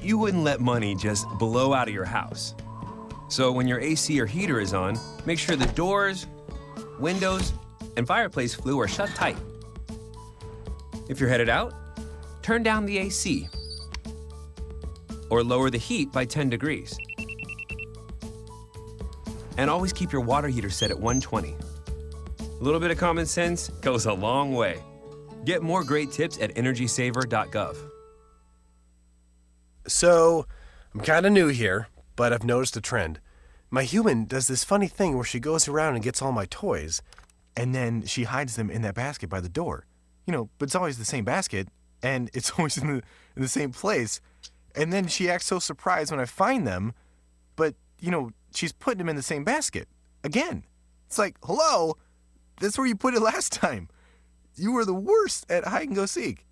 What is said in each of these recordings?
You wouldn't let money just blow out of your house. So when your AC or heater is on, make sure the doors, windows, and fireplace flue are shut tight. If you're headed out, turn down the AC or lower the heat by 10 degrees. And always keep your water heater set at 120. A little bit of common sense goes a long way. Get more great tips at energysaver.gov. So, I'm kind of new here, but I've noticed a trend. My human does this funny thing where she goes around and gets all my toys, and then she hides them in that basket by the door. But it's always the same basket, and it's always in the same place. And then she acts so surprised when I find them, but, she's putting them in the same basket. Again. It's like, hello, that's where you put it last time. You were the worst at hide and go seek.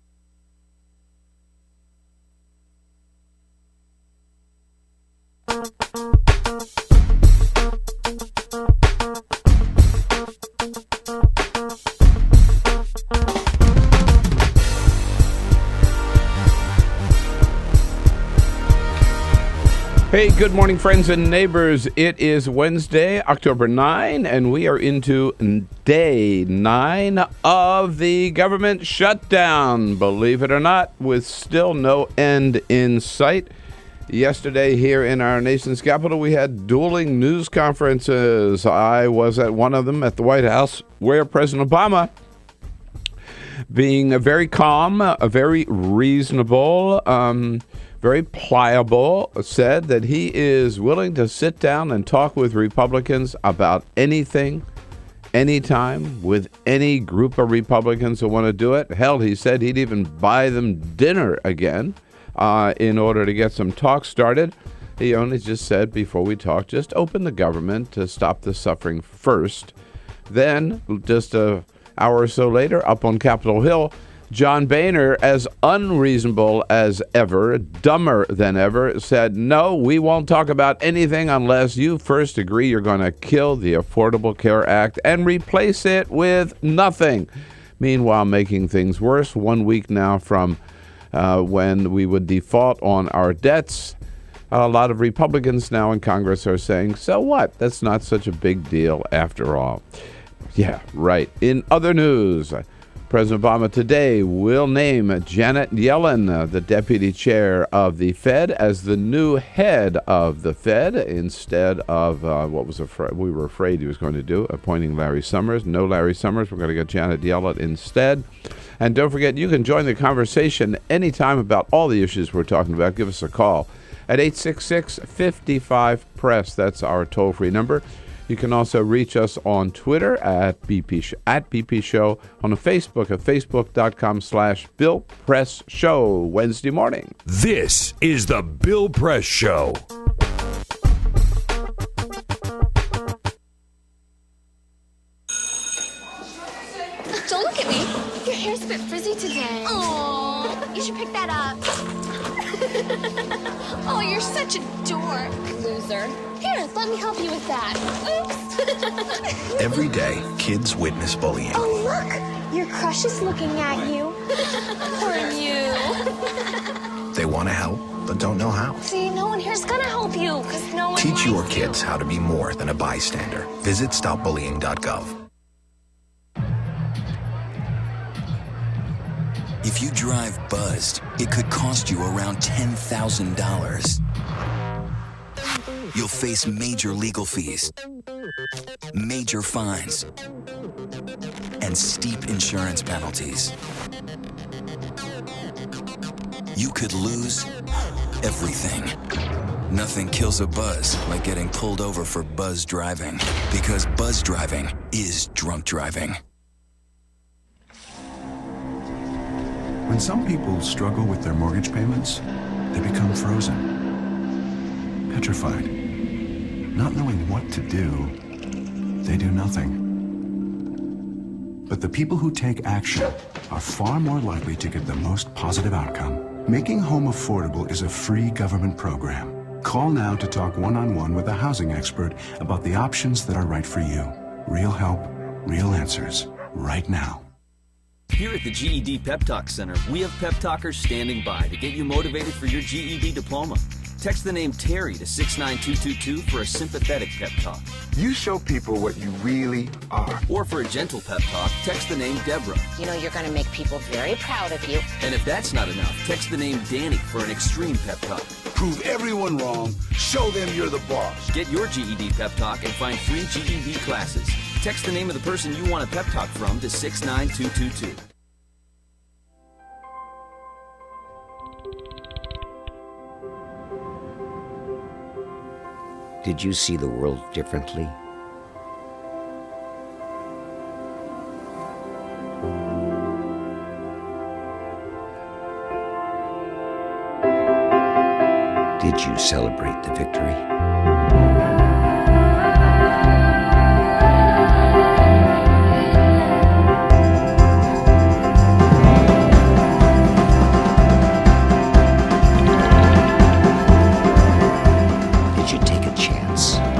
Hey, good morning, friends and neighbors. It is Wednesday, October 9, and we are into day 9 of the government shutdown. Believe it or not, with still no end in sight. Yesterday here in our nation's capital, we had dueling news conferences. I was at one of them at the White House, where President Obama, being very calm, very reasonable, very pliable, said that he is willing to sit down and talk with Republicans about anything, anytime, with any group of Republicans who want to do it. Hell, he said he'd even buy them dinner again in order to get some talk started. He only just said, before we talk, just open the government to stop the suffering first. Then, just an hour or so later, up on Capitol Hill, John Boehner, as unreasonable as ever, dumber than ever, said, no, we won't talk about anything unless you first agree you're going to kill the Affordable Care Act and replace it with nothing. Meanwhile, making things worse, 1 week now from when we would default on our debts, a lot of Republicans now in Congress are saying, so what? That's not such a big deal after all. Yeah, right. In other news, President Obama today will name Janet Yellen, the deputy chair of the Fed, as the new head of the Fed instead of what we were afraid he was going to do, appointing Larry Summers. No Larry Summers. We're going to get Janet Yellen instead. And don't forget, you can join the conversation anytime about all the issues we're talking about. Give us a call at 866-55-PRESS. That's our toll-free number. You can also reach us on Twitter at BP Show, on the Facebook at facebook.com/Bill Press Show, Wednesday morning. This is the Bill Press Show. Don't look at me. Your hair's a bit frizzy today. Oh, you should pick that up. Oh, you're such a dork. Loser. Here, let me help you with that. Oops. Every day, kids witness bullying. Oh, look. Your crush is looking at you. Poor you. They want to help, but don't know how. See, no one here's gonna help you, because no one Teach likes your you. kids how to be more than a bystander. Visit stopbullying.gov. If you drive buzzed, it could cost you around $10,000. You'll face major legal fees, major fines, and steep insurance penalties. You could lose everything. Nothing kills a buzz like getting pulled over for buzz driving, because buzz driving is drunk driving. When some people struggle with their mortgage payments, they become frozen, petrified. Not knowing what to do, they do nothing. But the people who take action are far more likely to get the most positive outcome. Making Home Affordable is a free government program. Call now to talk one-on-one with a housing expert about the options that are right for you. Real help, real answers, right now. Here at the GED Pep Talk Center, we have pep talkers standing by to get you motivated for your GED diploma. Text the name Terry to 69222 for a sympathetic pep talk. You show people what you really are. Or for a gentle pep talk, text the name Deborah. You know you're going to make people very proud of you. And if that's not enough, text the name Danny for an extreme pep talk. Prove everyone wrong. Show them you're the boss. Get your GED pep talk and find free GED classes. Text the name of the person you want a pep talk from to 69222. Did you see the world differently? Did you celebrate the victory?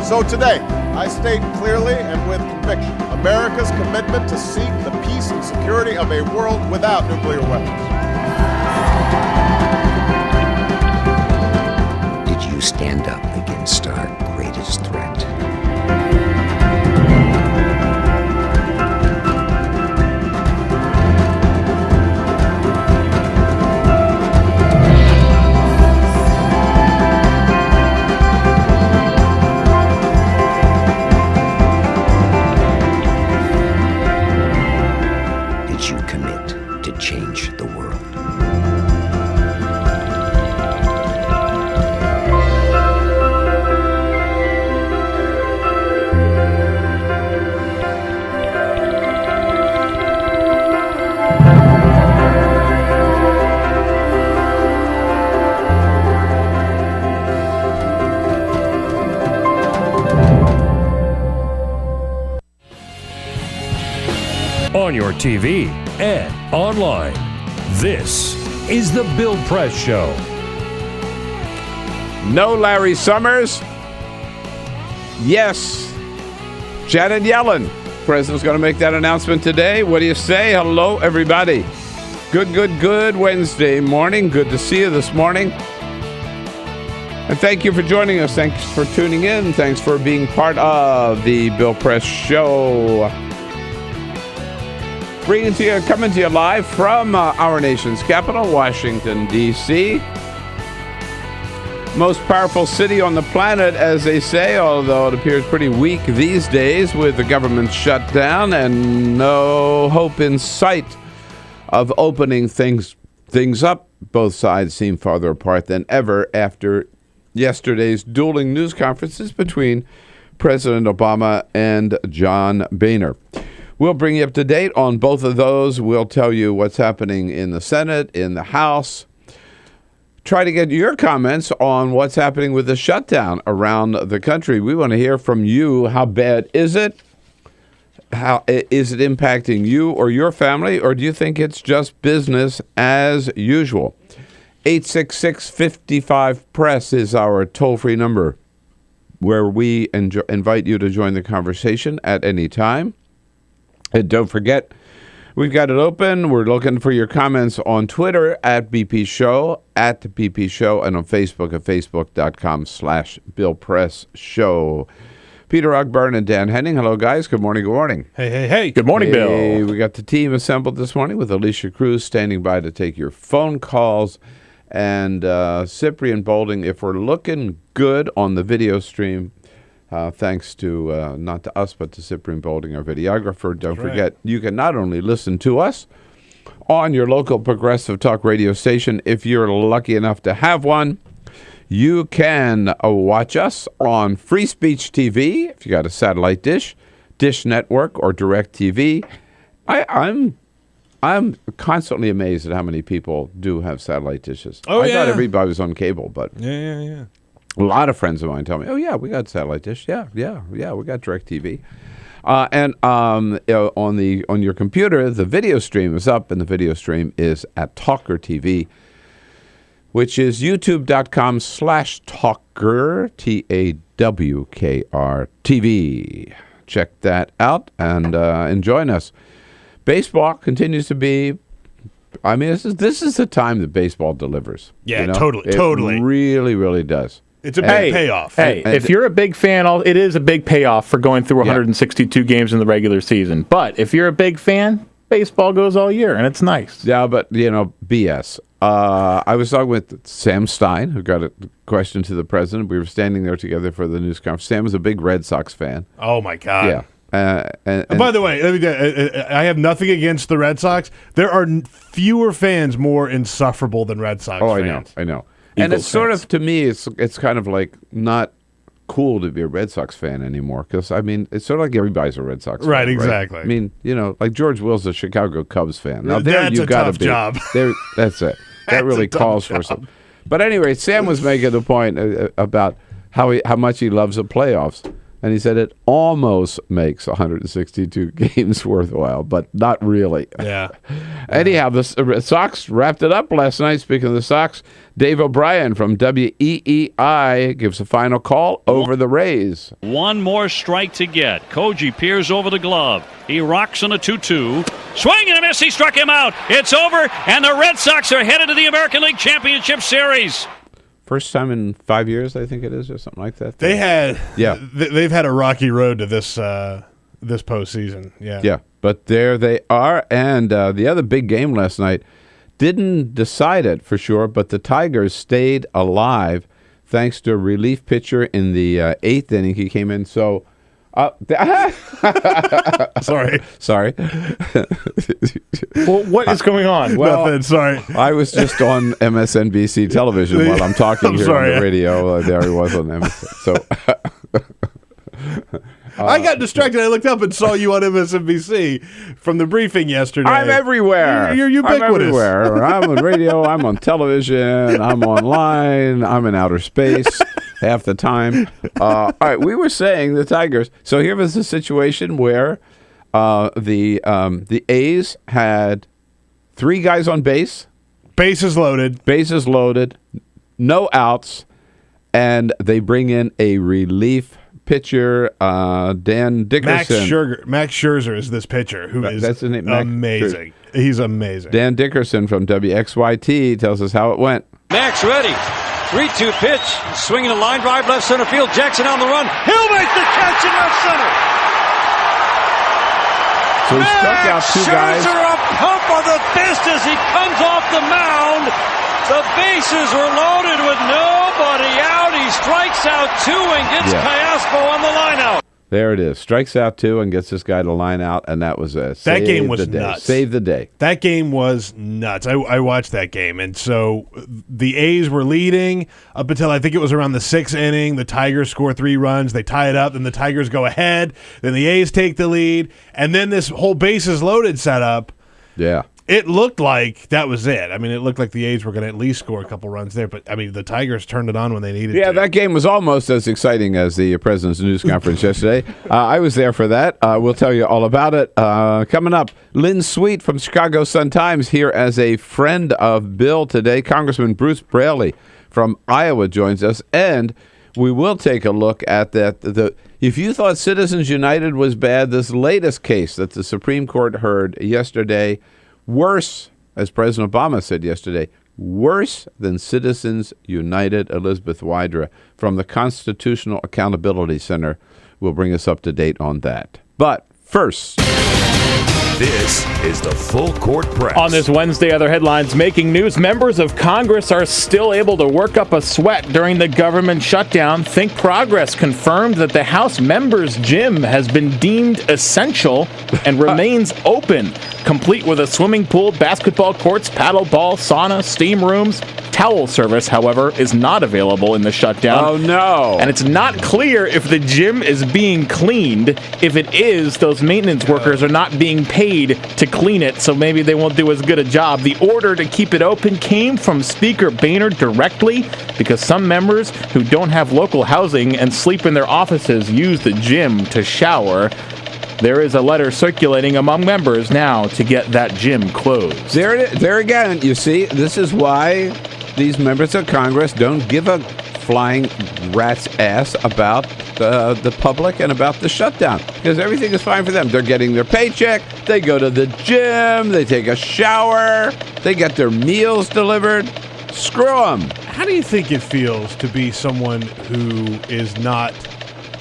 So today, I state clearly and with conviction America's commitment to seek the peace and security of a world without nuclear weapons. Did you stand up against our greatest threat? Change the world. On your TV and online. This is the Bill Press Show. No Larry Summers. Yes, Janet Yellen. President's going to make that announcement today. What do you say? Hello, everybody. Good Wednesday morning. Good to see you this morning. And thank you for joining us. Thanks for tuning in. Thanks for being part of the Bill Press Show. Coming to you live from our nation's capital, Washington, D.C. Most powerful city on the planet, as they say, although it appears pretty weak these days with the government shut down and no hope in sight of opening things up. Both sides seem farther apart than ever after yesterday's dueling news conferences between President Obama and John Boehner. We'll bring you up to date on both of those. We'll tell you what's happening in the Senate, in the House. Try to get your comments on what's happening with the shutdown around the country. We want to hear from you. How bad is it? How is it impacting you or your family, or do you think it's just business as usual? 866-55-PRESS is our toll-free number, where we invite you to join the conversation at any time. And don't forget, we've got it open. We're looking for your comments on Twitter at BP Show, and on Facebook at facebook.com/Bill Press Show. Peter Ogburn and Dan Henning. Hello, guys. Good morning. Good morning. Hey. Good morning, Bill. We got the team assembled this morning with Alicia Cruz standing by to take your phone calls. And Cyprian Bolding, if we're looking good on the video stream, thanks to, not to us, but to Cyprian Bolding, our videographer. Don't forget, you can not only listen to us on your local Progressive Talk radio station, if you're lucky enough to have one, you can watch us on Free Speech TV, if you got a satellite dish, Dish Network, or DirecTV. I'm constantly amazed at how many people do have satellite dishes. I thought everybody was on cable, but yeah. A lot of friends of mine tell me, "Oh yeah, we got satellite dish. Yeah, we got DirecTV." And on your computer, the video stream is up, and the video stream is at Talker TV, which is youtube.com/Talker, TAWKR TV. Check that out and join us. Baseball continues to be, I mean, this is the time that baseball delivers. Yeah, you know? totally. It really, really does. It's a big payoff. Hey, if you're a big fan, it is a big payoff for going through 162 games in the regular season. But if you're a big fan, baseball goes all year, and it's nice. Yeah, but, BS. I was talking with Sam Stein, who got a question to the president. We were standing there together for the news conference. Sam was a big Red Sox fan. Oh, my God. Yeah. And by the way, I have nothing against the Red Sox. There are fewer fans more insufferable than Red Sox fans. I know. And it's sort of, to me, it's kind of like not cool to be a Red Sox fan anymore, because, I mean, it's sort of like everybody's a Red Sox fan. Right, exactly. I mean, like George Will's a Chicago Cubs fan. Now, that's a tough job. That's it. That really calls for some. But anyway, Sam was making a point about how much he loves the playoffs. And he said it almost makes 162 games worthwhile, but not really. Yeah. Anyhow, the Sox wrapped it up last night. Speaking of the Sox, Dave O'Brien from WEEI gives a final call over the Rays. One more strike to get. Koji peers over the glove. He rocks on a 2-2. Swing and a miss. He struck him out. It's over, and the Red Sox are headed to the American League Championship Series. First time in 5 years, I think it is, or something like that. They've had a rocky road to this postseason. Yeah, but there they are. And the other big game last night, didn't decide it for sure, but the Tigers stayed alive thanks to a relief pitcher in the eighth inning. He came in so. Sorry. Well, what is going on? Well, nothing. Sorry. I was just on MSNBC television while I'm talking here on the radio. There he was on MSN. So I got distracted. I looked up and saw you on MSNBC from the briefing yesterday. I'm everywhere. You're ubiquitous. I'm everywhere. I'm on radio. I'm on television. I'm online. I'm in outer space half the time. All right, we were saying the Tigers. So here was a situation where the A's had three guys on base. Bases loaded. No outs. And they bring in a relief pitcher, Dan Dickerson. Max Scherzer is this pitcher who is that's his name, amazing. He's amazing. Dan Dickerson from WXYT tells us how it went. Max ready. 3-2 pitch. Swinging a line drive left center field. Jackson on the run. He'll make the catch in left center. So he struck out two guys. Scherzer a pump of the fist as he comes off the mound. The bases were loaded with nobody out. He strikes out two and gets Callaspo on the line out. There it is. Strikes out 2 and gets this guy to line out, and that was a that game was the day. nuts. Save the day. That game was nuts. I watched that game, and so the A's were leading up until I think it was around the 6th inning. The Tigers score 3 runs. They tie it up. Then the Tigers go ahead. Then the A's take the lead, and then this whole bases loaded setup. Yeah. It looked like that was it. I mean, it looked like the A's were going to at least score a couple runs there. But, I mean, the Tigers turned it on when they needed Yeah, to. that game was almost as exciting as the president's news conference yesterday. I was there for that. We'll tell you all about it. Coming up, Lynn Sweet from Chicago Sun-Times here as a friend of Bill today. Congressman Bruce Braley from Iowa joins us. And we will take a look at that. If you thought Citizens United was bad, this latest case that the Supreme Court heard yesterday, worse, as President Obama said yesterday, worse than Citizens United. Elizabeth Wydra from the Constitutional Accountability Center will bring us up to date on that. But first, this is the Full Court Press. On this Wednesday, other headlines making news. Members of Congress are still able to work up a sweat during the government shutdown. Think Progress confirmed that the House members' gym has been deemed essential and remains open, complete with a swimming pool, basketball courts, paddle ball, sauna, steam rooms. Towel service, however, is not available in the shutdown. Oh, no. And it's not clear if the gym is being cleaned. If it is, those maintenance workers are not being paid to clean it, so maybe they won't do as good a job. The order to keep it open came from Speaker Boehner directly because some members who don't have local housing and sleep in their offices use the gym to shower. There is a letter circulating among members now to get that gym closed. There again, you see, this is why these members of Congress don't give a flying rat's ass about the public and about the shutdown, because everything is fine for them. They're getting their paycheck, they go to the gym, they take a shower, they get their meals delivered. Screw them. How do you think it feels to be someone who is not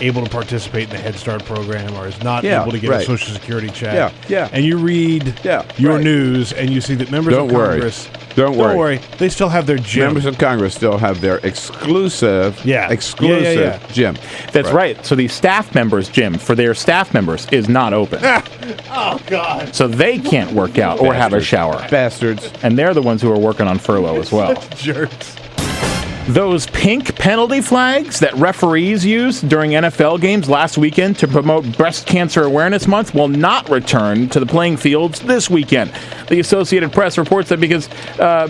able to participate in the Head Start program or is not able to get a Social Security check? Yeah. And you read your news and you see that members of Congress... Don't worry. They still have their gym. Members of Congress still have their exclusive gym. That's right. So the staff members' gym for their staff members is not open. Oh, God. So they can't work out or have a shower. Bastards. And they're the ones who are working on furlough as well. Jerks. Those pink penalty flags that referees used during NFL games last weekend to promote Breast Cancer Awareness Month will not return to the playing fields this weekend. The Associated Press reports that because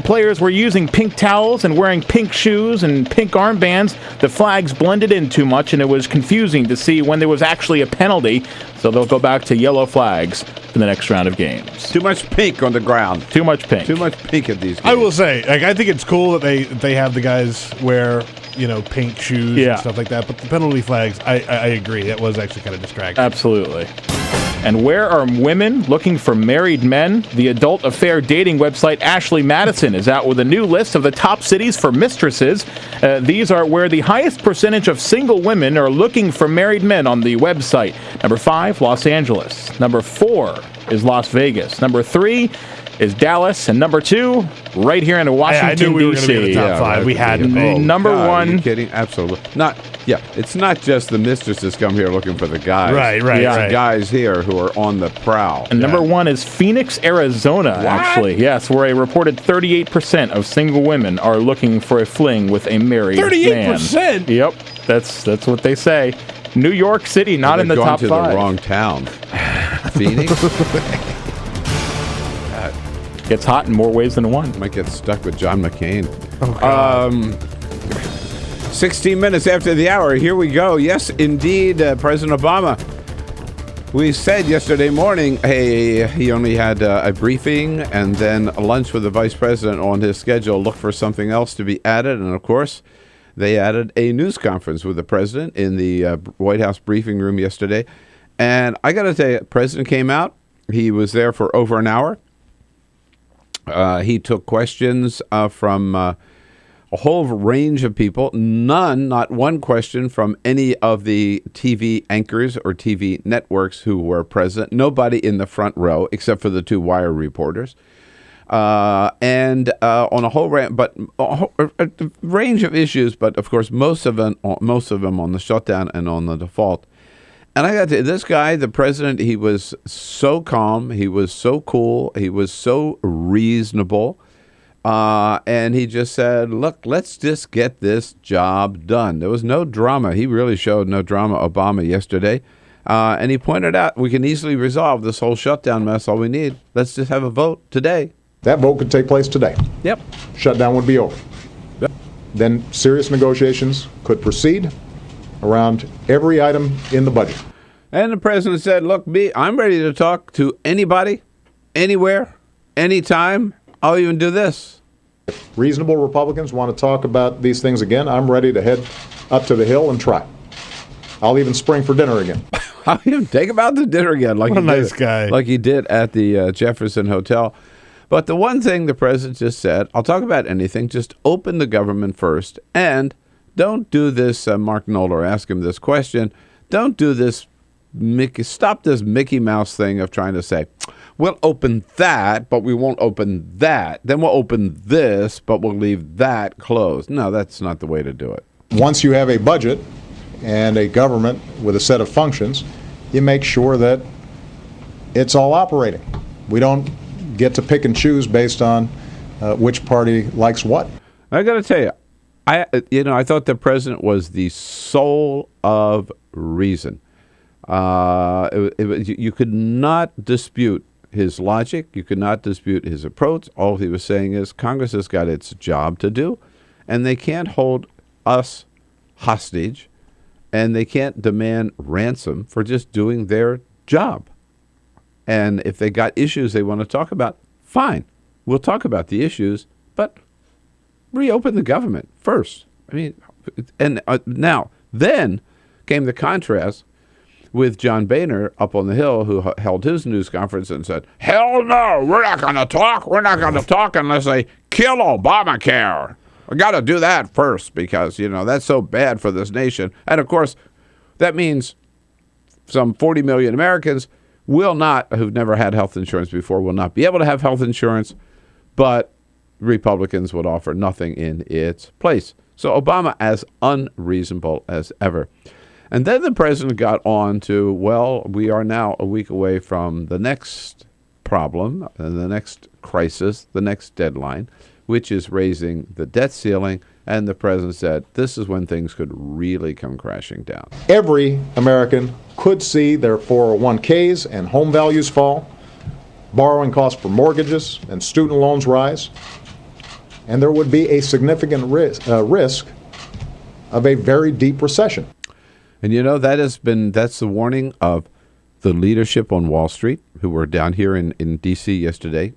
players were using pink towels and wearing pink shoes and pink armbands, the flags blended in too much and it was confusing to see when there was actually a penalty. So they'll go back to yellow flags for the next round of games. Too much pink on the ground. Too much pink. Too much pink at these games. I will say, I think it's cool that they have the guys wear, pink shoes and stuff like that. But the penalty flags, I agree. That was actually kind of distracting. Absolutely. And where are women looking for married men? The adult affair dating website Ashley Madison is out with a new list of the top cities for mistresses. These are where the highest percentage of single women are looking for married men on the website. Number 5, Los Angeles. Number 4 is Las Vegas. Number 3 is Dallas. And number 2, right here in Washington, I knew we were going to be in the top 5. We had to be. Number 1. Are you kidding? Absolutely. It's not just the mistresses come here looking for the guys. Right. Guys here who are on the prowl. And number 1 is Phoenix, Arizona, actually. Yes, where a reported 38% of single women are looking for a fling with a married 38%? man. Yep, that's what they say. New York City, not in the top 5. They've gone to the wrong town. Phoenix? Gets hot in more ways than one. Might get stuck with John McCain. Oh, God. 16 minutes after the hour, here we go. Yes, indeed, President Obama. We said yesterday morning, hey, he only had a briefing and then a lunch with the vice president on his schedule. Look for something else to be added. And, of course, they added a news conference with the president in the White House briefing room yesterday. And I got to tell you, the president came out. He was there for over an hour. He took questions from a whole range of people. Not one question from any of the TV anchors or TV networks who were present. Nobody in the front row except for the 2 wire reporters. And on a whole range of issues, but of course most of them on the shutdown and on the default. And I got to this guy, the president, he was so calm. He was so cool. He was so reasonable. And he just said, look, let's just get this job done. There was no drama. He really showed no drama, Obama, yesterday. And he pointed out we can easily resolve this whole shutdown mess. All we need, let's just have a vote today. That vote could take place today. Yep. Shutdown would be over. Yep. Then serious negotiations could proceed around every item in the budget. And the president said, look, I'm ready to talk to anybody, anywhere, anytime. I'll even do this. If reasonable Republicans want to talk about these things again, I'm ready to head up to the Hill and try. I'll even spring for dinner again. I'll even take him out to dinner again. What a nice guy. Like he did at the Jefferson Hotel. But the one thing the president just said, I'll talk about anything, just open the government first. And don't do this, Mark Knoller asked him this question, don't do this, stop this Mickey Mouse thing of trying to say, we'll open that, but we won't open that. Then we'll open this, but we'll leave that closed. No, that's not the way to do it. Once you have a budget and a government with a set of functions, you make sure that it's all operating. We don't get to pick and choose based on which party likes what. I got to tell you, I thought the president was the soul of reason. You could not dispute his logic. You could not dispute his approach. All he was saying is Congress has got its job to do, and they can't hold us hostage, and they can't demand ransom for just doing their job. And if they got issues they want to talk about, fine. We'll talk about the issues, but reopen the government first. I mean, and now, then came the contrast with John Boehner up on the Hill, who held his news conference and said, hell no, we're not going to talk. We're not going to talk unless they kill Obamacare. We got to do that first because, that's so bad for this nation. And, of course, that means some 40 million Americans who've never had health insurance before, will not be able to have health insurance, but Republicans would offer nothing in its place. So Obama as unreasonable as ever. And then the president got on to, well, we are now a week away from the next problem, the next crisis, the next deadline, which is raising the debt ceiling. And the president said, this is when things could really come crashing down. Every American could see their 401ks and home values fall, borrowing costs for mortgages and student loans rise, and there would be a significant risk of a very deep recession. And that's the warning of the leadership on Wall Street, who were down here in D.C. yesterday,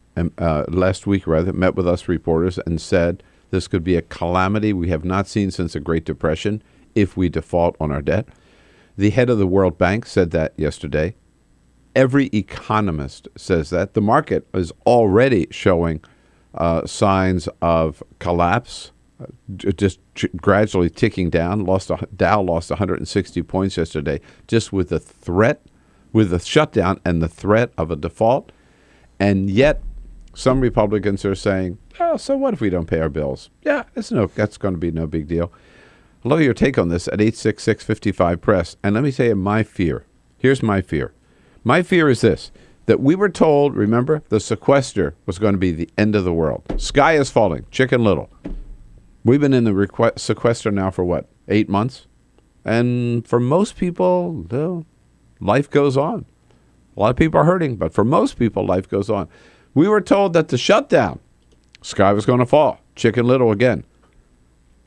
last week rather, met with us reporters and said this could be a calamity we have not seen since the Great Depression if we default on our debt. The head of the World Bank said that yesterday. Every economist says that. The market is already showing signs of collapse, just gradually ticking down. Dow lost 160 points yesterday just with the shutdown and the threat of a default. And yet some Republicans are saying, oh, so what if we don't pay our bills? Yeah, that's going to be no big deal. I'd love your take on this at 866-55-PRESS. And let me tell you my fear. Here's my fear. My fear is this, that we were told, remember, the sequester was going to be the end of the world. Sky is falling, Chicken Little. We've been in the sequester now for 8 months? And for most people, life goes on. A lot of people are hurting, but for most people, life goes on. We were told that the shutdown, sky was going to fall, Chicken Little again.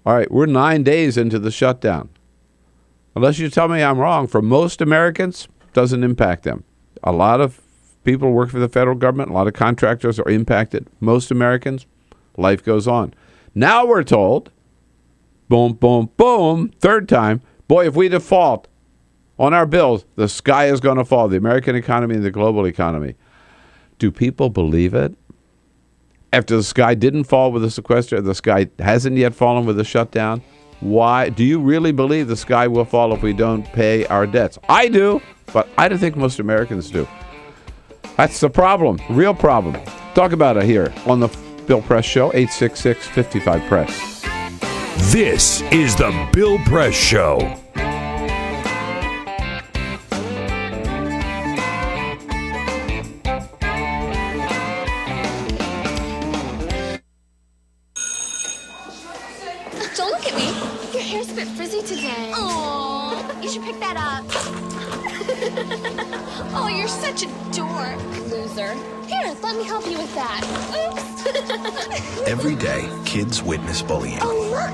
All right, we're 9 days into the shutdown. Unless you tell me I'm wrong, for most Americans, doesn't impact them. A lot of people work for the federal government. A lot of contractors are impacted. Most Americans, life goes on. Now we're told, boom, boom, boom, third time, boy, if we default on our bills, the sky is going to fall, the American economy and the global economy. Do people believe it? After the sky didn't fall with the sequester, the sky hasn't yet fallen with the shutdown. Why? Do you really believe the sky will fall if we don't pay our debts? I do, but I don't think most Americans do. That's the problem, real problem. Talk about it here on the Bill Press Show, 866-55-PRESS. This is the Bill Press Show. frizzy today. Oh, you should pick that up. Oh, you're such a dork. Loser. Here, let me help you with that. Oops. Every day, kids witness bullying. Oh, look.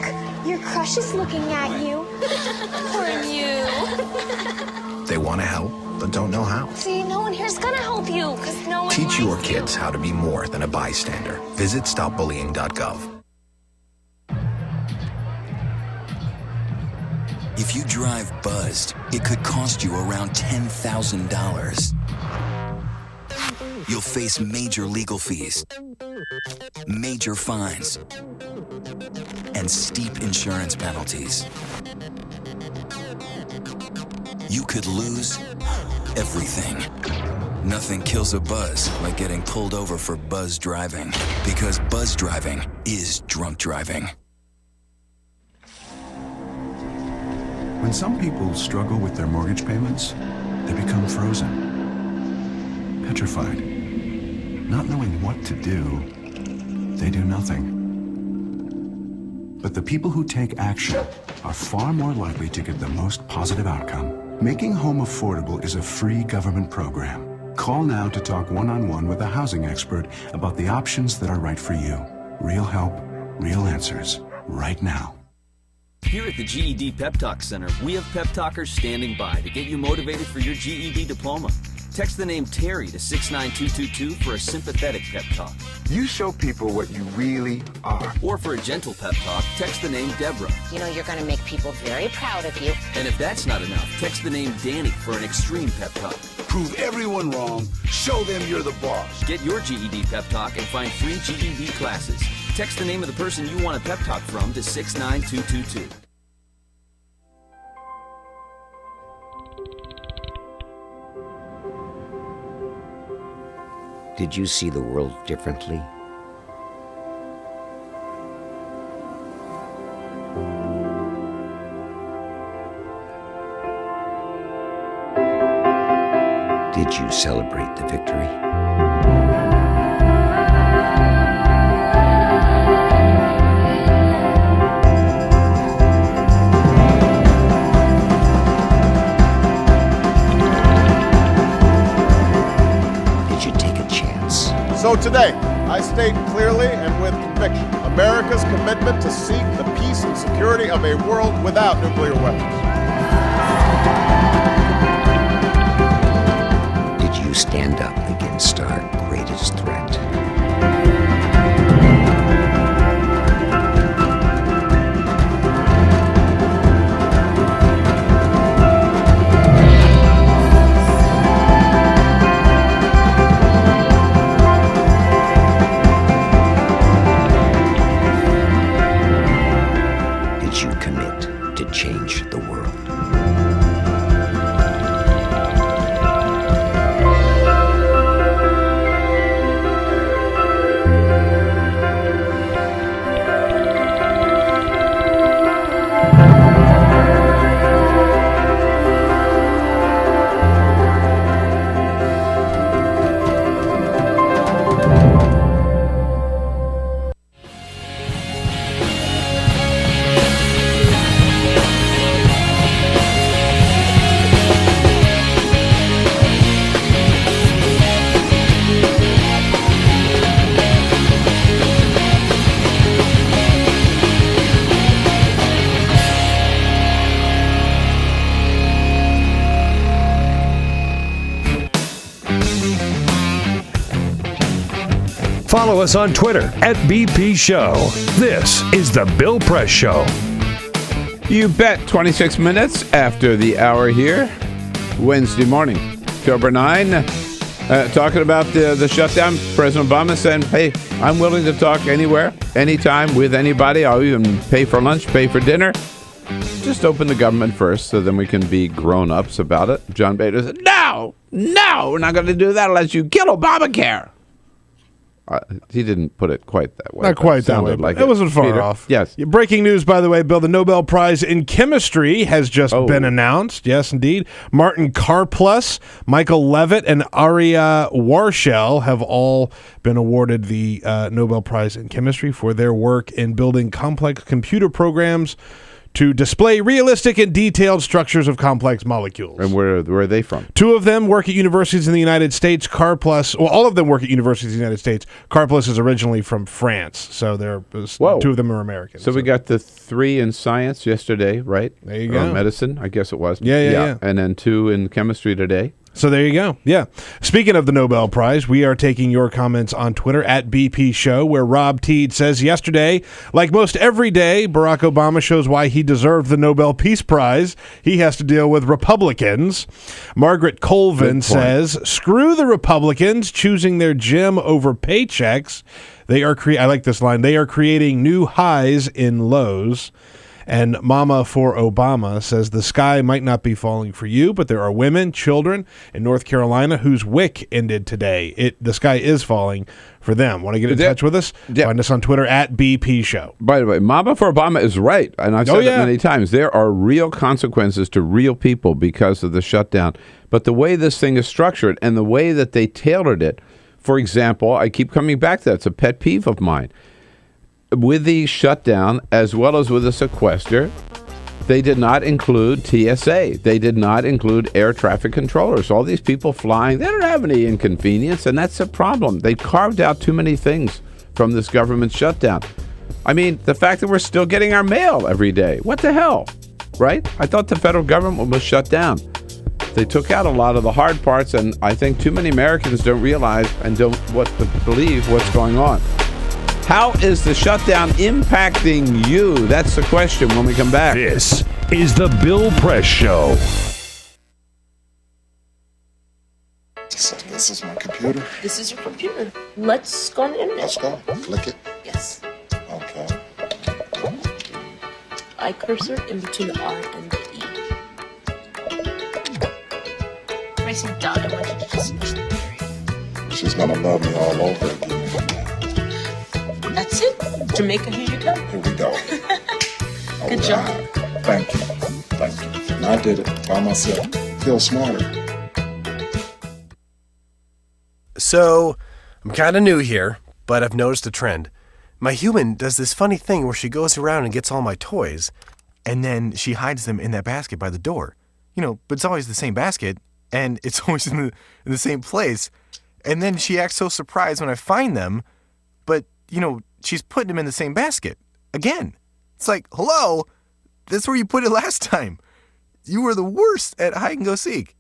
Your crush is looking at you. Poor you. They want to help, but don't know how. See, no one here's gonna help you, because no one Teach your likes kids how to be more than a bystander. Visit stopbullying.gov. If you drive buzzed, it could cost you around $10,000. You'll face major legal fees, major fines, and steep insurance penalties. You could lose everything. Nothing kills a buzz like getting pulled over for buzz driving, because buzz driving is drunk driving. When some people struggle with their mortgage payments, they become frozen, petrified. Not knowing what to do, they do nothing. But the people who take action are far more likely to get the most positive outcome. Making home affordable is a free government program. Call now to talk one-on-one with a housing expert about the options that are right for you. Real help, real answers, right now. Here at the GED Pep Talk Center, we have pep talkers standing by to get you motivated for your GED diploma. Text the name Terry to 69222 for a sympathetic pep talk. You show people what you really are. Or for a gentle pep talk, text the name Deborah. You know you're going to make people very proud of you. And if that's not enough, text the name Danny for an extreme pep talk. Prove everyone wrong. Show them you're the boss. Get your GED pep talk and find free GED classes. Text the name of the person you want a pep talk from to 69222. Did you see the world differently? Did you celebrate the victory? So today, I state clearly and with conviction America's commitment to seek the peace and security of a world without nuclear weapons. Did you stand up against our greatest threat? Change the world. Follow us on Twitter at BP Show. This is The Bill Press Show. You bet. 26 minutes after the hour here, Wednesday morning, October 9. Talking about the shutdown. President Obama saying, hey, I'm willing to talk anywhere, anytime, with anybody. I'll even pay for lunch, pay for dinner. Just open the government first so then we can be grown-ups about it. John Bader said, no, we're not going to do that unless you kill Obamacare. He didn't put it quite that way. Not quite that way. Like it wasn't far Peter. off. Yes. Breaking news, by the way, Bill, the Nobel Prize in Chemistry has just been announced. Yes, indeed. Martin Karplus, Michael Levitt, and Aria Warshel have all been awarded the Nobel Prize in Chemistry for their work in building complex computer programs to display realistic and detailed structures of complex molecules. And where are they from? 2 of them work at universities in the United States. CarPlus, well, all of them work at universities in the United States. CarPlus is originally from France, so 2 of them are American. So we got the 3 in science yesterday, right? There you go. Medicine, I guess it was. Yeah. And then 2 in chemistry today. So there you go. Yeah. Speaking of the Nobel Prize, we are taking your comments on Twitter at BP Show, where Rob Teed says yesterday, like most every day, Barack Obama shows why he deserved the Nobel Peace Prize. He has to deal with Republicans. Margaret Colvin says, screw the Republicans choosing their gym over paychecks. They are I like this line. They are creating new highs in lows. And Mama for Obama says the sky might not be falling for you, but there are women, children in North Carolina whose WIC ended today. The sky is falling for them. Want to get in touch with us? Yeah. Find us on Twitter at BP Show. By the way, Mama for Obama is right. And I've said it many times. There are real consequences to real people because of the shutdown. But the way this thing is structured and the way that they tailored it, for example, I keep coming back to that. It's a pet peeve of mine. With the shutdown, as well as with the sequester, they did not include TSA. They did not include air traffic controllers. All these people flying, they don't have any inconvenience, and that's a problem. They carved out too many things from this government shutdown. I mean, the fact that we're still getting our mail every day. What the hell, right? I thought the federal government was shut down. They took out a lot of the hard parts, and I think too many Americans don't realize and don't believe what's going on. How is the shutdown impacting you? That's the question when we come back. This is the Bill Press Show. So this is my computer. This is your computer. Let's go on the internet. Let's go. Click it. Yes. Okay. I cursor in between the R and the E. Pressing down, I want you to just push the area. She's gonna love me all over again. That's it. Jamaica, here you go. Here we go. Good job. Thank you. Thank you. And I did it by myself. Feel smarter. So, I'm kind of new here, but I've noticed a trend. My human does this funny thing where she goes around and gets all my toys, and then she hides them in that basket by the door. But it's always the same basket, and it's always in the same place. And then she acts so surprised when I find them, but she's putting them in the same basket again. It's like, hello, that's where you put it last time. You were the worst at hide and go seek.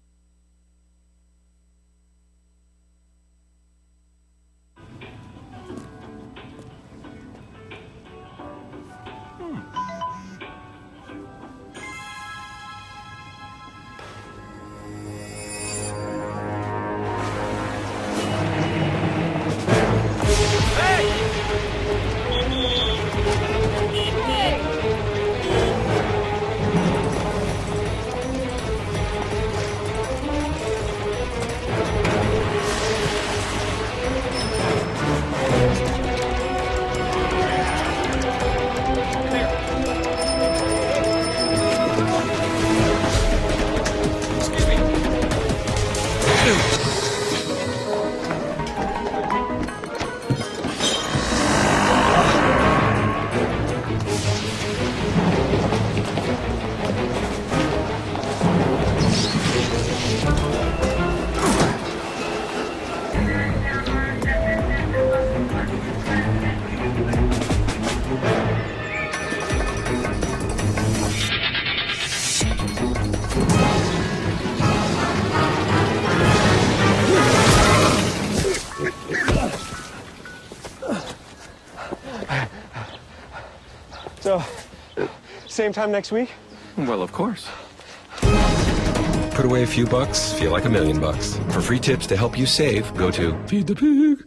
So, same time next week? Well, of course. Put away a few bucks, feel like $1 million. For free tips to help you save, go to Feed the Pig.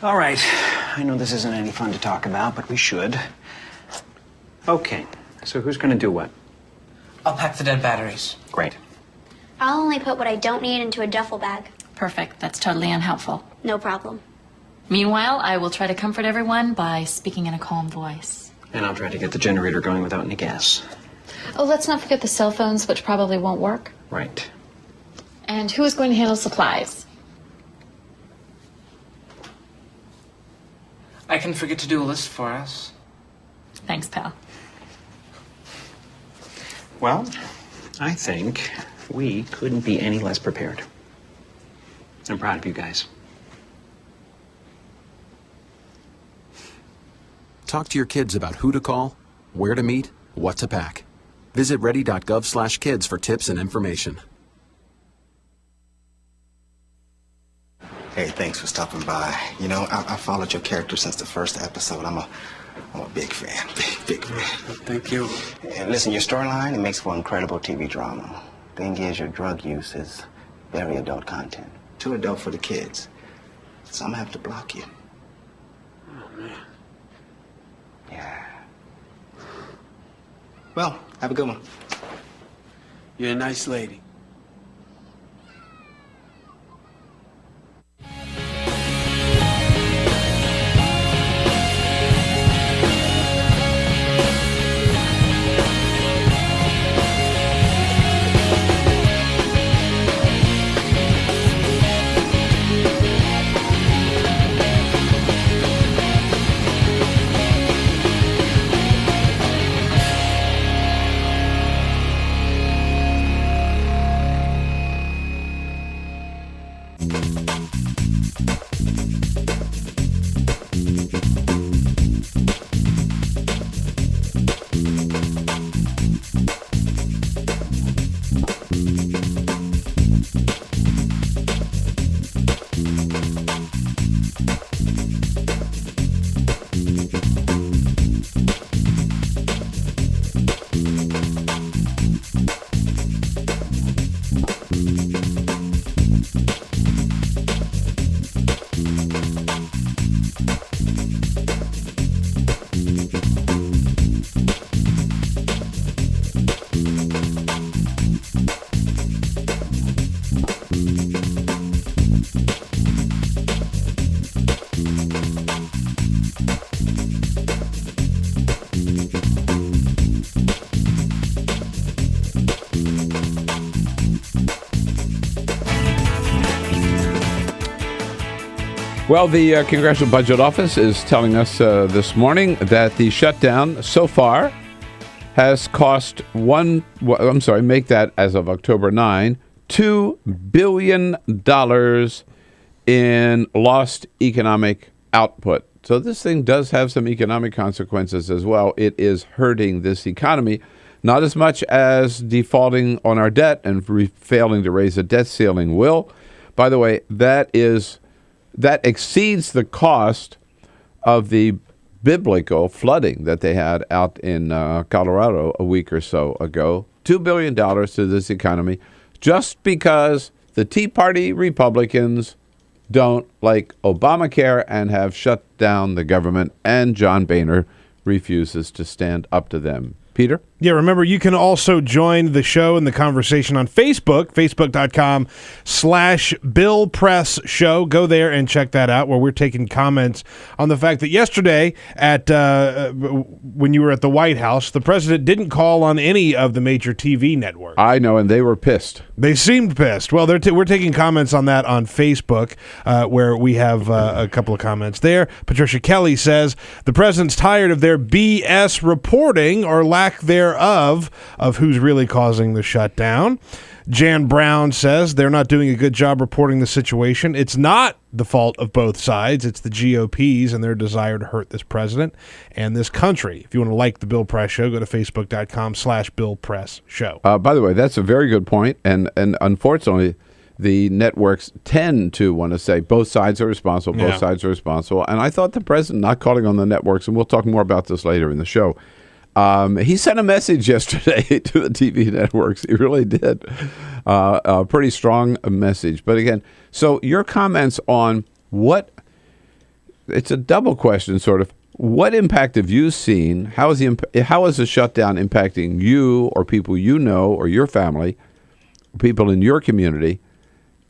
All right. I know this isn't any fun to talk about, but we should. Okay. So who's going to do what? I'll pack the dead batteries. Great. I'll only put what I don't need into a duffel bag. Perfect. That's totally unhelpful. No problem. Meanwhile, I will try to comfort everyone by speaking in a calm voice. And I'll try to get the generator going without any gas. Oh, let's not forget the cell phones, which probably won't work. Right. And who is going to handle supplies? I can forget to do a list for us. Thanks, pal. Well, I think we couldn't be any less prepared. I'm proud of you guys. Talk to your kids about who to call, where to meet, what to pack. Visit ready.gov/kids for tips and information. Hey, thanks for stopping by. You know, I followed your character since the first episode. I'm a big fan. Big fan. Thank you. And listen, your storyline, it makes for incredible TV drama. Thing is, your drug use is very adult content. Too adult for the kids. So I'm gonna have to block you. Oh, man. Yeah. Well, have a good one. You're a nice lady. Well, the Congressional Budget Office is telling us this morning that the shutdown so far has cost make that as of October 9, $2 billion in lost economic output. So this thing does have some economic consequences as well. It is hurting this economy, not as much as defaulting on our debt and failing to raise the debt ceiling will. By the way, that exceeds the cost of the biblical flooding that they had out in Colorado a week or so ago. $2 billion to this economy just because the Tea Party Republicans don't like Obamacare and have shut down the government, and John Boehner refuses to stand up to them. Peter? Yeah, remember, you can also join the show and the conversation on Facebook, facebook.com/Bill Press Show. Go there and check that out, where we're taking comments on the fact that yesterday when you were at the White House, the president didn't call on any of the major TV networks. I know, and they were pissed. They seemed pissed. Well, we're taking comments on that on Facebook, where we have a couple of comments there. Patricia Kelly says, the president's tired of their BS reporting or lack thereof of who's really causing the shutdown. Jan Brown says they're not doing a good job reporting the situation. It's not the fault of both sides. It's the GOP's and their desire to hurt this president and this country. If you want to like the Bill Press Show, go to facebook.com/Bill Press Show. By the way, that's a very good point. And unfortunately, the networks tend to want to say both sides are responsible, both sides are responsible. And I thought the president not calling on the networks, and we'll talk more about this later in the show, he sent a message yesterday to the TV networks. He really did. A pretty strong message. But again, so your comments on it's a double question, sort of. What impact have you seen? How is the shutdown impacting you or people you know or your family, people in your community?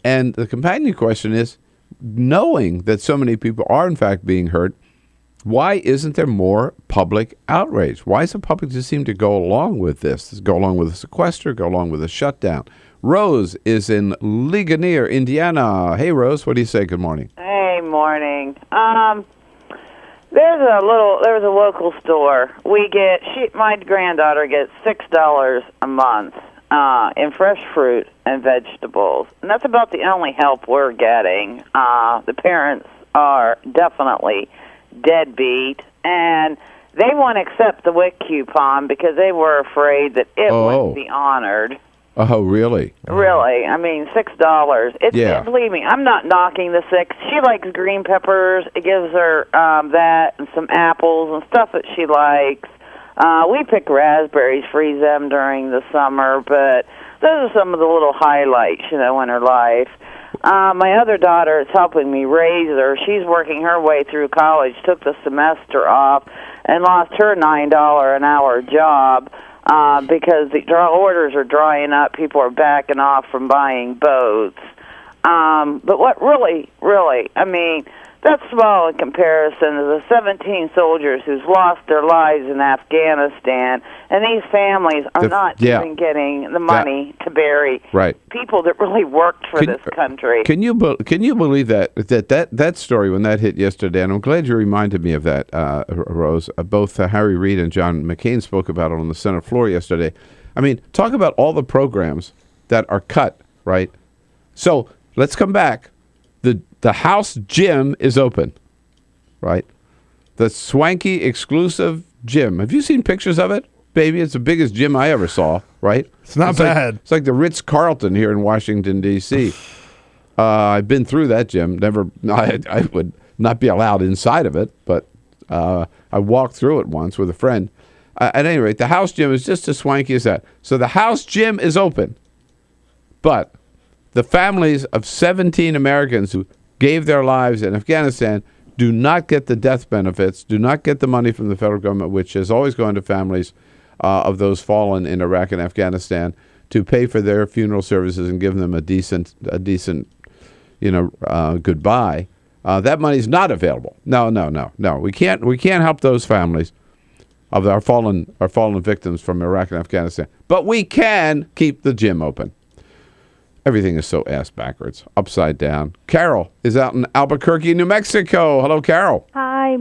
And the companion question is, knowing that so many people are in fact being hurt, why isn't there more public outrage? Why does the public just seem to go along with this? Go along with a sequester, go along with a shutdown. Rose is in Ligonier, Indiana. Hey, Rose, what do you say? Good morning. Hey, morning. There's a local store. My granddaughter gets $6 a month in fresh fruit and vegetables, and that's about the only help we're getting. The parents are definitely deadbeat, and they won't accept the WIC coupon because they were afraid that it wouldn't be honored. Oh, really? Really? I mean, $6. Believe me, I'm not knocking the $6. She likes green peppers. It gives her that and some apples and stuff that she likes. We pick raspberries, freeze them during the summer, but those are some of the little highlights, in her life. My other daughter is helping me raise her. She's working her way through college, took the semester off, and lost her $9 an hour job. Because the orders are drying up, people are backing off from buying boats. But what really, that's small in comparison to the 17 soldiers who've lost their lives in Afghanistan, and these families are not even getting the money to bury people that really worked for this country. Can you believe that story when that hit yesterday? And I'm glad you reminded me of that, Rose. Both Harry Reid and John McCain spoke about it on the Senate floor yesterday. I mean, talk about all the programs that are cut, right? So let's come back. The house gym is open, right? The swanky exclusive gym. Have you seen pictures of it? Baby, it's the biggest gym I ever saw, right? It's not bad. It's like the Ritz-Carlton here in Washington, D.C. I've been through that gym. I would not be allowed inside of it, but I walked through it once with a friend. At any rate, the house gym is just as swanky as that. So the house gym is open, but the families of 17 Americans who gave their lives in Afghanistan do not get the death benefits, do not get the money from the federal government, which has always gone to families of those fallen in Iraq and Afghanistan, to pay for their funeral services and give them a decent, goodbye. That money's not available. No. We can't help those families of our fallen victims from Iraq and Afghanistan, but we can keep the gym open. Everything is so ass backwards, upside down. Carol is out in Albuquerque, New Mexico. Hello, Carol. Hi.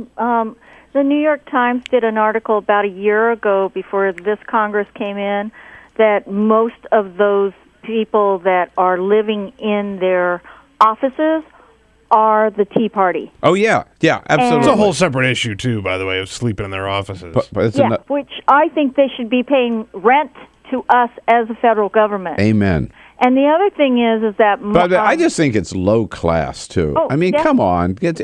The New York Times did an article about a year ago before this Congress came in that most of those people that are living in their offices are the Tea Party. Oh, yeah, absolutely. It's a whole separate issue, too, by the way, of sleeping in their offices. But which I think they should be paying rent to us as a federal government. Amen. And the other thing is that... But I just think it's low class, too. Oh, I mean, come on. They're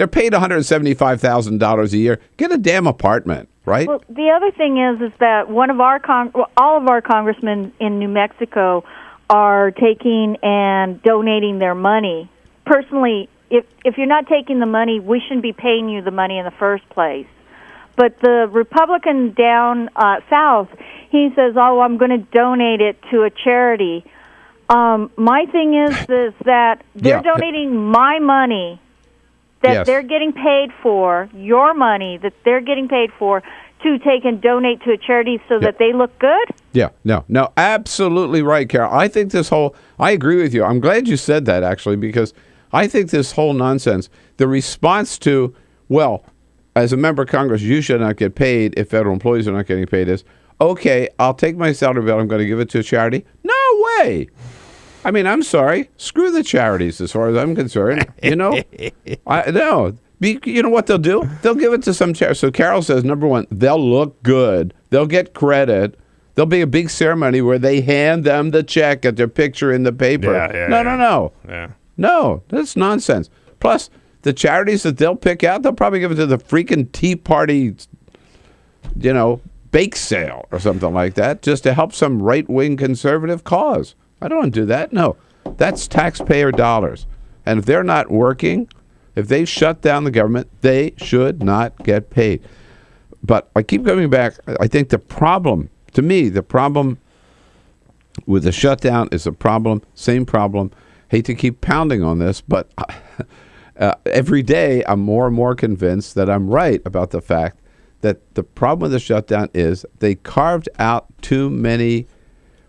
paid $175,000 a year. Get a damn apartment, right? Well, the other thing is that all of our congressmen in New Mexico are taking and donating their money. Personally, if you're not taking the money, we shouldn't be paying you the money in the first place. But the Republican down south, he says, I'm going to donate it to a charity. My thing is that they're donating my money that they're getting paid for, your money that they're getting paid for, to take and donate to a charity so that they look good? Yeah, no, absolutely right, Carol. I think I agree with you. I'm glad you said that, actually, because I think this whole nonsense, the response to, as a member of Congress, you should not get paid if federal employees are not getting paid is, okay, I'll take my salary bill, I'm going to give it to a charity. No way. I mean, I'm sorry. Screw the charities as far as I'm concerned. You know what they'll do? They'll give it to some charity. So Carol says, number one, they'll look good. They'll get credit. There'll be a big ceremony where they hand them the check, get their picture in the paper. No. Yeah. No, that's nonsense. Plus, the charities that they'll pick out, they'll probably give it to the freaking Tea Party, bake sale or something like that, just to help some right-wing conservative cause. I don't want to do that. No, that's taxpayer dollars. And if they're not working, if they shut down the government, they should not get paid. But I keep coming back. I think the problem with the shutdown is same problem. Hate to keep pounding on this, but every day I'm more and more convinced that I'm right about the fact that the problem with the shutdown is they carved out too many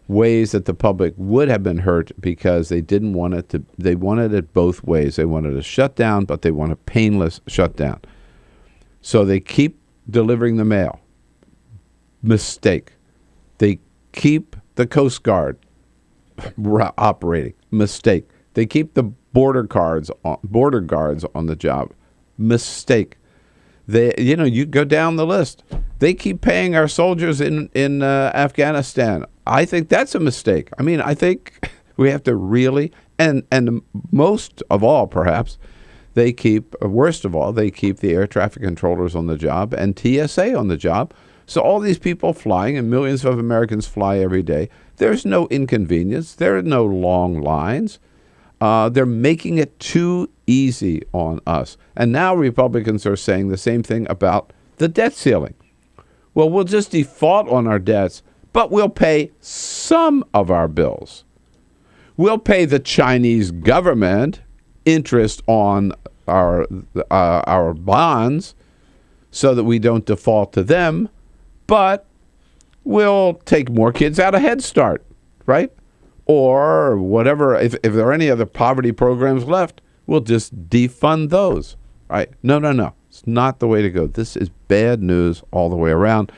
ways that the public would have been hurt because they didn't want it to. They wanted it both ways. They wanted a shutdown, but they want a painless shutdown. So they keep delivering the mail. Mistake. They keep the Coast Guard operating. Mistake. They keep the border guards on the job. Mistake. You go down the list. They keep paying our soldiers in Afghanistan. I think that's a mistake. I mean, I think we have to really, and most of all, perhaps, worst of all, they keep the air traffic controllers on the job and TSA on the job. So all these people flying, and millions of Americans fly every day, there's no inconvenience. There are no long lines. They're making it too easy on us. And now Republicans are saying the same thing about the debt ceiling. Well, we'll just default on our debts, but we'll pay some of our bills. We'll pay the Chinese government interest on our bonds so that we don't default to them, but we'll take more kids out of Head Start, right? Or whatever, if there are any other poverty programs left, we'll just defund those, right? No. It's not the way to go. This is bad news all the way around.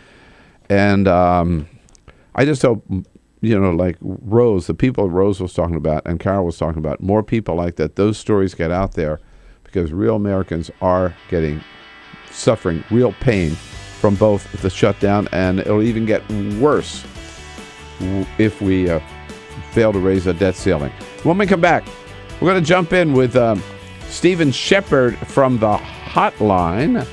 And I just hope, like Rose, the people Rose was talking about and Carol was talking about, more people like that, those stories get out there, because real Americans are suffering real pain from both the shutdown, and it'll even get worse if we fail to raise the debt ceiling. When we come back, we're going to jump in with Stephen Shepard from the hotline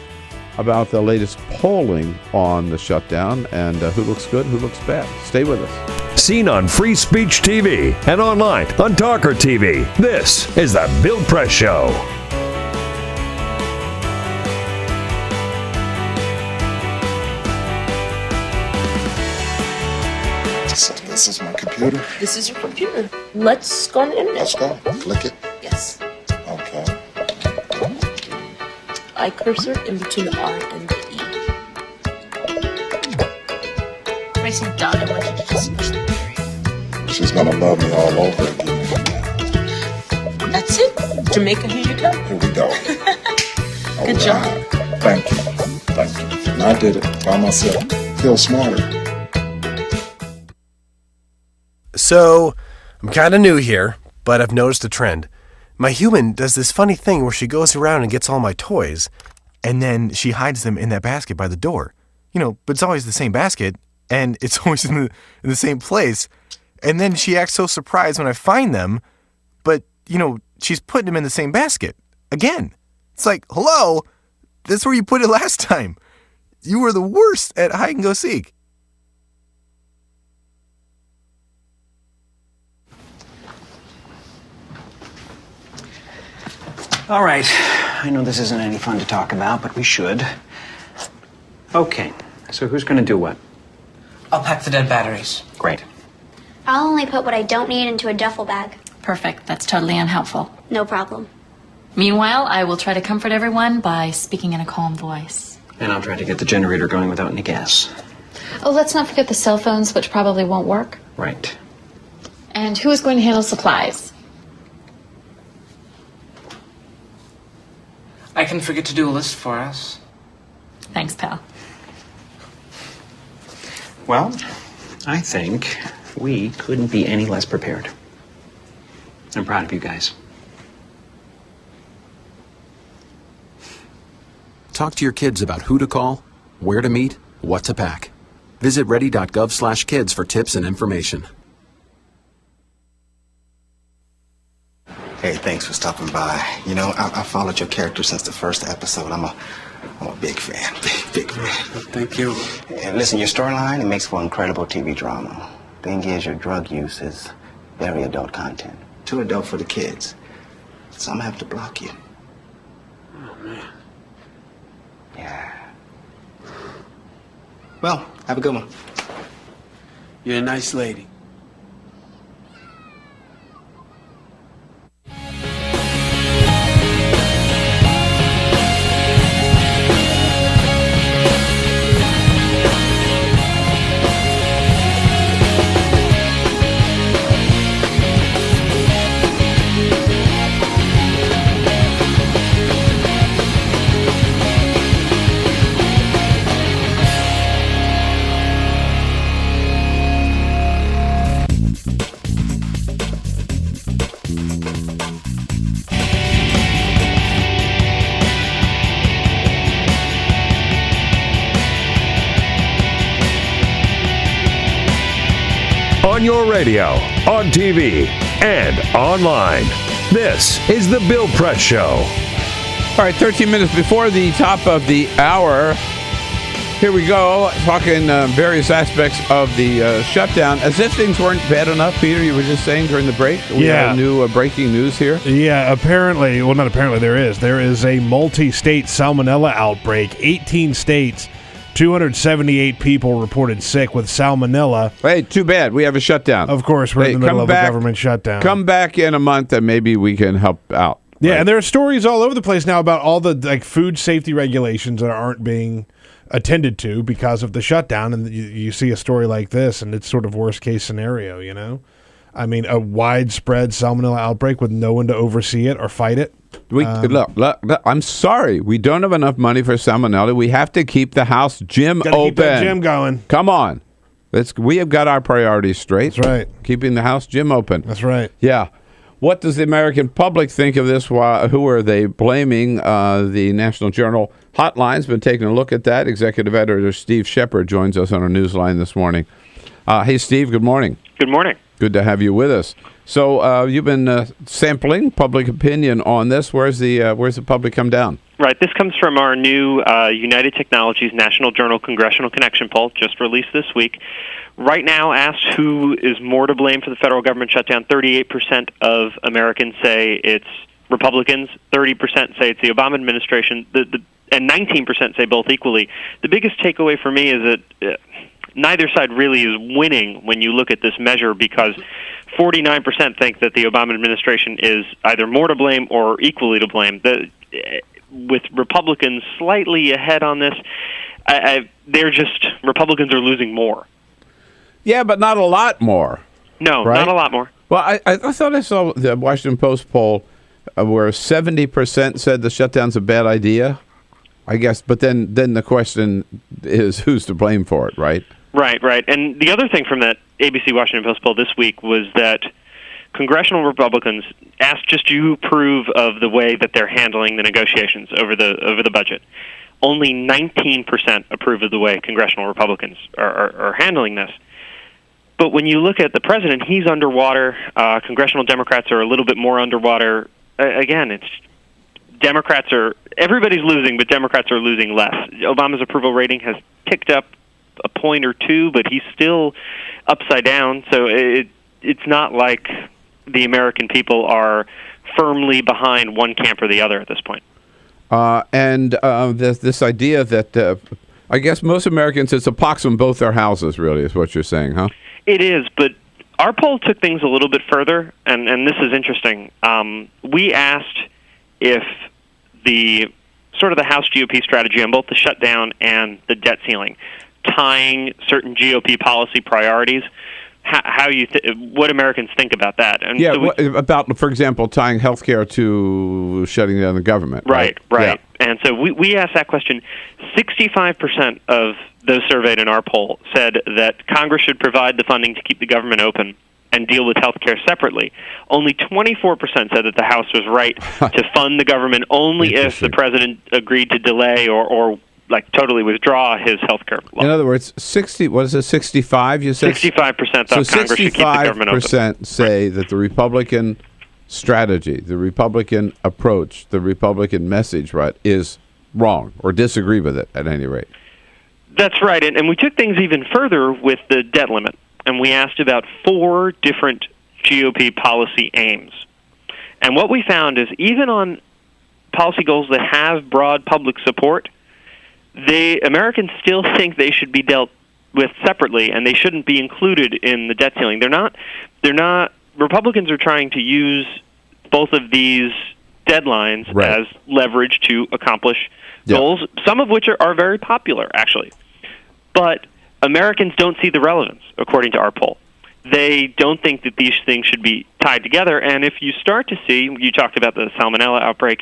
about the latest polling on the shutdown and who looks good, who looks bad. Stay with us. Seen on Free Speech TV and online on Talker TV, this is the Bill Press Show. So this is my computer. This is your computer. Let's go on the internet. Let's go. Click it. Yes. Okay. I cursor in between the R and the E. Racing dog, I want you to just push the period. She's gonna love me all over again. That's it. Jamaica, here you go. Here we go. Good job. Thank you. And I did it by myself. Feel smarter. So, I'm kind of new here, but I've noticed a trend. My human does this funny thing where she goes around and gets all my toys, and then she hides them in that basket by the door. But it's always the same basket, and it's always in the same place. And then she acts so surprised when I find them, but, she's putting them in the same basket. Again. It's like, hello? That's where you put it last time. You were the worst at hide and go seek. All right. I know this isn't any fun to talk about, but we should. Okay. So who's going to do what? I'll pack the dead batteries. Great. I'll only put what I don't need into a duffel bag. Perfect. That's totally unhelpful. No problem. Meanwhile, I will try to comfort everyone by speaking in a calm voice. And I'll try to get the generator going without any gas. Oh, let's not forget the cell phones, which probably won't work. Right. And who is going to handle supplies? I can forget to do a list for us. Thanks, pal. Well, I think we couldn't be any less prepared. I'm proud of you guys. Talk to your kids about who to call, where to meet, what to pack. Visit ready.gov/kids for tips and information. Hey, thanks for stopping by. I followed your character since the first episode. I'm a big fan. Big fan. Thank you. And listen, your storyline, it makes for incredible TV drama. Thing is, your drug use is very adult content. Too adult for the kids. So I'm gonna have to block you. Oh, man. Yeah. Well, have a good one. You're a nice lady. on your radio, on TV, and online. This is The Bill Press Show. All right, 13 minutes before the top of the hour. Here we go, talking various aspects of the shutdown. As if things weren't bad enough, Peter, you were just saying during the break. We have new breaking news here. Yeah, apparently, well, not apparently, there is. There is a multi-state salmonella outbreak. 18 states, 278 people reported sick with salmonella. Hey, too bad. We have a shutdown. Of course, we're in the middle of a government shutdown. Come back in a month and maybe we can help out. Yeah, right? And there are stories all over the place now about all the food safety regulations that aren't being attended to because of the shutdown, and you see a story like this, and it's sort of worst case scenario, you know? I mean, a widespread salmonella outbreak with no one to oversee it or fight it. Look, I'm sorry. We don't have enough money for salmonella. We have to keep the house gym open. Keep that gym going. Come on. We have got our priorities straight. That's right. Keeping the house gym open. That's right. Yeah. What does the American public think of this? Who are they blaming? The National Journal Hotline's been taking a look at that. Executive Editor Steve Shepard joins us on our newsline this morning. Hey, Steve, good morning. Good morning. Good to have you with us. So you've been sampling public opinion on this. Where's the public come down? Right. This comes from our new United Technologies National Journal Congressional Connection poll, just released this week. Right now, asked who is more to blame for the federal government shutdown, 38% of Americans say it's Republicans, 30% say it's the Obama administration, and 19% say both equally. The biggest takeaway for me is that neither side really is winning when you look at this measure, because 49% think that the Obama administration is either more to blame or equally to blame. With Republicans slightly ahead on this, Republicans are losing more. Yeah, but not a lot more. No, right? Not a lot more. Well, I thought I saw the Washington Post poll where 70% said the shutdown's a bad idea. I guess, but then the question is who's to blame for it, right? Right. And the other thing from that ABC Washington Post poll this week was that congressional Republicans asked just you approve of the way that they're handling the negotiations over the budget. Only 19% approve of the way congressional Republicans are handling this. But when you look at the president, he's underwater. Congressional Democrats are a little bit more underwater. Again, everybody's losing, but Democrats are losing less. Obama's approval rating has ticked up a point or two, but he's still upside down. So it's not like the American people are firmly behind one camp or the other at this point. And this idea that I guess most Americans, it's a pox on both their houses, really, is what you're saying, huh? It is, but our poll took things a little bit further, and this is interesting. We asked if the House GOP strategy on both the shutdown and the debt ceiling, tying certain GOP policy priorities, what Americans think about that. And yeah, so about, for example, tying healthcare to shutting down the government. Right. Yeah. And so we asked that question. 65% of those surveyed in our poll said that Congress should provide the funding to keep the government open and deal with health care separately. Only 24% said that the House was right to fund the government only if the president agreed to delay or totally withdraw his health care law. In other words, 65 you said? 65% thought Congress should keep the government open. 65% say that the Republican strategy, the Republican approach, the Republican message, right, is wrong or disagree with it at any rate. That's right. And we took things even further with the debt limit. And we asked about 4 different GOP policy aims. And what we found is even on policy goals that have broad public support, Americans still think they should be dealt with separately, and they shouldn't be included in the debt ceiling. They're not. Republicans are trying to use both of these deadlines as leverage to accomplish goals, some of which are very popular, actually. But Americans don't see the relevance, according to our poll. They don't think that these things should be tied together. And if you start to see, you talked about the salmonella outbreak,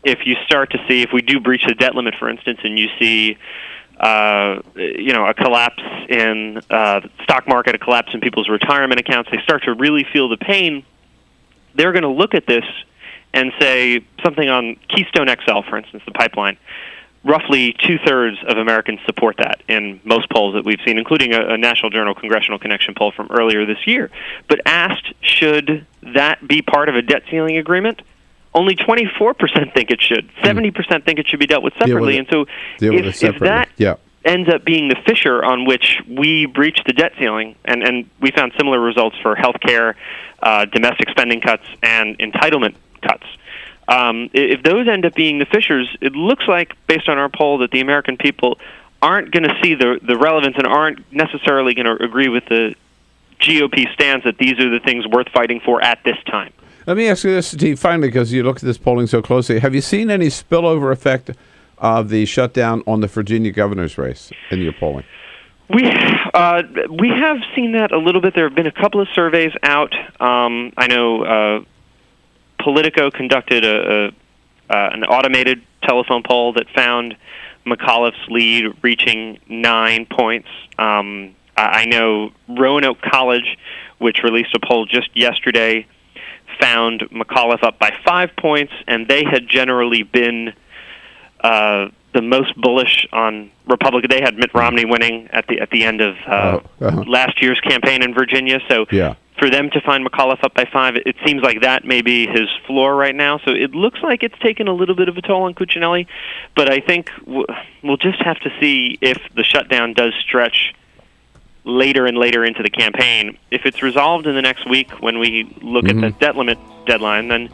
if you start to see, if we do breach the debt limit, for instance, and you see a collapse in the stock market, a collapse in people's retirement accounts, they start to really feel the pain, they're going to look at this and say something on Keystone XL, for instance, the pipeline. roughly 2/3 of Americans support that in most polls that we've seen, including a National Journal Congressional Connection poll from earlier this year. But asked, should that be part of a debt ceiling agreement? Only 24% think it should. 70% think it should be dealt with separately. And so if that ends up being the fissure on which we breach the debt ceiling, and we found similar results for health care, domestic spending cuts, and entitlement cuts. If those end up being the fissures, it looks like, based on our poll, that the American people aren't going to see the relevance and aren't necessarily going to agree with the GOP stance that these are the things worth fighting for at this time. Let me ask you this, Steve, finally, because you look at this polling so closely. Have you seen any spillover effect of the shutdown on the Virginia governor's race in your polling? We have seen that a little bit. There have been a couple of surveys out. I know Politico conducted an automated telephone poll that found McAuliffe's lead reaching 9 points. I know Roanoke College, which released a poll just yesterday, found McAuliffe up by 5 points, and they had generally been the most bullish on Republican. They had Mitt Romney winning at the end of last year's campaign in Virginia. So for them to find McAuliffe up by 5, it seems like that may be his floor right now. So it looks like it's taken a little bit of a toll on Cuccinelli, but I think we'll just have to see if the shutdown does stretch later and later into the campaign. If it's resolved in the next week when we look at the debt limit deadline, then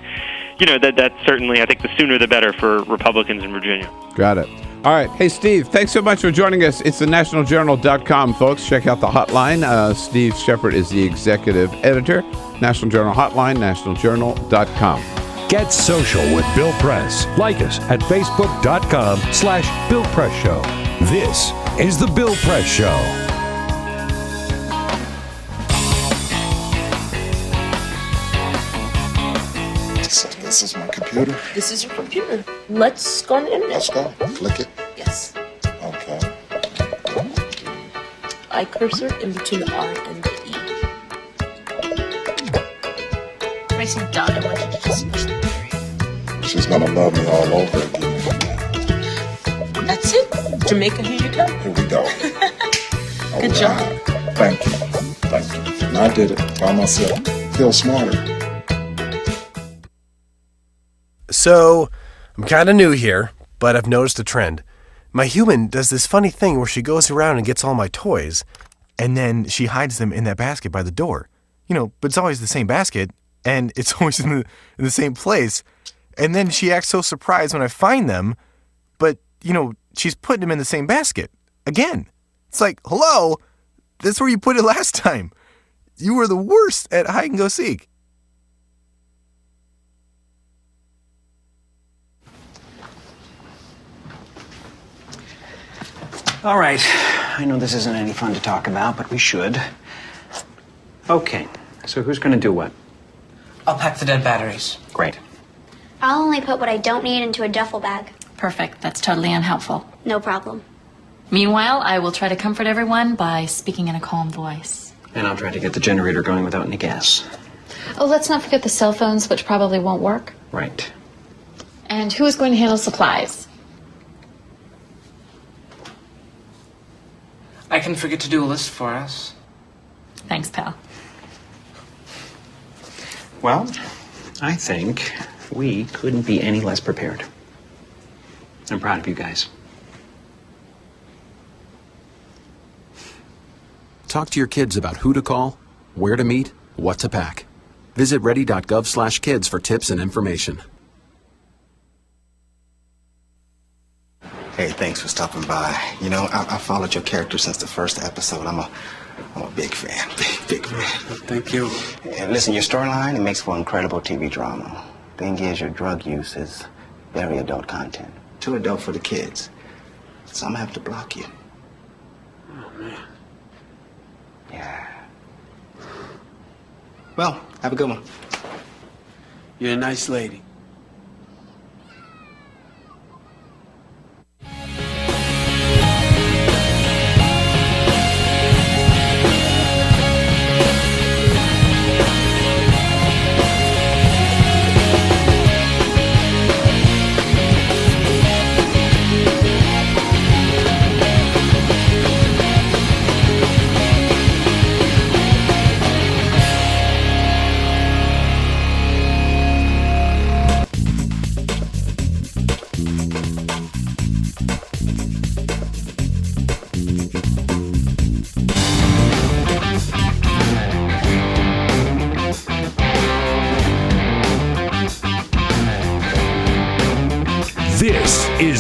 that's certainly, I think, the sooner the better for Republicans in Virginia. Got it. All right. Hey, Steve, thanks so much for joining us. It's the nationaljournal.com, folks. Check out the hotline. Steve Shepard is the executive editor. National Journal hotline, nationaljournal.com. Get social with Bill Press. Like us at facebook.com/Bill Press Show. This is the Bill Press Show. This is my computer. This is your computer. Let's go on the internet. Let's go. Click it. Yes. Okay. I cursor in between the R and the E. Racing dog, I want you to just push the battery. She's gonna love me all over again. That's it. Jamaica, here you go. Here we go. Good job. Thank you. Thank you. And I did it by myself. Feel smarter. So, I'm kind of new here, but I've noticed a trend. My human does this funny thing where she goes around and gets all my toys, and then she hides them in that basket by the door. But it's always the same basket, and it's always in the same place. And then she acts so surprised when I find them, but, she's putting them in the same basket. Again. It's like, hello, that's where you put it last time. You were the worst at hide and go seek. All right. I know this isn't any fun to talk about, but we should. Okay. So who's going to do what? I'll pack the dead batteries. Great. I'll only put what I don't need into a duffel bag. Perfect. That's totally unhelpful. No problem. Meanwhile, I will try to comfort everyone by speaking in a calm voice. And I'll try to get the generator going without any gas. Oh, let's not forget the cell phones, which probably won't work. Right. And who is going to handle supplies? I can forget to do a list for us. Thanks, pal. Well, I think we couldn't be any less prepared. I'm proud of you guys. Talk to your kids about who to call, where to meet, what to pack. Visit ready.gov/kids for tips and information. Hey, thanks for stopping by. I followed your character since the first episode. I'm a big fan. Big fan. Thank you. And listen, your storyline, it makes for incredible TV drama. Thing is, your drug use is very adult content. Too adult for the kids. So I'm gonna have to block you. Oh, man. Yeah. Well, have a good one. You're a nice lady.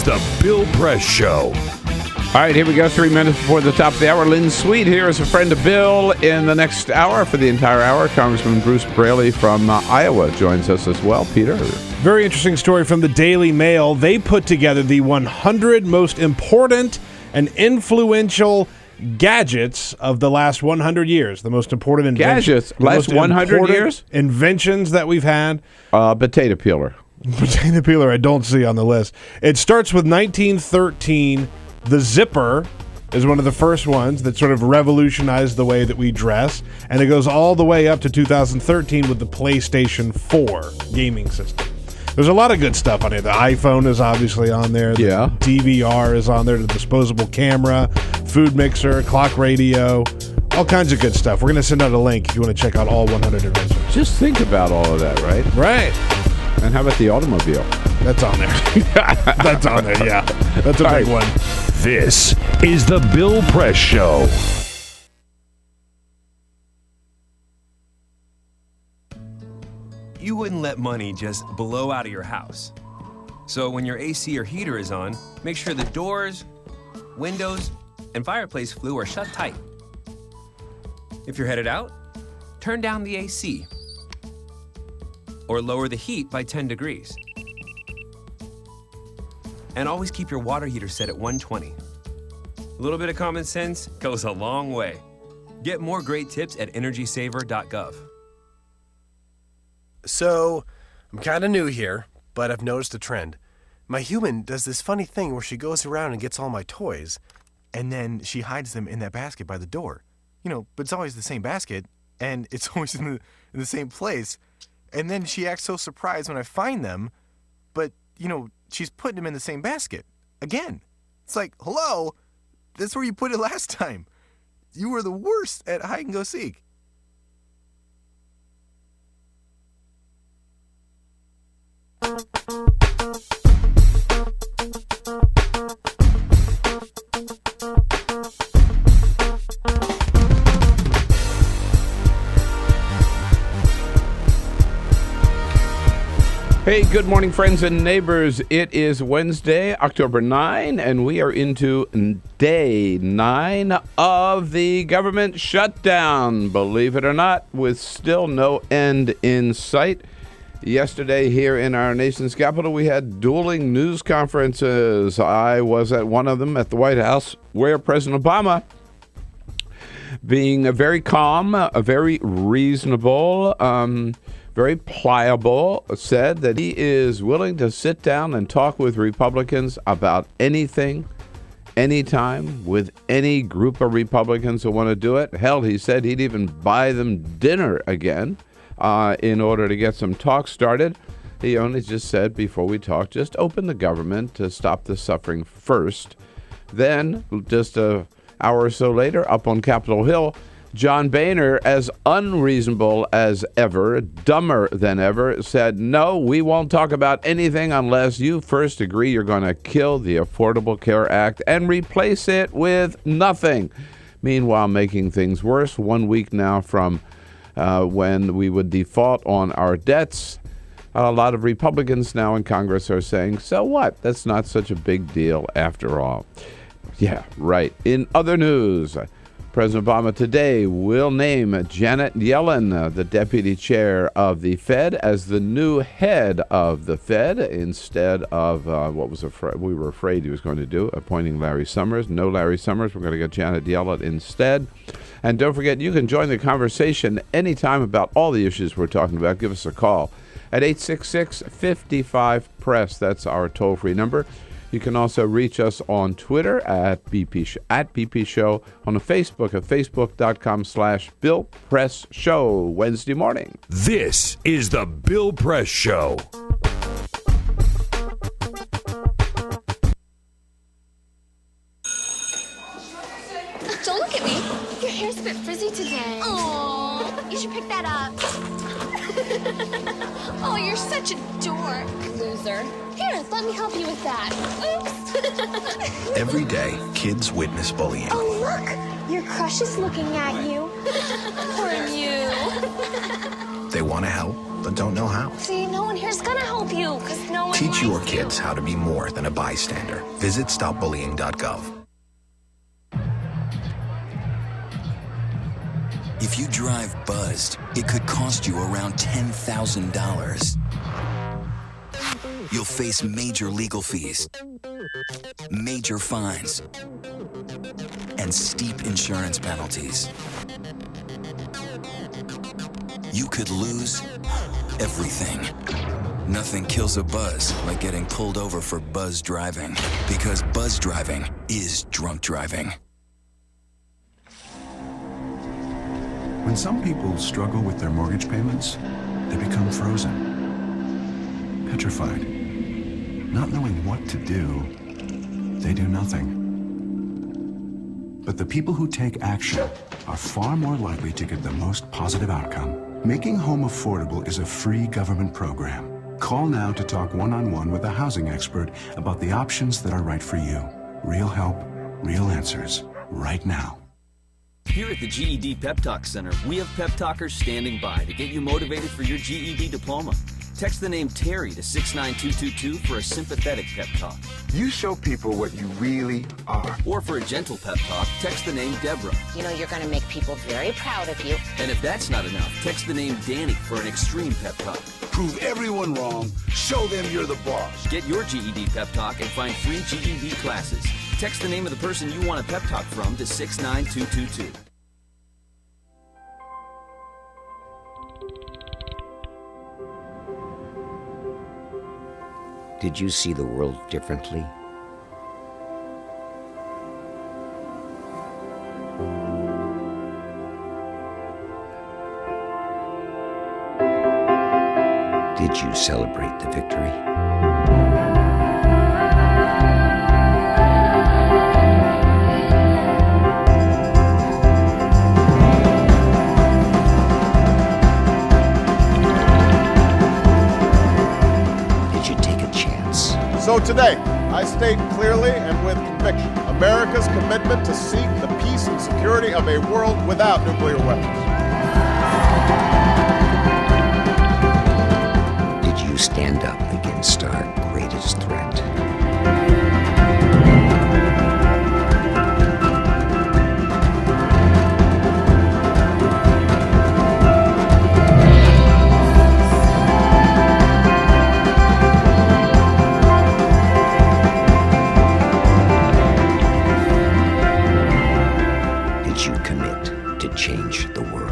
the Bill Press Show. All right, here we go. 3 minutes before the top of the hour. Lynn Sweet here is a friend of Bill. In the next hour, for the entire hour, Congressman Bruce Braley from Iowa joins us as well. Peter? Very interesting story from the Daily Mail. They put together the 100 most important and influential gadgets of the last 100 years. The most important inventions. Gadgets? Last 100 years? Inventions that we've had. Potato peeler. Potato peeler I don't see on the list. It starts with 1913. The zipper is one of the first ones that sort of revolutionized the way that we dress. And it goes all the way up to 2013 with the PlayStation 4 gaming system. There's a lot of good stuff on here. The iPhone is obviously on there. The DVR is on there. The disposable camera, food mixer, clock radio, all kinds of good stuff. We're going to send out a link if you want to check out all 100 inventions. Just think about all of that, right? Right. And how about the automobile? That's on there. That's on there, yeah. That's a big one. This is the Bill Press Show. You wouldn't let money just blow out of your house. So when your AC or heater is on, make sure the doors, windows, and fireplace flue are shut tight. If you're headed out, turn down the AC or lower the heat by 10 degrees. And always keep your water heater set at 120. A little bit of common sense goes a long way. Get more great tips at energysaver.gov. So, I'm kind of new here, but I've noticed a trend. My human does this funny thing where she goes around and gets all my toys, and then she hides them in that basket by the door. But it's always the same basket, and it's always in the same place. And then she acts so surprised when I find them, but, she's putting them in the same basket. Again. It's like, hello, that's where you put it last time. You were the worst at hide and go seek. Hey, good morning, friends and neighbors. It is Wednesday, October 9, and we are into day 9 of the government shutdown, believe it or not, with still no end in sight. Yesterday here in our nation's capital, we had dueling news conferences. I was at one of them at the White House, where President Obama, being very calm, very reasonable, very pliable, said that he is willing to sit down and talk with Republicans about anything, anytime, with any group of Republicans who want to do it. Hell, he said he'd even buy them dinner again in order to get some talk started. He only just said, before we talk, just open the government to stop the suffering first. Then, just an hour or so later, up on Capitol Hill, John Boehner, as unreasonable as ever, dumber than ever, said, no, we won't talk about anything unless you first agree you're going to kill the Affordable Care Act and replace it with nothing. Meanwhile, making things worse, 1 week now from when we would default on our debts, a lot of Republicans now in Congress are saying, so what? That's not such a big deal after all. Yeah, right. In other news, President Obama today will name Janet Yellen, the deputy chair of the Fed, as the new head of the Fed instead of what we were afraid he was going to do, appointing Larry Summers. No Larry Summers. We're going to get Janet Yellen instead. And don't forget, you can join the conversation anytime about all the issues we're talking about. Give us a call at 866-55-PRESS. That's our toll-free number. You can also reach us on Twitter at BP Show, on Facebook at facebook.com/Bill Press Show, Wednesday morning. This is the Bill Press Show. Don't look at me. Your hair's a bit frizzy today. Oh, you should pick that up. Oh, you're such a dork. Loser. Here, let me help you with that. Oops. Every day, kids witness bullying. Oh, look. Your crush is looking at you. Poor you. They want to help, but don't know how. See, no one here's gonna help you, because no one Teach your likes you. kids how to be more than a bystander. Visit stopbullying.gov. If you drive buzzed, it could cost you around $10,000. You'll face major legal fees, major fines, and steep insurance penalties. You could lose everything. Nothing kills a buzz like getting pulled over for buzz driving, because buzz driving is drunk driving. When some people struggle with their mortgage payments, they become frozen, petrified. Not knowing what to do, they do nothing. But the people who take action are far more likely to get the most positive outcome. Making home affordable is a free government program. Call now to talk one-on-one with a housing expert about the options that are right for you. Real help, real answers, right now. Here at the GED Pep Talk Center, we have pep talkers standing by to get you motivated for your GED diploma. Text the name Terry to 69222 for a sympathetic pep talk. You show people what you really are. Or for a gentle pep talk, text the name Deborah. You know you're going to make people very proud of you. And if that's not enough, text the name Danny for an extreme pep talk. Prove everyone wrong. Show them you're the boss. Get your GED pep talk and find free GED classes. Text the name of the person you want a pep talk from to 69222. Did you see the world differently? Did you celebrate the victory? So today, I state clearly and with conviction America's commitment to seek the peace and security of a world without nuclear weapons. Did you stand up against our greatest threat? Change the world.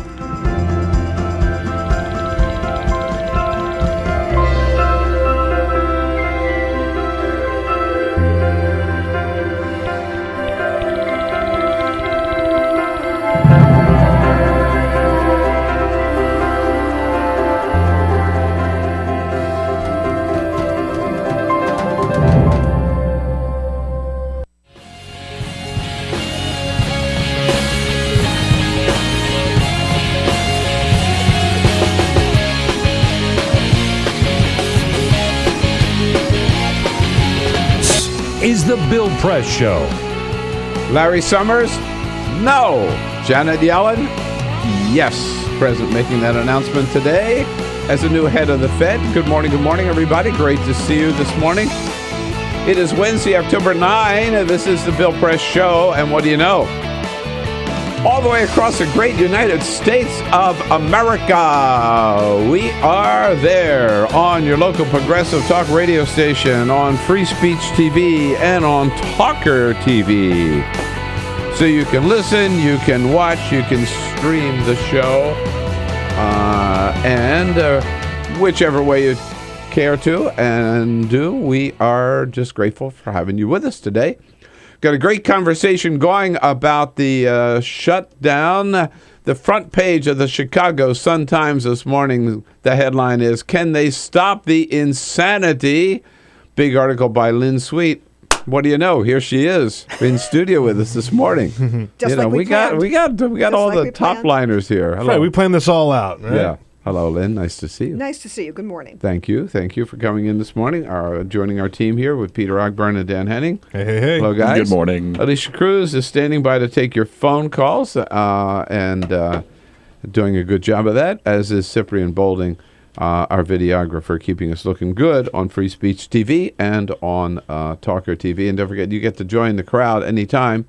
Is the Bill Press Show. Larry Summers? No. Janet Yellen? Yes. President making that announcement today as the new head of the Fed. Good morning, everybody. Great to see you this morning. It is Wednesday, October 9. This is the Bill Press Show, and what do you know? All the way across the great United States of America, we are there on your local progressive talk radio station, on Free Speech TV, and on Talker TV. So you can listen, you can watch, you can stream the show, and whichever way you care to and do, we are just grateful for having you with us today. Got a great conversation going about the shutdown. The front page of the Chicago Sun-Times this morning, the headline is, "Can they stop the insanity?" Big article by Lynn Sweet. What do you know? Here she is in studio with us this morning. Just like we got all the top liners here. Hello. Right, we planned this all out, right? Yeah. Hello, Lynn. Nice to see you. Nice to see you. Good morning. Thank you. Thank you for coming in this morning. Joining our team here with Peter Ogburn and Dan Henning. Hey. Hello, guys. Good morning. Alicia Cruz is standing by to take your phone calls. And doing a good job of that, as is Cyprian Bolding, our videographer, keeping us looking good on Free Speech TV and on Talker TV. And don't forget, you get to join the crowd anytime.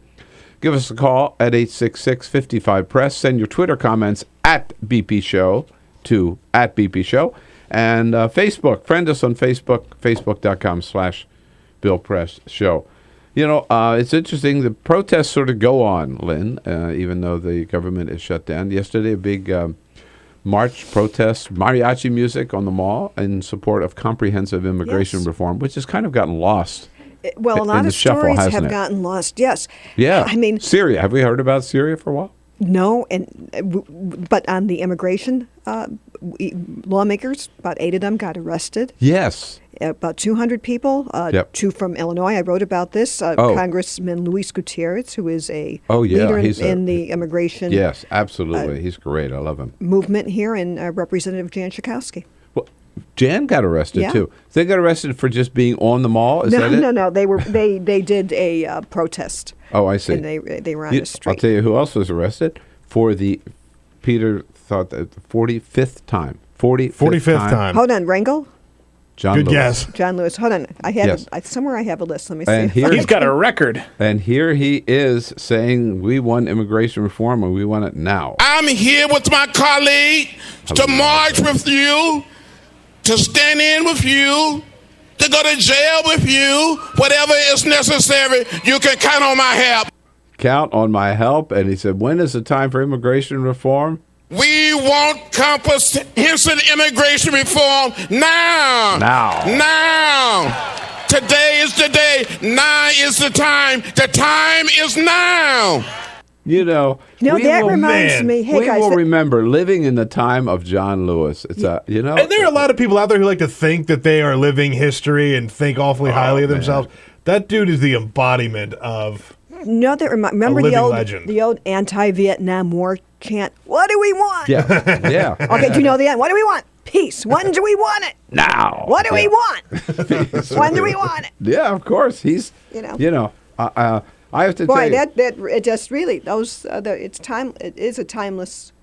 Give us a call at 866-55-PRESS. Send your Twitter comments at BP Show to at BP Show. And Facebook, friend us on Facebook, facebook.com/Bill Press Show. You know, it's interesting. The protests sort of go on, Lynn, even though the government is shut down. Yesterday, a big march protest, mariachi music on the mall in support of comprehensive immigration reform, which has kind of gotten lost. Well, a lot of stories have gotten lost, yes. Yeah. I mean, Syria. Have we heard about Syria for a while? No, but on the immigration, lawmakers, about 8 of them got arrested. Yes. About 200 people, 2 from Illinois. I wrote about this. Congressman Luis Gutierrez, who is a leader in the immigration yes, absolutely. He's great. I love him. Movement here, and Representative Jan Schakowsky. Well, Jan got arrested, too. They got arrested for just being on the mall? Is that it? No. They did a protest. Oh, I see. And they were on the street. I'll tell you who else was arrested for the, Peter thought that the 45th time. 45th time. Hold on, Rangel? John Good Lewis. guess. John Lewis. Hold on. I have somewhere I have a list. Let me see. And here, he's got a record. And here he is saying, we want immigration reform and we want it now. I'm here with my colleague to march with you, to stand in with you, to go to jail with you. Whatever is necessary, you can count on my help. Count on my help. And he said, when is the time for immigration reform? We want comprehensive immigration reform now. Now. Today is the day. Now is the time. The time is now. You know, that reminds me. Hey, we guys, will remember living in the time of John Lewis. It's And there are a lot of people out there who like to think that they are living history and think awfully highly of themselves. That dude is the embodiment of remember the old anti-Vietnam War chant, what do we want? Yeah. Okay, do you know the end? What do we want? Peace. When do we want it? Now. What do we want? When do we want it? Yeah, of course. He's, I have to tell you. That it just really, it's time, it is a timeless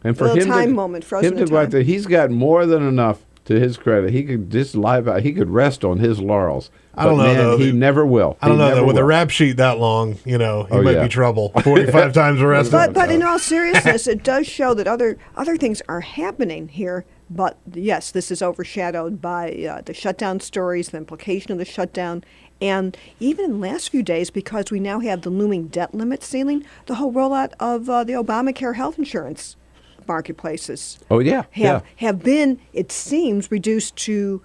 and for little him time to, moment, frozen him to in go out time. there, he's got more than enough to his credit. He could just live out. He could rest on his laurels. I don't know, man, though. He never will. I don't know, though. With a will. rap sheet that long, he might be trouble. 45 times arrested. But in all seriousness, it does show that other things are happening here. But yes, this is overshadowed by the shutdown stories, the implication of the shutdown, and even in the last few days, because we now have the looming debt limit ceiling, the whole rollout of the Obamacare health insurance marketplaces. Oh, yeah. Have been, it seems, reduced to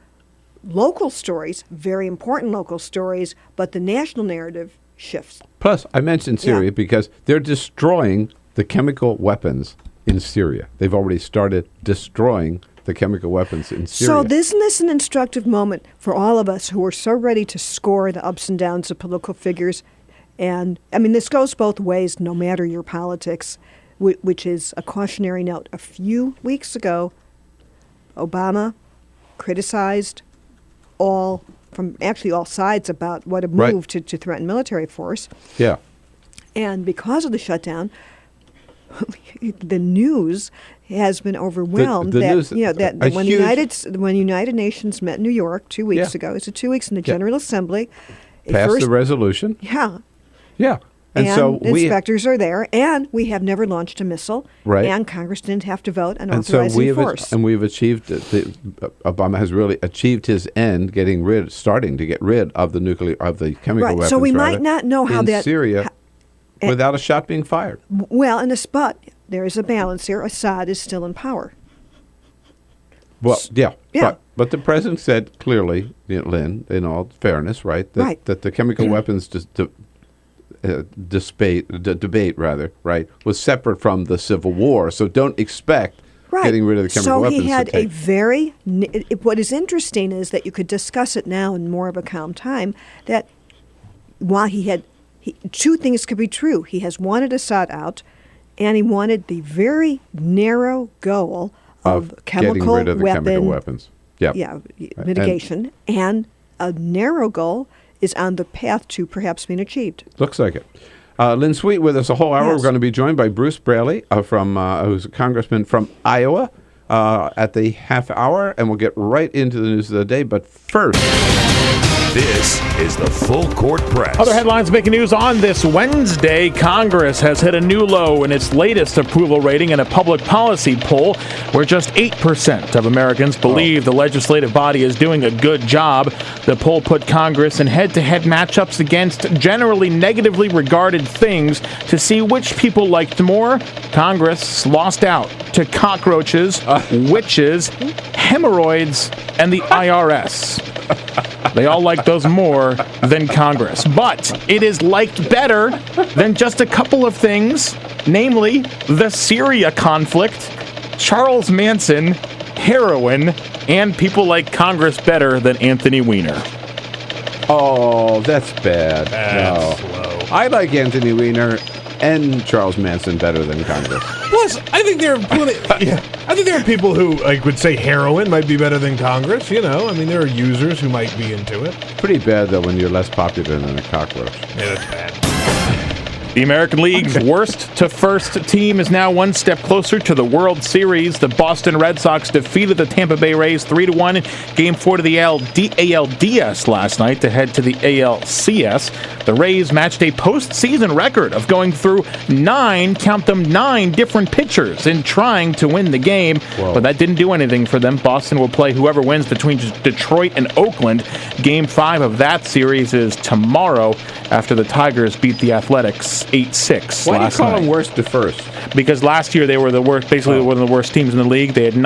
local stories, very important local stories, but the national narrative shifts. Plus, I mentioned Syria because they're destroying the chemical weapons in Syria. They've already started destroying the chemical weapons in Syria. So isn't this an instructive moment for all of us who are so ready to score the ups and downs of political figures? And, I mean, this goes both ways, no matter your politics, which is a cautionary note. A few weeks ago, Obama criticized all sides about what a move to threaten military force. Yeah. And because of the shutdown, the news has been overwhelmed when United Nations met in New York 2 weeks ago. It's 2 weeks in the General Assembly. Passed the resolution. Yeah. Yeah. And so inspectors are there, and we have never launched a missile, right. And Congress didn't have to vote on authorizing force. And we've achieved, Obama has really achieved his end, starting to get rid of the chemical weapons. So we might not know how in Syria without a shot being fired. Well, but there is a balance here. Assad is still in power. Well, yeah. But the president said clearly, Lynn, in all fairness, that the chemical weapons debate was separate from the Civil War. So don't expect getting rid of the chemical weapons. So he had what is interesting is that you could discuss it now in more of a calm time, that while two things could be true. He has wanted Assad out, and he wanted the very narrow goal of getting rid of the chemical weapons. Yep. Yeah, mitigation, and a narrow goal is on the path to perhaps being achieved. Looks like it. Lynn Sweet with us a whole hour. Yes. We're going to be joined by Bruce Braley, who's a congressman from Iowa, at the half hour, and we'll get right into the news of the day. But first, this is the Full Court Press. Other headlines making news on this Wednesday. Congress has hit a new low in its latest approval rating in a public policy poll, where just 8% of Americans believe the legislative body is doing a good job. The poll put Congress in head-to-head matchups against generally negatively regarded things to see which people liked more. Congress lost out to cockroaches, witches, hemorrhoids, and the IRS. They all like those more than Congress. But it is liked better than just a couple of things, namely the Syria conflict, Charles Manson, heroin, and people like Congress better than Anthony Weiner. Oh, that's bad. No. I like Anthony Weiner and Charles Manson better than Congress. Plus, I think there are people who would say heroin might be better than Congress. You know, I mean, there are users who might be into it. Pretty bad though when you're less popular than a cockroach. Yeah, that's bad. The American League's worst to first team is now one step closer to the World Series. The Boston Red Sox defeated the Tampa Bay Rays 3-1 in Game 4 of the ALDS last night to head to the ALCS. The Rays matched a postseason record of going through 9 different pitchers in trying to win the game. Whoa. But that didn't do anything for them. Boston will play whoever wins between Detroit and Oakland. Game 5 of that series is tomorrow after the Tigers beat the Athletics 8-6 Why do you last call night. them worst to first? Because last year they were the worst, basically one of the worst teams in the league. They had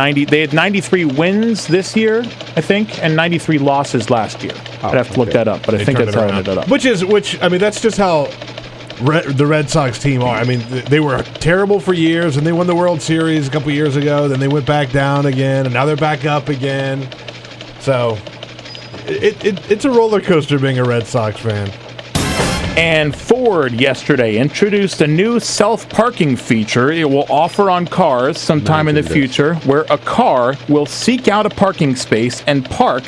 93 wins this year, I think, and 93 losses last year. I'd have to look that up, but I think that's how I ended up. Which I mean, that's just how the Red Sox team are. I mean, they were terrible for years, and they won the World Series a couple years ago. Then they went back down again, and now they're back up again. So it's a roller coaster being a Red Sox fan. And Ford yesterday introduced a new self-parking feature it will offer on cars sometime in the future, where a car will seek out a parking space and park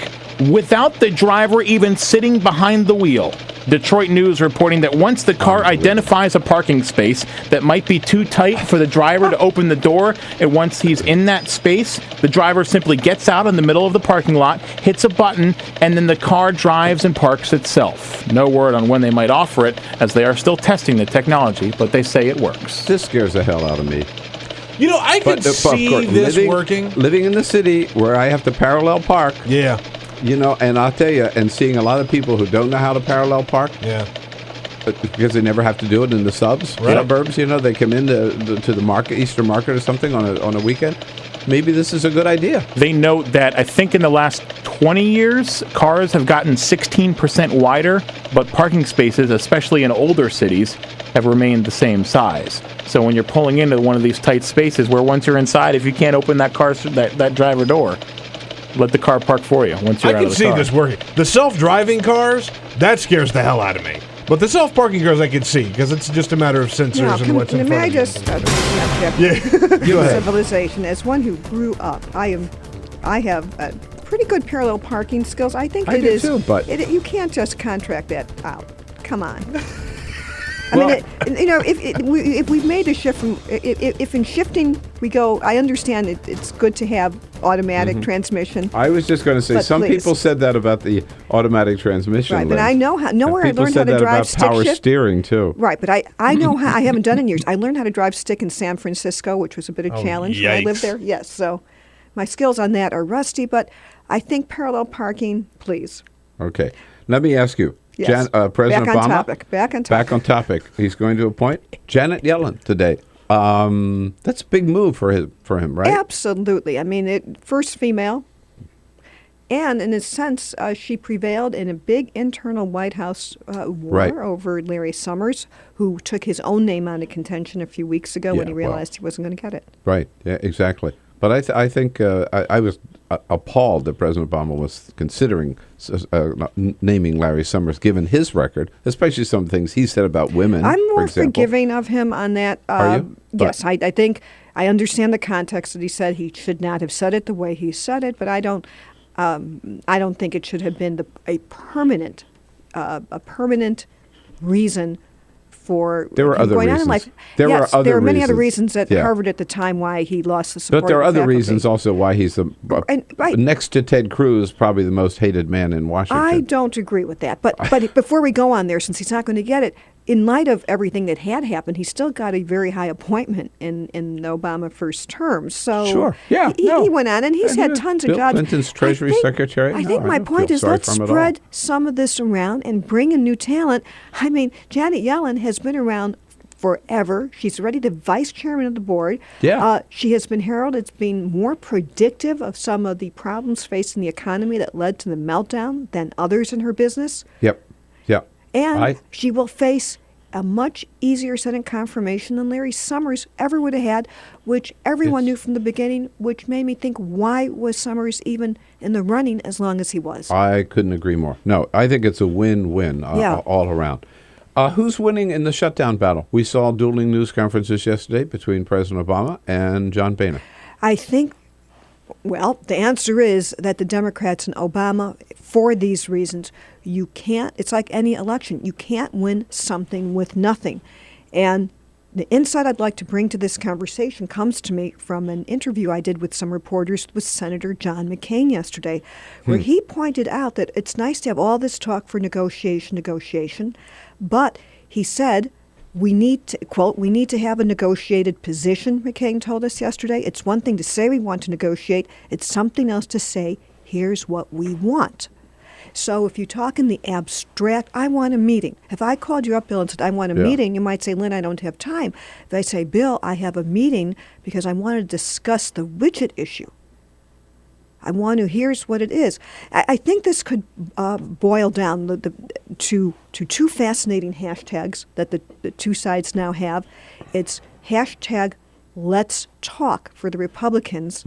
without the driver even sitting behind the wheel. Detroit News reporting that once the car identifies a parking space that might be too tight for the driver to open the door, and once he's in that space, the driver simply gets out in the middle of the parking lot, hits a button, and then the car drives and parks itself. No word on when they might offer it, as they are still testing the technology, but they say it works. This scares the hell out of me. You know, I could see this working. Living in the city where I have to parallel park. Yeah. You know, and I'll tell you, and seeing a lot of people who don't know how to parallel park. Yeah. Because they never have to do it in the suburbs. You know, they come into to the market, Easter Market or something on a weekend. Maybe this is a good idea. They note that I think in the last 20 years, cars have gotten 16% wider, but parking spaces, especially in older cities, have remained the same size. So when you're pulling into one of these tight spaces where once you're inside, if you can't open that driver door, let the car park for you once you're out of the car. I can see this working. The self-driving cars, that scares the hell out of me. But the self-parking cars I can see, because it's just a matter of sensors and what's in front of you. May I just civilization, as one who grew up, I have pretty good parallel parking skills. I think I do too, but you can't just contract that out. Come on. I mean, if we've made a shift from, if in shifting we go, I understand it's good to have automatic transmission. I was just going to say, some people said that about the automatic transmission. Right, but I know where I learned how to drive stick shift. Power steering too. Right, but I know how. I haven't done it in years. I learned how to drive stick in San Francisco, which was a bit of a challenge when I lived there. Yes, so my skills on that are rusty, but I think parallel parking, please. Okay, let me ask you. Yes. President Obama. Back on topic. He's going to appoint Janet Yellen today. That's a big move for him, right? Absolutely. I mean, first female. And in a sense, she prevailed in a big internal White House war over Larry Summers, who took his own name out of contention a few weeks ago when he realized he wasn't going to get it. Right. Yeah, exactly. But I think I was appalled that President Obama was considering naming Larry Summers, given his record, especially some things he said about women. I'm more forgiving of him on that. Are you? Yes, I think I understand the context that he said he should not have said it the way he said it, but I don't think it should have been a permanent reason for There were him other going on in reasons. life. There were yes, other there were many other reasons. reasons at Yeah. Harvard at the time why he lost the support. But there are of the other faculty. reasons also why he's right. next to Ted Cruz, probably the most hated man in Washington. I don't agree with that. But before we go on there, since he's not going to get it, in light of everything that had happened, he still got a very high appointment in the Obama first term. So Sure. Yeah, he went on, and he's had tons Bill of jobs. Clinton's Treasury Secretary. I No, think my don't point feel is sorry let's for him at all. spread some of this around and bring in new talent. I mean, Janet Yellen has been around forever. She's already the vice chairman of the board. Yeah. She has been heralded as being more predictive of some of the problems facing the economy that led to the meltdown than others in her business. Yep. And she will face a much easier Senate confirmation than Larry Summers ever would have had, which everyone knew from the beginning, which made me think, why was Summers even in the running as long as he was? I couldn't agree more. No, I think it's a win-win all around. Who's winning in the shutdown battle? We saw dueling news conferences yesterday between President Obama and John Boehner. I think, well, the answer is that the Democrats and Obama, for these reasons, you can't, it's like any election, you can't win something with nothing. And the insight I'd like to bring to this conversation comes to me from an interview I did with some reporters with Senator John McCain yesterday, where he pointed out that it's nice to have all this talk for negotiation, but he said, we need to, quote, we need to have a negotiated position, McCain told us yesterday. It's one thing to say we want to negotiate. It's something else to say, here's what we want. So if you talk in the abstract, I want a meeting. If I called you up, Bill, and said, I want a meeting, you might say, Lynn, I don't have time. If I say, Bill, I have a meeting because I want to discuss the widget issue. I want to, here's what it is. I think this could boil down to two fascinating hashtags that the two sides now have. It's hashtag Let's Talk for the Republicans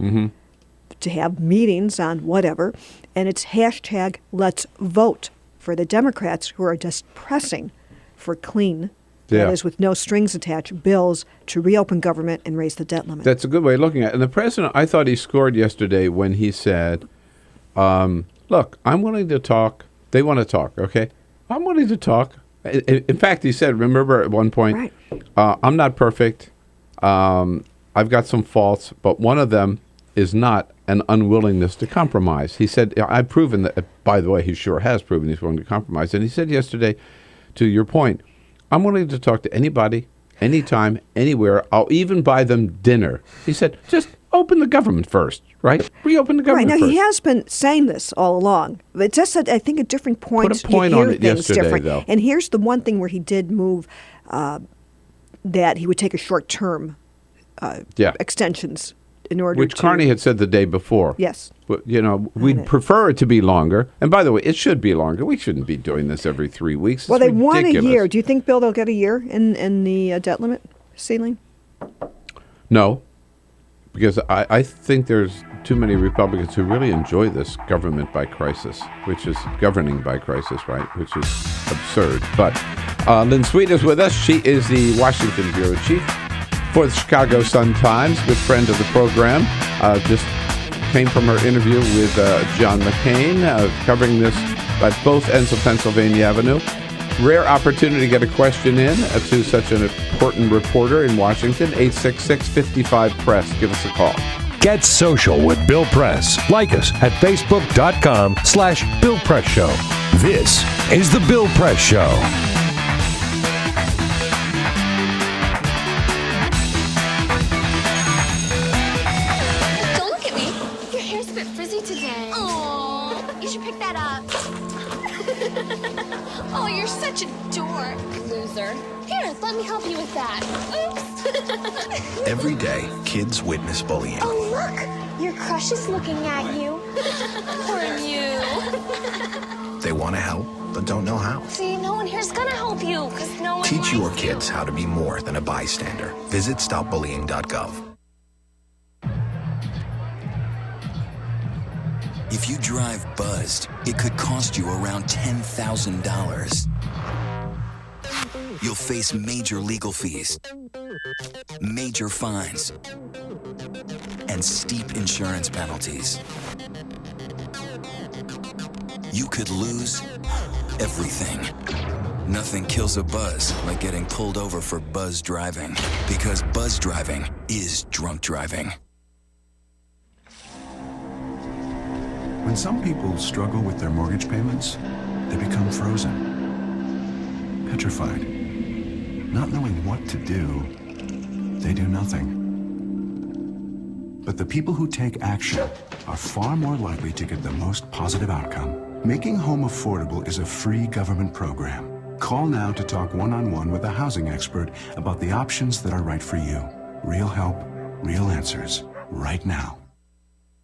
to have meetings on whatever, and it's hashtag Let's Vote for the Democrats who are just pressing for clean, that is with no strings attached, bills to reopen government and raise the debt limit. That's a good way of looking at it. And the president, I thought he scored yesterday when he said, look, I'm willing to talk. They want to talk, okay? I'm willing to talk. In fact, he said, remember at one point, I'm not perfect. I've got some faults, but one of them is not an unwillingness to compromise. He said, I've proven that, by the way, he sure has proven he's willing to compromise. And he said yesterday, to your point, I'm willing to talk to anybody, anytime, anywhere. I'll even buy them dinner. He said, just open the government first, right? Reopen the government first. Right. Now, he first. has been saying this all along. It's just that I think at different points Put a point you hear on it things yesterday, different. though. And here's the one thing where he did move that he would take a short-term extensions in order Which to... Carney had said the day before. Yes. But, we'd prefer it to be longer. And by the way, it should be longer. We shouldn't be doing this every 3 weeks. It's Well, they ridiculous. want a year. Do you think, Bill, they'll get a year in the debt limit ceiling? No, because I think there's too many Republicans who really enjoy this government by crisis, which is governing by crisis, right? Which is absurd. But Lynn Sweet is with us. She is the Washington bureau chief for the Chicago Sun-Times, good friend of the program. Just came from her interview with John McCain, covering this at both ends of Pennsylvania Avenue. Rare opportunity to get a question in to such an important reporter in Washington. 866-55-PRESS. Give us a call. Get social with Bill Press. Like us at Facebook.com/Bill Press Show. This is The Bill Press Show. Don't look at me. Your hair's a bit frizzy today. Aww. You should pick that up. Oh, you're such a dork. Loser. Here, let me help you with that. Oops. Every day, kids witness bullying. Oh, look. Your crush is looking at you. Poor you. They want to help, but don't know how. See, no one here's gonna help you, because no one Teach likes your you. kids how to be more than a bystander. Visit stopbullying.gov. If you drive buzzed, it could cost you around $10,000. You'll face major legal fees, major fines, and steep insurance penalties. You could lose everything. Nothing kills a buzz like getting pulled over for buzz driving. Because buzz driving is drunk driving. When some people struggle with their mortgage payments, they become frozen, petrified. Not knowing what to do, they do nothing. But the people who take action are far more likely to get the most positive outcome. Making home affordable is a free government program. Call now to talk one-on-one with a housing expert about the options that are right for you. Real help, real answers, right now.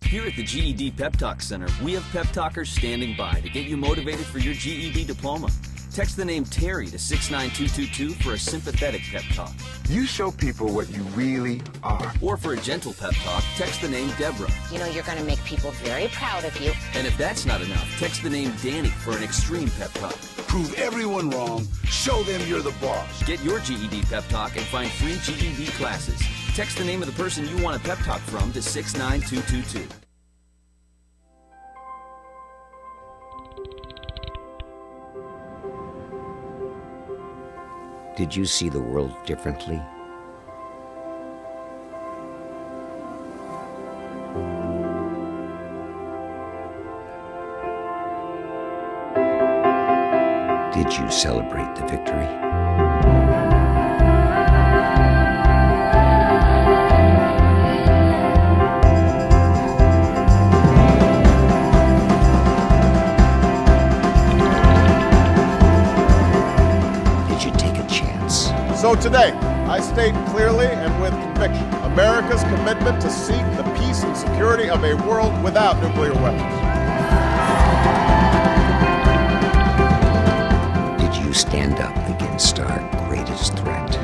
Here at the GED Pep Talk Center, we have pep talkers standing by to get you motivated for your GED diploma. Text the name Terry to 69222 for a sympathetic pep talk. You show people what you really are. Or for a gentle pep talk, text the name Deborah. You know you're going to make people very proud of you. And if that's not enough, text the name Danny for an extreme pep talk. Prove everyone wrong. Show them you're the boss. Get your GED pep talk and find free GED classes. Text the name of the person you want a pep talk from to 69222. Did you see the world differently? Did you celebrate the victory? So today, I state clearly and with conviction America's commitment to seek the peace and security of a world without nuclear weapons. Did you stand up against our greatest threat?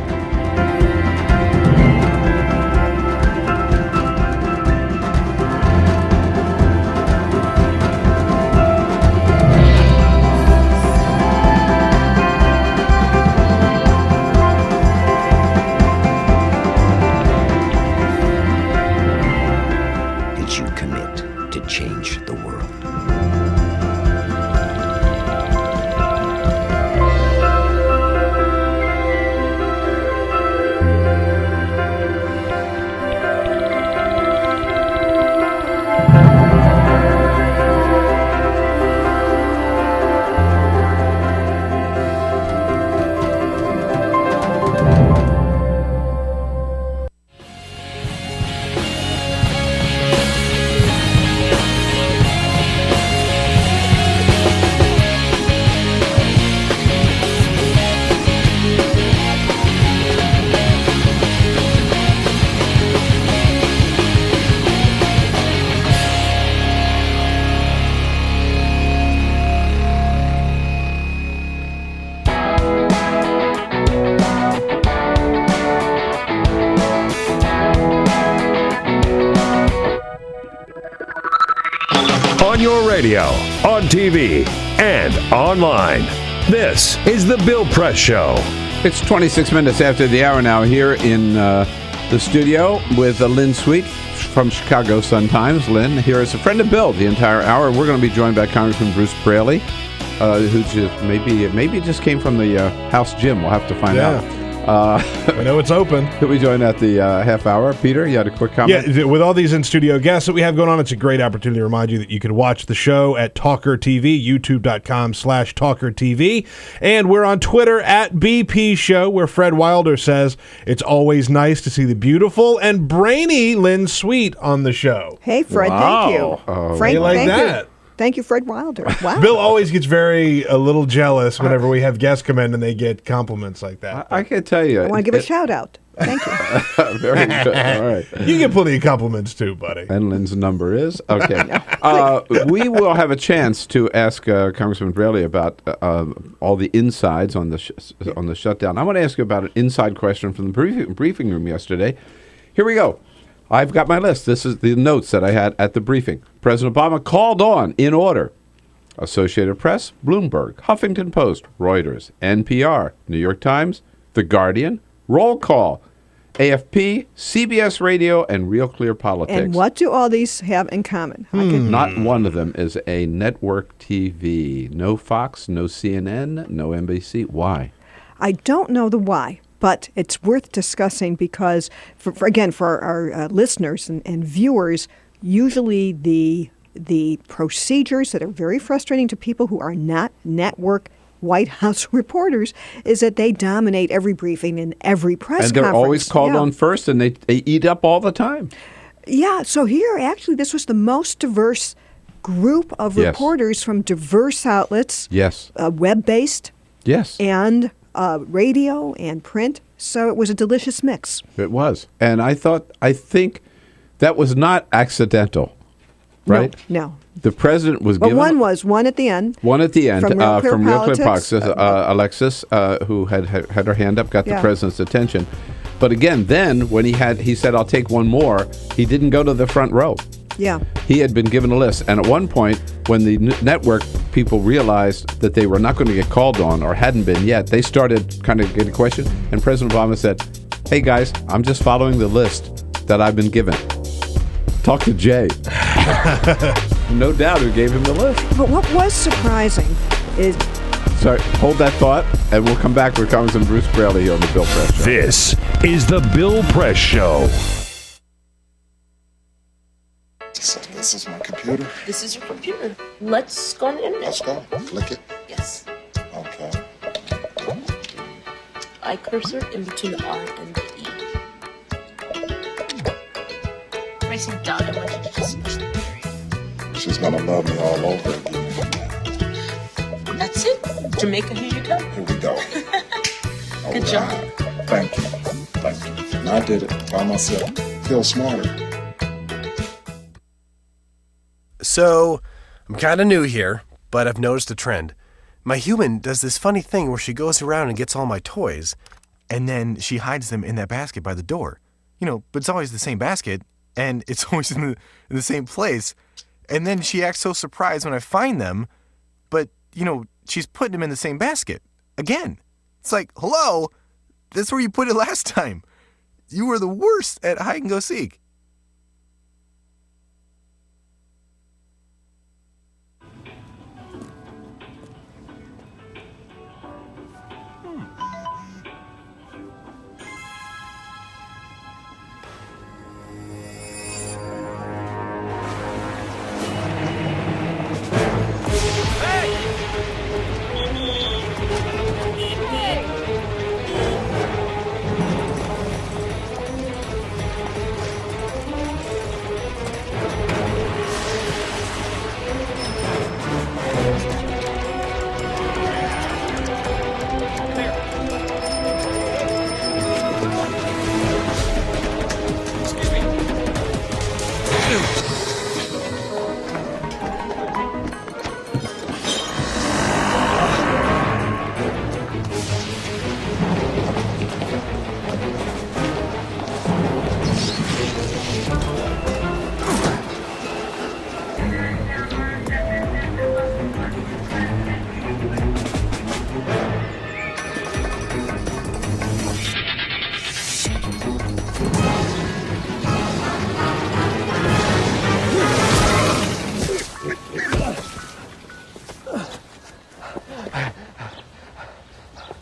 Change the world. On your radio, on TV, and online. This is The Bill Press Show. It's 26 minutes after the hour now here in the studio with Lynn Sweet from Chicago Sun-Times. Lynn here is a friend of Bill the entire hour. We're going to be joined by Congressman Bruce Braley, who just maybe just came from the House gym. We'll have to find out. I know it's open. He'll be joined at the half hour. Peter, you had a quick comment? Yeah, with all these in-studio guests that we have going on, it's a great opportunity to remind you that you can watch the show at Talker TV, youtube.com/Talker TV. And we're on Twitter at BP Show, where Fred Wilder says it's always nice to see the beautiful and brainy Lynn Sweet on the show. Hey, Fred, thank you. Frank, like thank that. you. Thank you, Fred Wilder. Wow. Bill always gets a little jealous whenever we have guests come in and they get compliments like that. I can tell you. I want to give a shout out. Thank you. Very good. All right. You get plenty of compliments too, buddy. And Lynn's number is? Okay. We will have a chance to ask Congressman Braley about all the insides on the shutdown. I want to ask you about an inside question from the briefing room yesterday. Here we go. I've got my list. This is the notes that I had at the briefing. President Obama called on, in order, Associated Press, Bloomberg, Huffington Post, Reuters, NPR, New York Times, The Guardian, Roll Call, AFP, CBS Radio, and Real Clear Politics. And what do all these have in common? Not one of them is a network TV. No Fox, no CNN, no NBC. Why? I don't know the why, but it's worth discussing because, for our listeners and viewers, usually the procedures that are very frustrating to people who are not network White House reporters is that they dominate every briefing and every press conference. And they're always called on first, and they eat up all the time. Yeah, so here, actually, this was the most diverse group of reporters from diverse outlets. Yes. Web-based. Yes. And radio and print. So it was a delicious mix. It was. And I think that was not accidental, right? No. The president was given... But one at the end. One at the end from Real Clear Politics. Alexis, who had her hand up, got the president's attention. But again, then when he said, I'll take one more, he didn't go to the front row. Yeah. He had been given a list. And at one point, when the network people realized that they were not going to get called on or hadn't been yet, they started kind of getting questioned. And President Obama said, hey, guys, I'm just following the list that I've been given. Talk to Jay. No doubt who gave him the list. But what was surprising is... Sorry, hold that thought, and we'll come back with Congressman Bruce Braley here on the Bill Press Show. This is the Bill Press Show. So this is my computer. This is your computer. Let's go on the internet. Let's go. Click it. Yes. Okay. Eye cursor in between the R and the E. Pressing down, I want you to just push the period. She's gonna love me all over again. That's it. Jamaica, here you go. Here we go. Good job. Thank you. Thank you. And I did it by myself. Feel smarter. So, I'm kind of new here, but I've noticed a trend. My human does this funny thing where she goes around and gets all my toys, and then she hides them in that basket by the door. But it's always the same basket, and it's always in the same place. And then she acts so surprised when I find them, but, she's putting them in the same basket. Again. It's like, hello, that's where you put it last time. You were the worst at hide and go seek.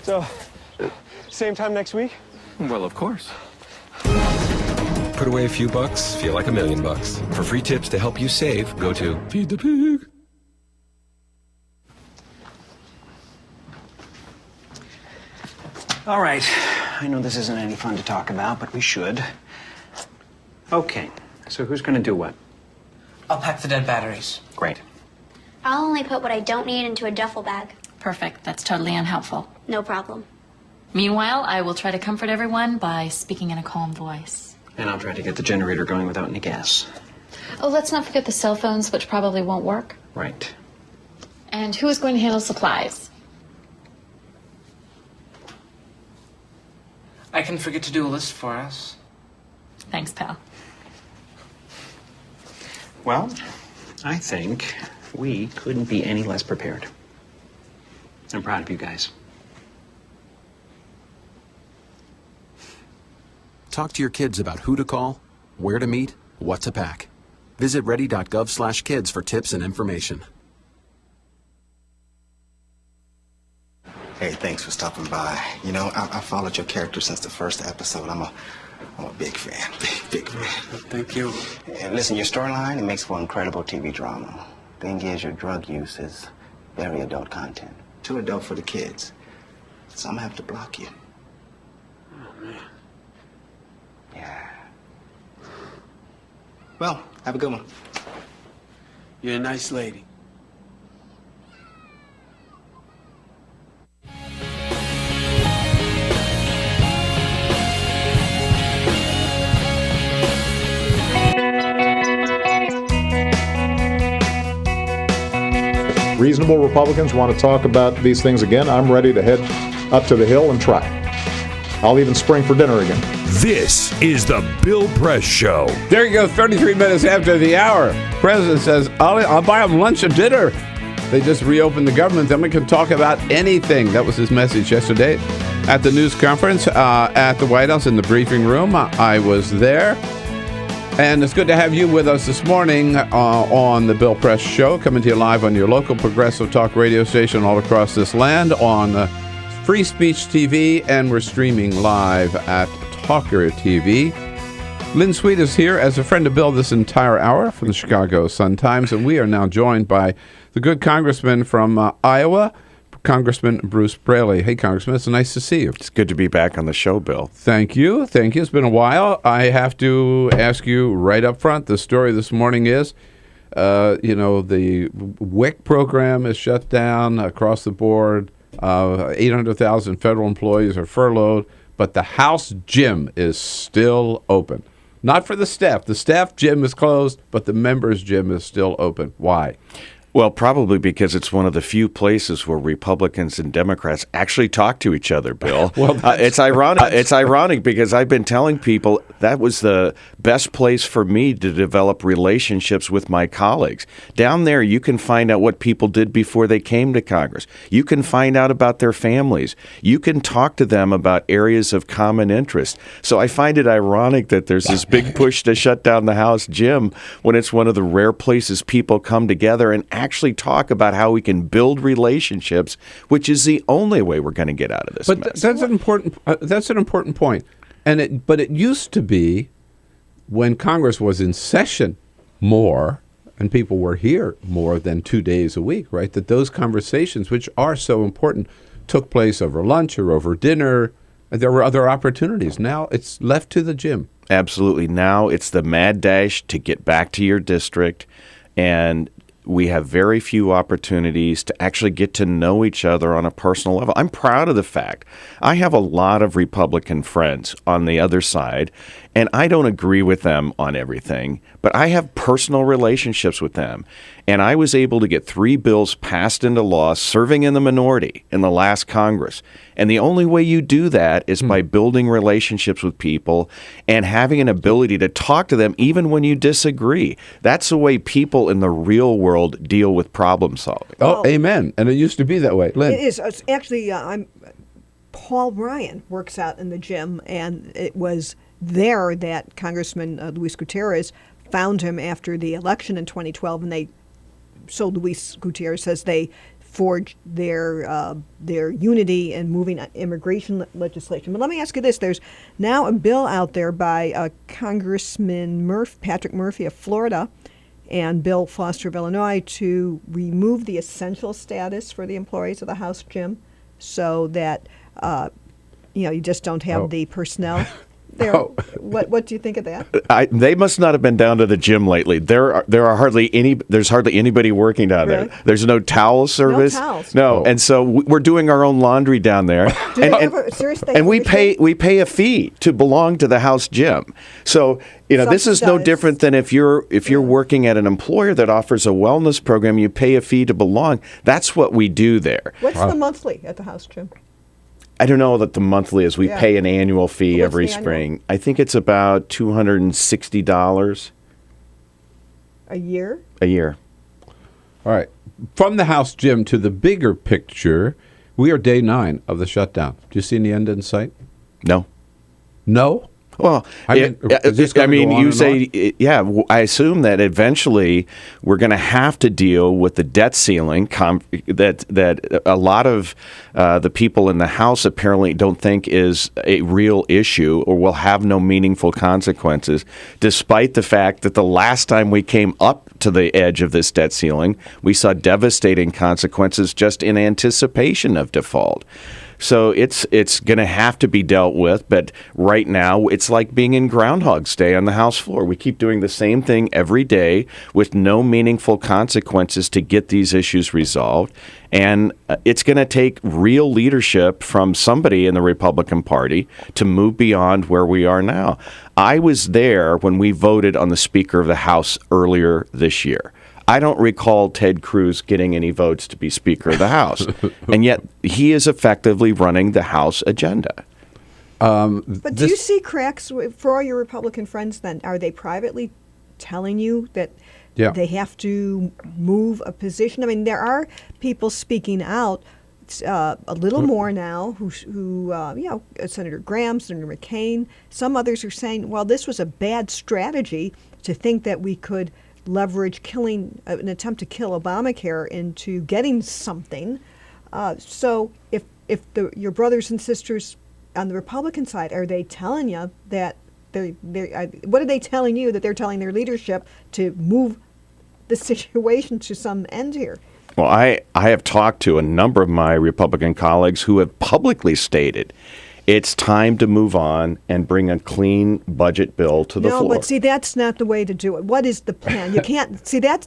So, same time next week? Well, of course. Put away a few bucks, feel like $1 million. For free tips to help you save, go to Feed the Pig. All right. I know this isn't any fun to talk about, but we should. Okay. So who's going to do what? I'll pack the dead batteries. Great. I'll only put what I don't need into a duffel bag. Perfect. That's totally unhelpful. No problem. Meanwhile, I will try to comfort everyone by speaking in a calm voice. And I'll try to get the generator going without any gas. Oh, let's not forget the cell phones, which probably won't work. Right. And who is going to handle supplies? I can forget to do a list for us. Thanks, pal. Well, I think we couldn't be any less prepared. I'm proud of you guys. Talk to your kids about who to call, where to meet, what to pack. Visit ready.gov/kids for tips and information. Hey, thanks for stopping by. You know, I followed your character since the first episode. I'm a big fan. Big fan. Thank you. And listen, your storyline, it makes for incredible TV drama. Thing is, your drug use is very adult content. Too adult for the kids. So I'm gonna have to block you. Oh, man. Yeah. Well, have a good one. You're a nice lady. Reasonable Republicans want to talk about these things again. I'm ready to head up to the Hill and try. I'll even spring for dinner again. This is the Bill Press Show. There you go, 33 minutes after the hour. President says, I'll buy them lunch or dinner. They just reopened the government, then we can talk about anything. That was his message yesterday at the news conference at the White House in the briefing room. I was there. And it's good to have you with us this morning on the Bill Press Show, coming to you live on your local progressive talk radio station all across this land on Free Speech TV, and we're streaming live at Talker TV. Lynn Sweet is here as a friend of Bill this entire hour from the Chicago Sun-Times, and we are now joined by the good congressman from Iowa, Congressman Bruce Braley. Hey, Congressman, it's nice to see you. It's good to be back on the show, Bill. Thank you. Thank you. It's been a while. I have to ask you right up front, the story this morning is, the WIC program is shut down across the board. 800,000 federal employees are furloughed, but the House gym is still open. Not for the staff. The staff gym is closed, but the members' gym is still open. Why? Well, probably because it's one of the few places where Republicans and Democrats actually talk to each other, Bill. Well, it's ironic. It's ironic because I've been telling people that was the best place for me to develop relationships with my colleagues. Down there, you can find out what people did before they came to Congress. You can find out about their families. You can talk to them about areas of common interest. So I find it ironic that there's this big push to shut down the House gym when it's one of the rare places people come together and actually talk about how we can build relationships, which is the only way we're going to get out of this mess. That's an important point. But it used to be, when Congress was in session more and people were here more than 2 days a week, right, that those conversations, which are so important, took place over lunch or over dinner. There were other opportunities. Now it's left to the gym. Absolutely. Now it's the mad dash to get back to your district, and we have very few opportunities to actually get to know each other on a personal level. I'm proud of the fact I have a lot of Republican friends on the other side, and I don't agree with them on everything, but I have personal relationships with them. And I was able to get 3 bills passed into law serving in the minority in the last Congress. And the only way you do that is by building relationships with people and having an ability to talk to them even when you disagree. That's the way people in the real world deal with problem solving. Oh, amen. And it used to be that way. Lynn. It is. It's actually, Paul Ryan works out in the gym, and it was there that Congressman Luis Gutierrez found him after the election in 2012, and so Luis Gutierrez says they forged their unity in moving immigration legislation. But let me ask you this. There's now a bill out there by Congressman Patrick Murphy of Florida and Bill Foster of Illinois to remove the essential status for the employees of the House gym so that you just don't have the personnel there. What do you think of that? They must not have been down to the gym lately. There's hardly anybody working down there. There's no towel service. No towels. No, and so we're doing our own laundry down there. and we pay a fee to belong to the House gym. So this is no different than if you're working at an employer that offers a wellness program, you pay a fee to belong. That's what we do there. What's the monthly at the House gym? I don't know that the monthly is. We pay an annual fee every spring. I think it's about $260 a year. A year. All right. From the House gym to the bigger picture, we are day 9 of the shutdown. Do you see any end in sight? No. No? Well, is this going to go on you and say, I assume that eventually we're going to have to deal with the debt ceiling that a lot of the people in the House apparently don't think is a real issue or will have no meaningful consequences, despite the fact that the last time we came up to the edge of this debt ceiling, we saw devastating consequences just in anticipation of default. So it's going to have to be dealt with, but right now it's like being in Groundhog's Day on the House floor. We keep doing the same thing every day with no meaningful consequences to get these issues resolved. And it's going to take real leadership from somebody in the Republican Party to move beyond where we are now. I was there when we voted on the Speaker of the House earlier this year. I don't recall Ted Cruz getting any votes to be Speaker of the House, and yet he is effectively running the House agenda. But do you see cracks for all your Republican friends then? Are they privately telling you that they have to move a position? I mean, there are people speaking out a little more now who Senator Graham, Senator McCain, some others are saying, well, this was a bad strategy to think that we could leverage an attempt to kill Obamacare into getting something. So if your brothers and sisters on the Republican side, are they telling you that what are they telling you that they're telling their leadership to move the situation to some end here? Well, I have talked to a number of my Republican colleagues who have publicly stated it's time to move on and bring a clean budget bill to the floor. No, but see, that's not the way to do it. What is the plan? You can't see that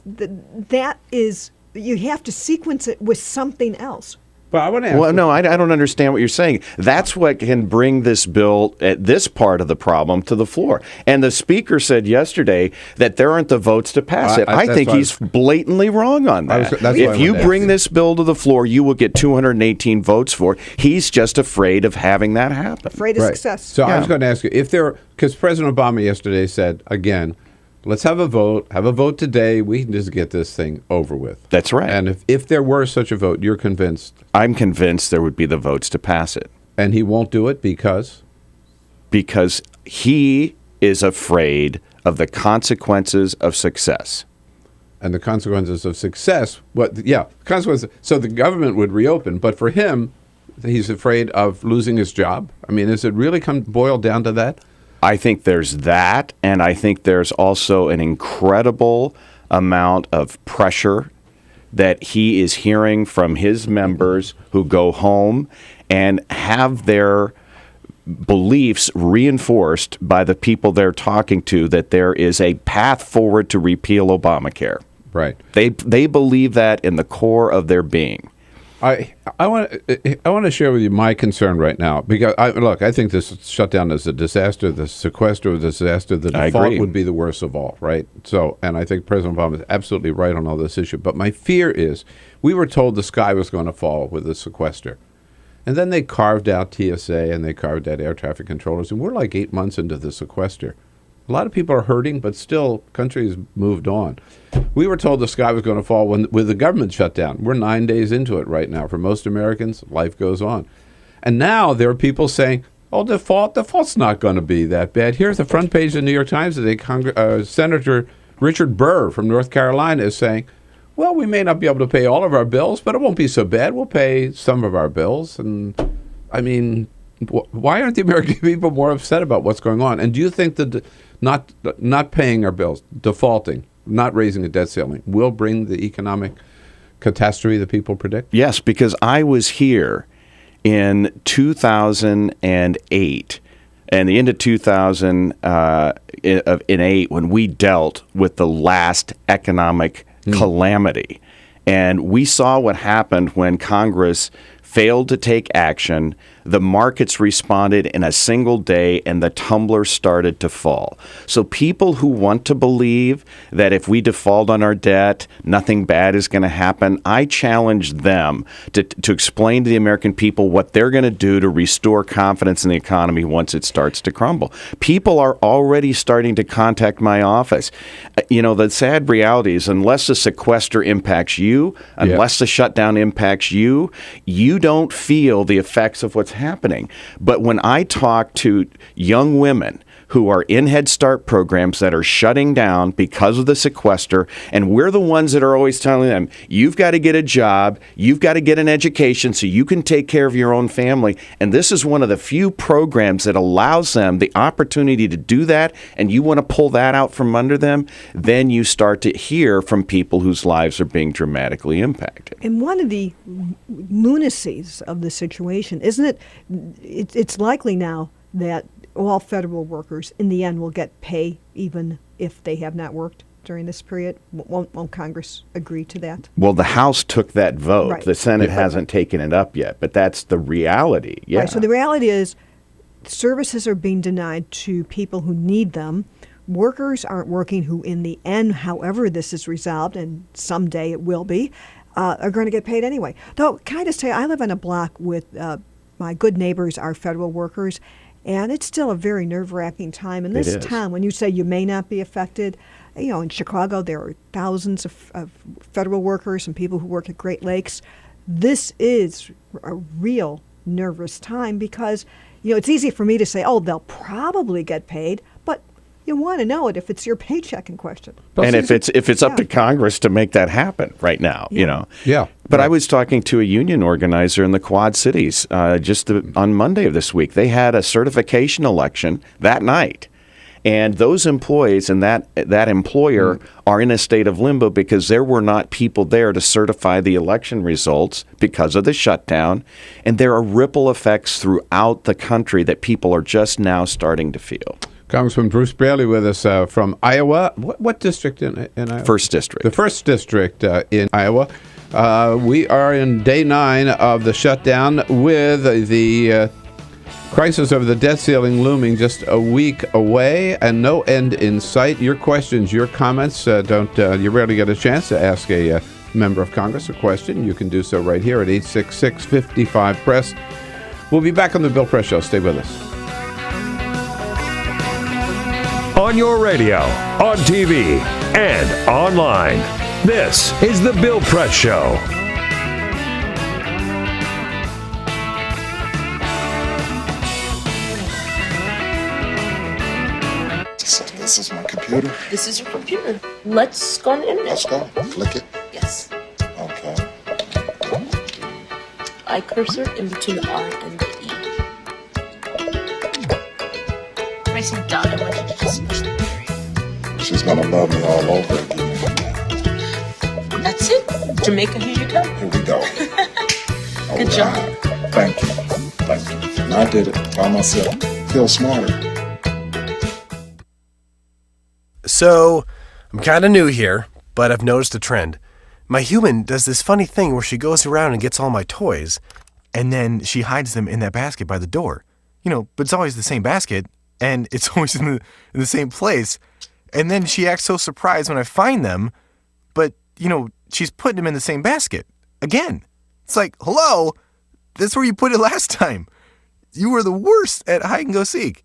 is you have to sequence it with something else. But I want to ask. Well, no, I don't understand what you're saying. That's what can bring this bill, this part of the problem, to the floor. And the Speaker said yesterday that there aren't the votes to pass it. I think he's blatantly wrong on that. If you bring this bill to the floor, you will get 218 votes for it. He's just afraid of having that happen. Afraid of success. So I was going to ask you, because President Obama yesterday said, again, let's have a vote today. We can just get this thing over with. That's right. And if there were such a vote, you're convinced? I'm convinced there would be the votes to pass it. And he won't do it because? Because he is afraid of the consequences of success. And the consequences of success, consequences. So the government would reopen, but for him, he's afraid of losing his job. I mean, is it really boiled down to that? I think there's that, and I think there's also an incredible amount of pressure that he is hearing from his members who go home and have their beliefs reinforced by the people they're talking to that there is a path forward to repeal Obamacare. Right. They believe that in the core of their being. I want to share with you my concern right now because I think this shutdown is a disaster. The sequester was a disaster. The default would be the worst of all, right? So, and I think President Obama is absolutely right on all this issue. But my fear is, we were told the sky was going to fall with the sequester, and then they carved out TSA and they carved out air traffic controllers, and we're like 8 months into the sequester. A lot of people are hurting, but still, countries moved on. We were told the sky was going to fall with the government shutdown. We're 9 days into it right now. For most Americans, life goes on. And now there are people saying, oh, default's not going to be that bad. Here's the front page of the New York Times today. Senator Richard Burr from North Carolina is saying, well, we may not be able to pay all of our bills, but it won't be so bad. We'll pay some of our bills. And, I mean, why aren't the American people more upset about what's going on? And do you think that not paying our bills, defaulting, not raising the debt ceiling, will bring the economic catastrophe that people predict? Yes, because I was here in 2008 and the end of 2008 when we dealt with the last economic calamity. And we saw what happened when Congress failed to take action. The markets responded in a single day, and the tumbler started to fall. So people who want to believe that if we default on our debt, nothing bad is going to happen, I challenge them to explain to the American people what they're going to do to restore confidence in the economy once it starts to crumble. People are already starting to contact my office. The sad reality is unless the sequester impacts you, unless the shutdown impacts you, you don't feel the effects of what's happening. But when I talk to young women who are in Head Start programs that are shutting down because of the sequester, and we're the ones that are always telling them, you've got to get a job, you've got to get an education so you can take care of your own family. And this is one of the few programs that allows them the opportunity to do that, and you want to pull that out from under them, then you start to hear from people whose lives are being dramatically impacted. And one of the lunacies of the situation, isn't it? It's likely now that all federal workers in the end will get pay even if they have not worked during this period. Won't Congress agree to that? Well, the House took that vote. Right. The Senate hasn't taken it up yet, but that's the reality. Yeah. Right, so the reality is services are being denied to people who need them. Workers aren't working who, in the end, however this is resolved, and someday it will be, are going to get paid anyway. Though, can I just tell you, I live on a block with my good neighbors are federal workers, and it's still a very nerve-wracking time. In this town, when you say you may not be affected, you know, in Chicago there are thousands of federal workers and people who work at Great Lakes. This is a real nervous time because, you know, it's easy for me to say, oh, they'll probably get paid, but you want to know it if it's your paycheck in question. And if it's up to Congress to make that happen right now, you know. Yeah. But I was talking to a union organizer in the Quad Cities on Monday of this week. They had a certification election that night. And those employees and that employer are in a state of limbo because there were not people there to certify the election results because of the shutdown. And there are ripple effects throughout the country that people are just now starting to feel. Congressman Bruce Braley with us from Iowa. What district in Iowa? First District. The First District in Iowa. We are in day 9 of the shutdown with the crisis of the debt ceiling looming just a week away and no end in sight. Your questions, your comments, you rarely get a chance to ask a member of Congress a question. You can do so right here at 866-55-PRESS. We'll be back on the Bill Press Show. Stay with us. On your radio, on TV, and online. This is The Bill Press Show. So this is my computer. This is your computer. Let's go on the internet. Let's go. Click it. Yes. Okay. I cursor in between the R and the E. Racing done. I want you to just push the battery. She's gonna love me all over again. That's it. Jamaica, here you go. Here we go. Good job. Thank you. Thank you. And I did it by myself. Feel smarter. So, I'm kind of new here, but I've noticed a trend. My human does this funny thing where she goes around and gets all my toys, and then she hides them in that basket by the door. You know, but it's always the same basket, and it's always in the same place. And then she acts so surprised when I find them, but, you know, she's putting them in the same basket. Again. It's like, hello? That's where you put it last time. You were the worst at hide and go seek.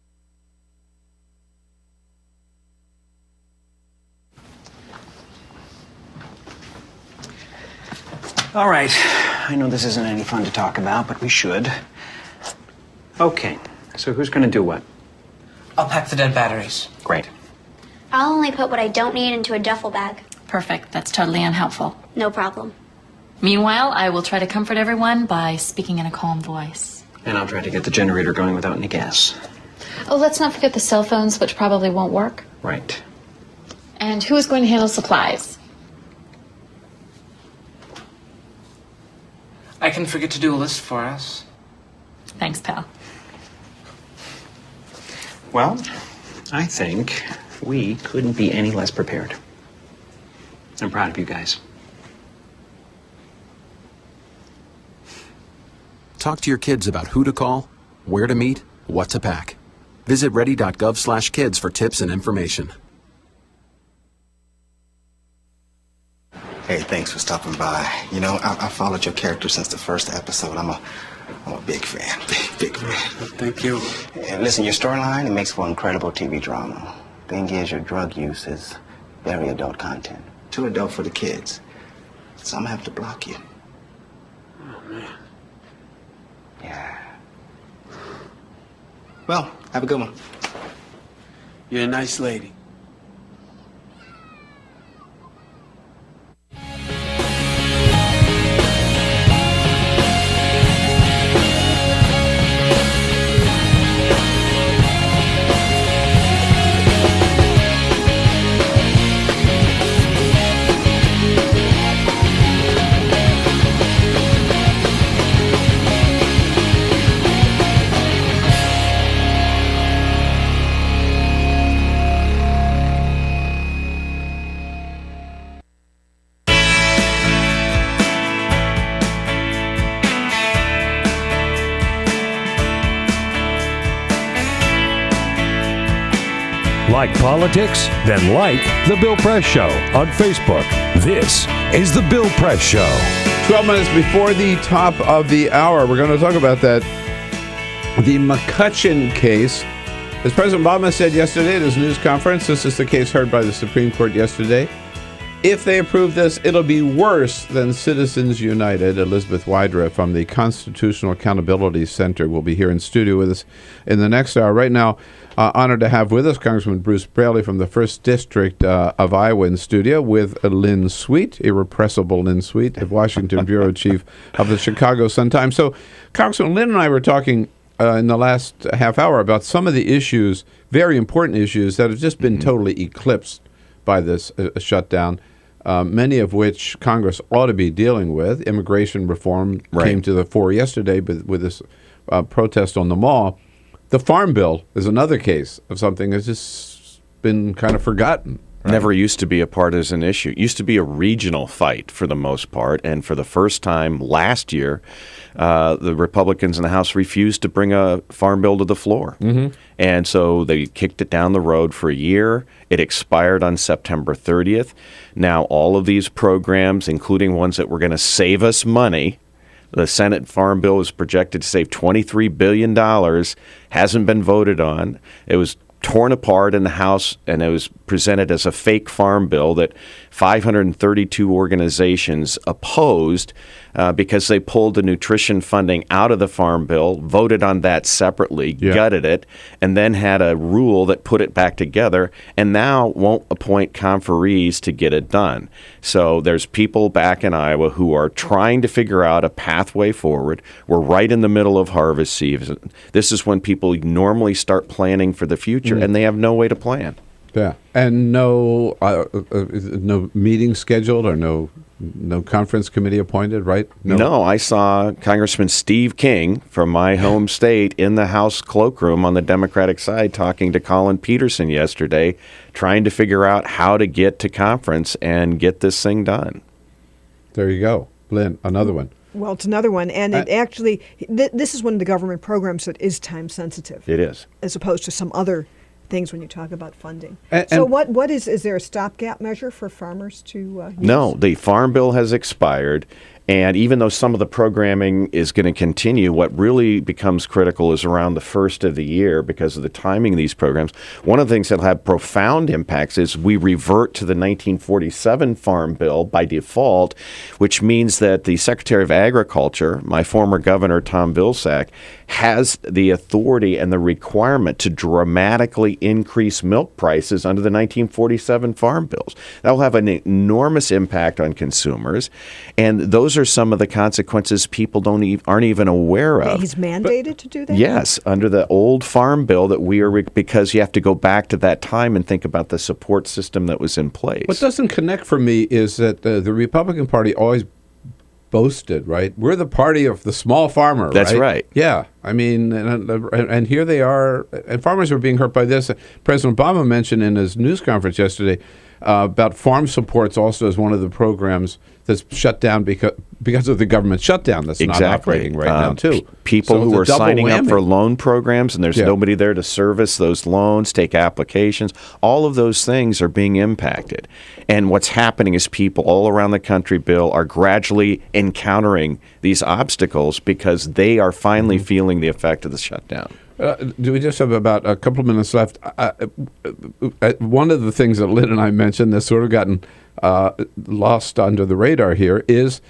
All right. I know this isn't any fun to talk about, but we should. Okay. So who's going to do what? I'll pack the dead batteries. Great. I'll only put what I don't need into a duffel bag. Perfect. That's totally unhelpful. No problem. Meanwhile, I will try to comfort everyone by speaking in a calm voice. And I'll try to get the generator going without any gas. Oh, let's not forget the cell phones, which probably won't work. Right. And who is going to handle supplies? I can forget to do a list for us. Thanks, pal. Well, I think we couldn't be any less prepared. I'm proud of you guys. Talk to your kids about who to call, where to meet, what to pack. Visit ready.gov/kids for tips and information. Hey, thanks for stopping by. You know, I followed your character since the first episode. I'm a big fan. Big fan. Thank you. And listen, your storyline, it makes for incredible TV drama. Thing is, your drug use is very adult content. Too adult for the kids. So I'm gonna have to block you. Oh, man. Yeah. Well, have a good one. You're a nice lady. Like politics? Then like The Bill Press Show on Facebook. This is The Bill Press Show. 12 minutes before the top of the hour, we're going to talk about the McCutcheon case. As President Obama said yesterday at his news conference, this is the case heard by the Supreme Court yesterday. If they approve this, it'll be worse than Citizens United. Elizabeth Wydra from the Constitutional Accountability Center will be here in studio with us in the next hour. Right now, honored to have with us Congressman Bruce Braley from the 1st District of Iowa in studio with Lynn Sweet, irrepressible Lynn Sweet, the Washington Bureau Chief of the Chicago Sun-Times. So, Congressman, Lynn and I were talking in the last half hour about some of the issues, very important issues, that have just been totally eclipsed by this shutdown, many of which Congress ought to be dealing with. Immigration reform came to the fore yesterday with this protest on the mall. The Farm Bill is another case of something that's just been kind of forgotten. Right? Never used to be a partisan issue. It used to be a regional fight for the most part. And for the first time last year, the Republicans in the House refused to bring a farm bill to the floor. Mm-hmm. And so they kicked it down the road for a year. It expired on September 30th. Now all of these programs, including ones that were going to save us money, the Senate Farm Bill is projected to save $23 billion, hasn't been voted on. It was torn apart in the House, and it was presented as a fake farm bill that 532 organizations opposed because they pulled the nutrition funding out of the farm bill, voted on that separately, gutted it, and then had a rule that put it back together, and now won't appoint conferees to get it done. So there's people back in Iowa who are trying to figure out a pathway forward. We're right in the middle of harvest season. This is when people normally start planning for the future, and they have no way to plan. Yeah, and no meeting scheduled or no conference committee appointed, right? No, I saw Congressman Steve King from my home state in the House cloakroom on the Democratic side talking to Colin Peterson yesterday, trying to figure out how to get to conference and get this thing done. There you go. Lynn, another one. Well, it's another one. And it actually, this is one of the government programs that is time sensitive. It is. As opposed to some other things when you talk about funding. So what is there a stopgap measure for farmers to use? No, the Farm Bill has expired. And even though some of the programming is going to continue, what really becomes critical is around the first of the year because of the timing of these programs. One of the things that will have profound impacts is we revert to the 1947 Farm Bill by default, which means that the Secretary of Agriculture, my former governor, Tom Vilsack, has the authority and the requirement to dramatically increase milk prices under the 1947 Farm Bills. That will have an enormous impact on consumers, and those are some of the consequences people aren't even aware of. He's mandated to do that? Yes, under the old Farm Bill that we are, because you have to go back to that time and think about the support system that was in place. What doesn't connect for me is that the Republican Party always boasted, right? We're the party of the small farmer, That's right. Yeah. I mean, and here they are, and farmers are being hurt by this. President Obama mentioned in his news conference yesterday about farm supports also as one of the programs that's shut down because of the government shutdown that's not operating right now, too. People who are signing up for whammy. loan programs, and there's nobody there to service those loans, take applications, all of those things are being impacted. And what's happening is people all around the country, Bill, are gradually encountering these obstacles because they are finally feeling the effect of the shutdown. Do we just have about a couple of minutes left? One of the things that Lynn and I mentioned that's sort of gotten lost under the radar here is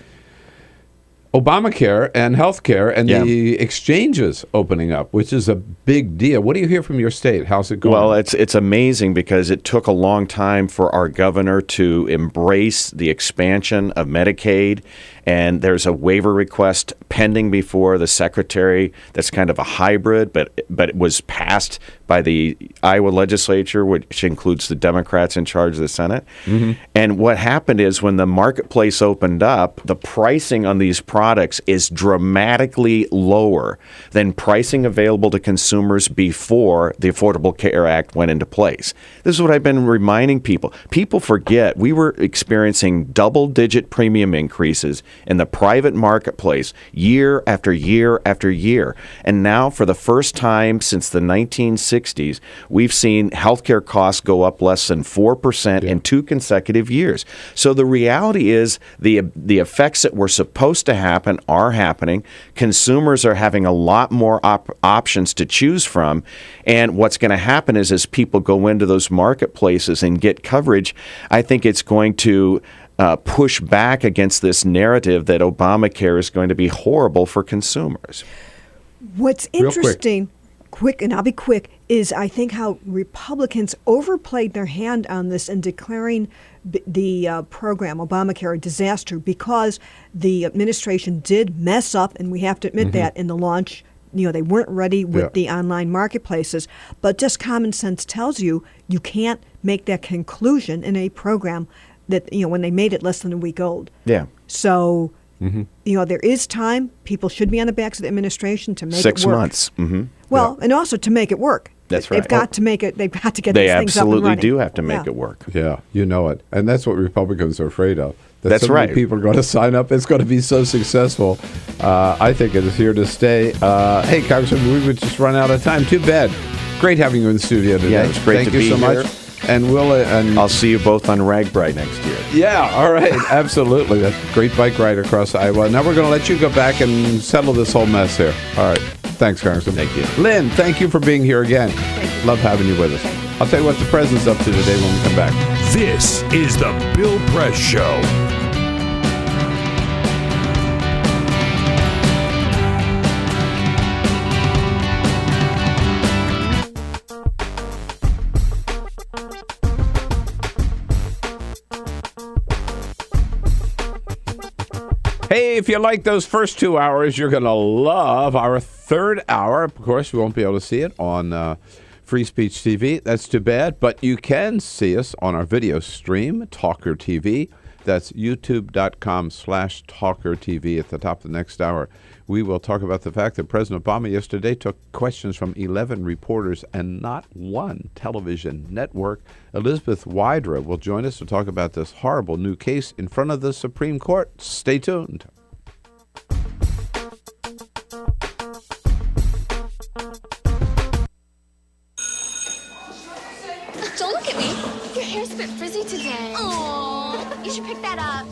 Obamacare and healthcare and the exchanges opening up, which is a big deal. What do you hear from your state? How's it going? Well, it's amazing because it took a long time for our governor to embrace the expansion of Medicaid, and there's a waiver request pending before the secretary that's kind of a hybrid, but it was passed by the Iowa legislature, which includes the Democrats in charge of the Senate. Mm-hmm. And what happened is when the marketplace opened up, the pricing on these products is dramatically lower than pricing available to consumers before the Affordable Care Act went into place. This is what I've been reminding people. People forget we were experiencing double-digit premium increases in the private marketplace year after year after year. And now, for the first time since the 1960s, we've seen healthcare costs go up less than 4% in 2 consecutive years. So the reality is the effects that were supposed to happen are happening. Consumers are having a lot more options to choose from. And what's going to happen is as people go into those marketplaces and get coverage, I think it's going to push back against this narrative that Obamacare is going to be horrible for consumers. What's interesting, quick, and I'll be quick, is I think how Republicans overplayed their hand on this in declaring the program, Obamacare, a disaster because the administration did mess up, and we have to admit that, in the launch. They weren't ready with the online marketplaces. But just common sense tells you can't make that conclusion in a program that, when they made it less than a week old. Yeah. So, there is time. People should be on the backs of the administration to make it work. 6 months. Mm-hmm. Well, and also to make it work. That's right. They've got to make it. They've got to get they these things up and absolutely running. do have to make it work. Yeah, you know it. And that's what Republicans are afraid of. That's so many right. People are going to sign up. It's going to be so successful. I think it is here to stay. Hey, Congressman, we would just run out of time. Too bad. Great having you in the studio today. Yeah, it's great Thank to you be so here. much. And I'll see you both on RAGBRAI next year. Yeah, all right. Absolutely. That's a great bike ride across Iowa. Now we're going to let you go back and settle this whole mess here. All right. Thanks, Congressman. Thank you. Lynn, thank you for being here again. Love having you with us. I'll tell you what the president's up to today when we come back. This is the Bill Press Show. Hey, if you like those first 2 hours, you're going to love our third hour. Of course, we won't be able to see it on Free Speech TV. That's too bad. But you can see us on our video stream, Talker TV. That's youtube.com/Talker TV. At the top of the next hour, we will talk about the fact that President Obama yesterday took questions from 11 reporters and not one television network. Elizabeth Wydra will join us to talk about this horrible new case in front of the Supreme Court. Stay tuned. Don't look at me. Your hair's a bit frizzy today. Aww, you should pick that up.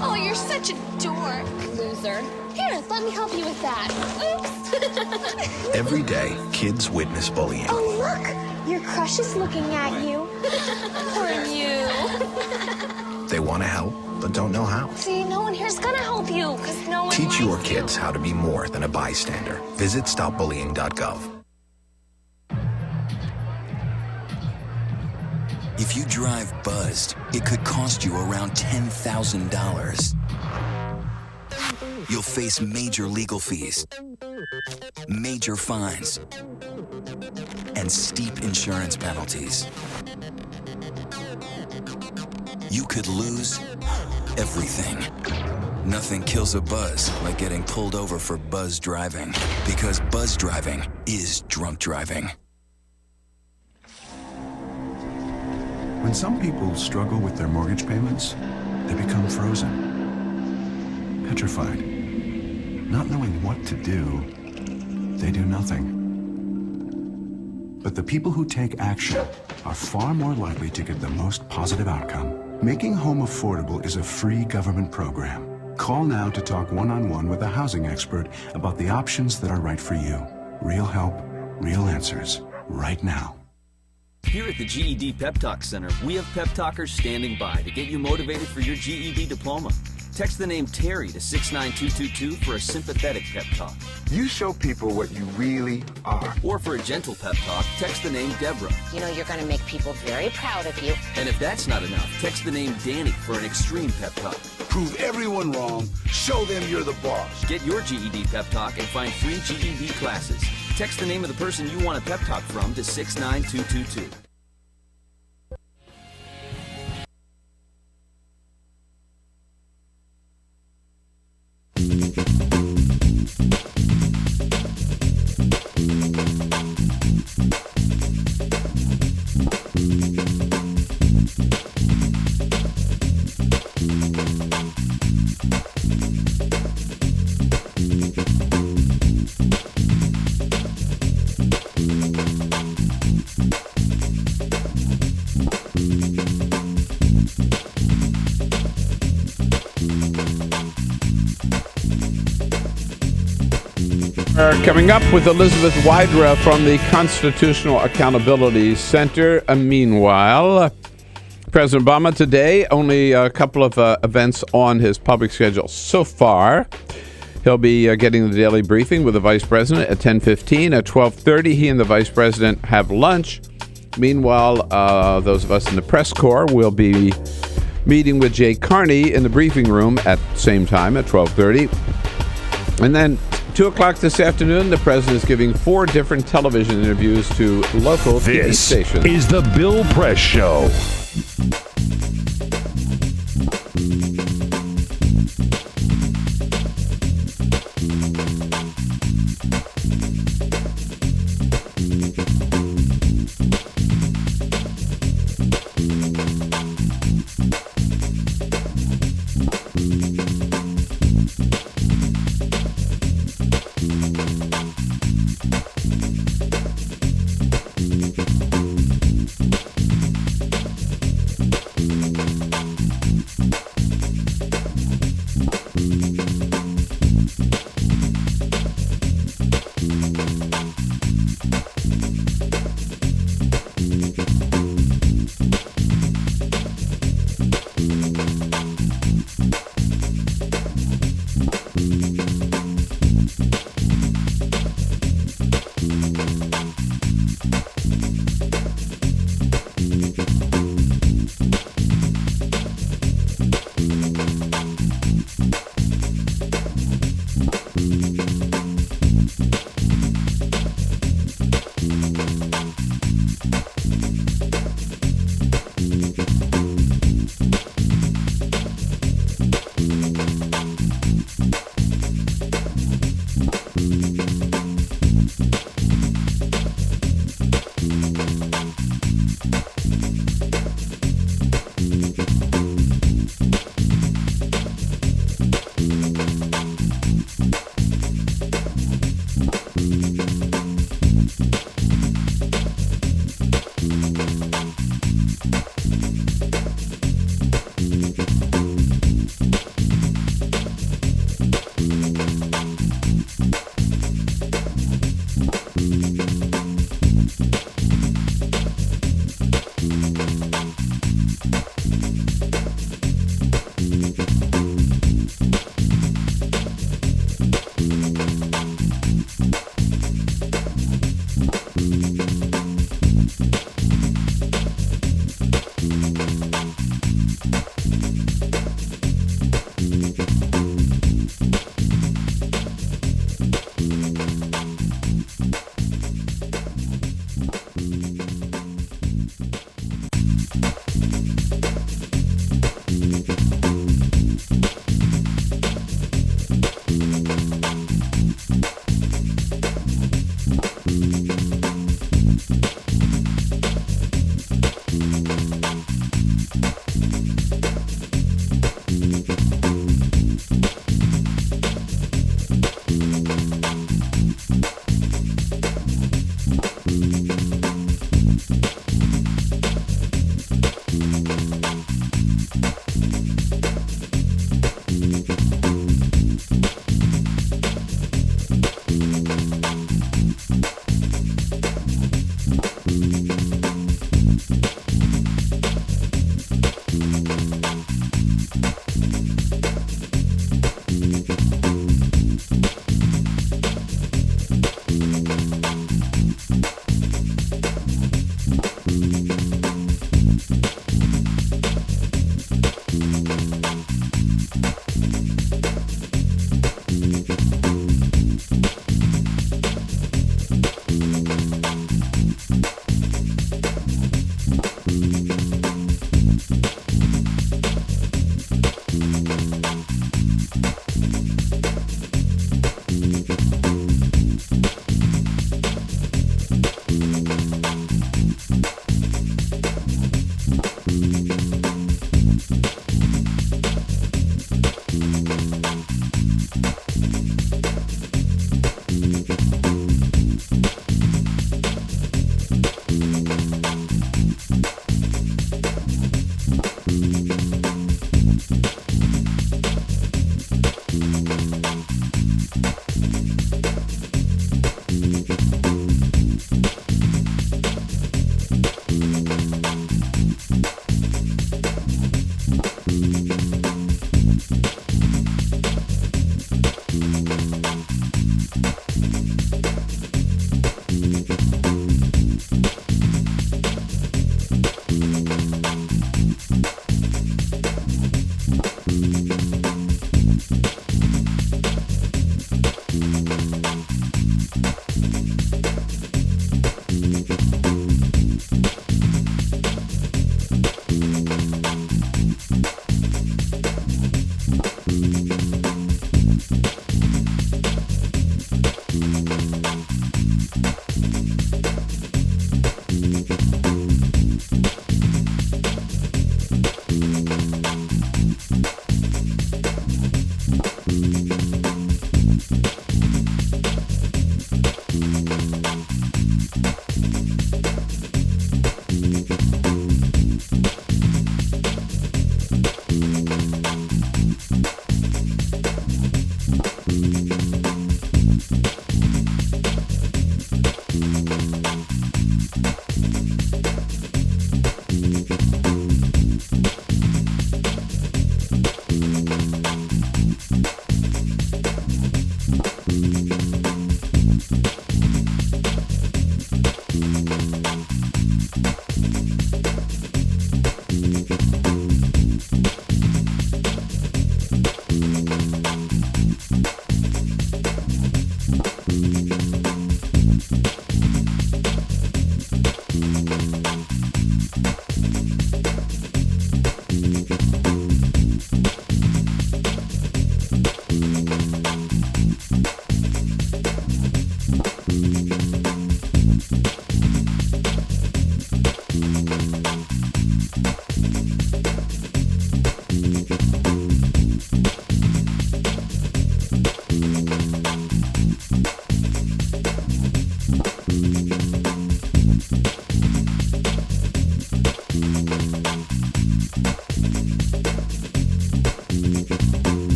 Oh, you're such a dork. Loser. Here, let me help you with that. Oops. Every day, kids witness bullying. Oh, look. Your crush is looking at you. Poor you. They want to help, but don't know how. See, no one here's gonna help you, because no one Teach your likes kids how to be more than a bystander. Visit stopbullying.gov. If you drive buzzed, it could cost you around $10,000. You'll face major legal fees, major fines, and steep insurance penalties. You could lose everything. Nothing kills a buzz like getting pulled over for buzz driving, because buzz driving is drunk driving. When some people struggle with their mortgage payments, they become frozen, petrified. Not knowing what to do, they do nothing. But the people who take action are far more likely to get the most positive outcome. Making home affordable is a free government program. Call now to talk one-on-one with a housing expert about the options that are right for you. Real help, real answers, right now. Here at the GED Pep Talk Center, we have pep talkers standing by to get you motivated for your GED diploma. Text the name Terry to 69222 for a sympathetic pep talk. You show people what you really are. Or for a gentle pep talk, text the name Deborah. You know you're going to make people very proud of you. And if that's not enough, text the name Danny for an extreme pep talk. Prove everyone wrong. Show them you're the boss. Get your GED pep talk and find free GED classes. Text the name of the person you want a pep talk from to 69222. Coming up with Elizabeth Wydra from the Constitutional Accountability Center. Meanwhile, President Obama today, only a couple of events on his public schedule so far. He'll be getting the daily briefing with the Vice President at 10:15. At 12:30, he and the Vice President have lunch. Meanwhile, those of us in the press corps will be meeting with Jay Carney in the briefing room at the same time at 12:30. And then 2 o'clock this afternoon, the president is giving 4 different television interviews to local TV stations. This is the Bill Press Show.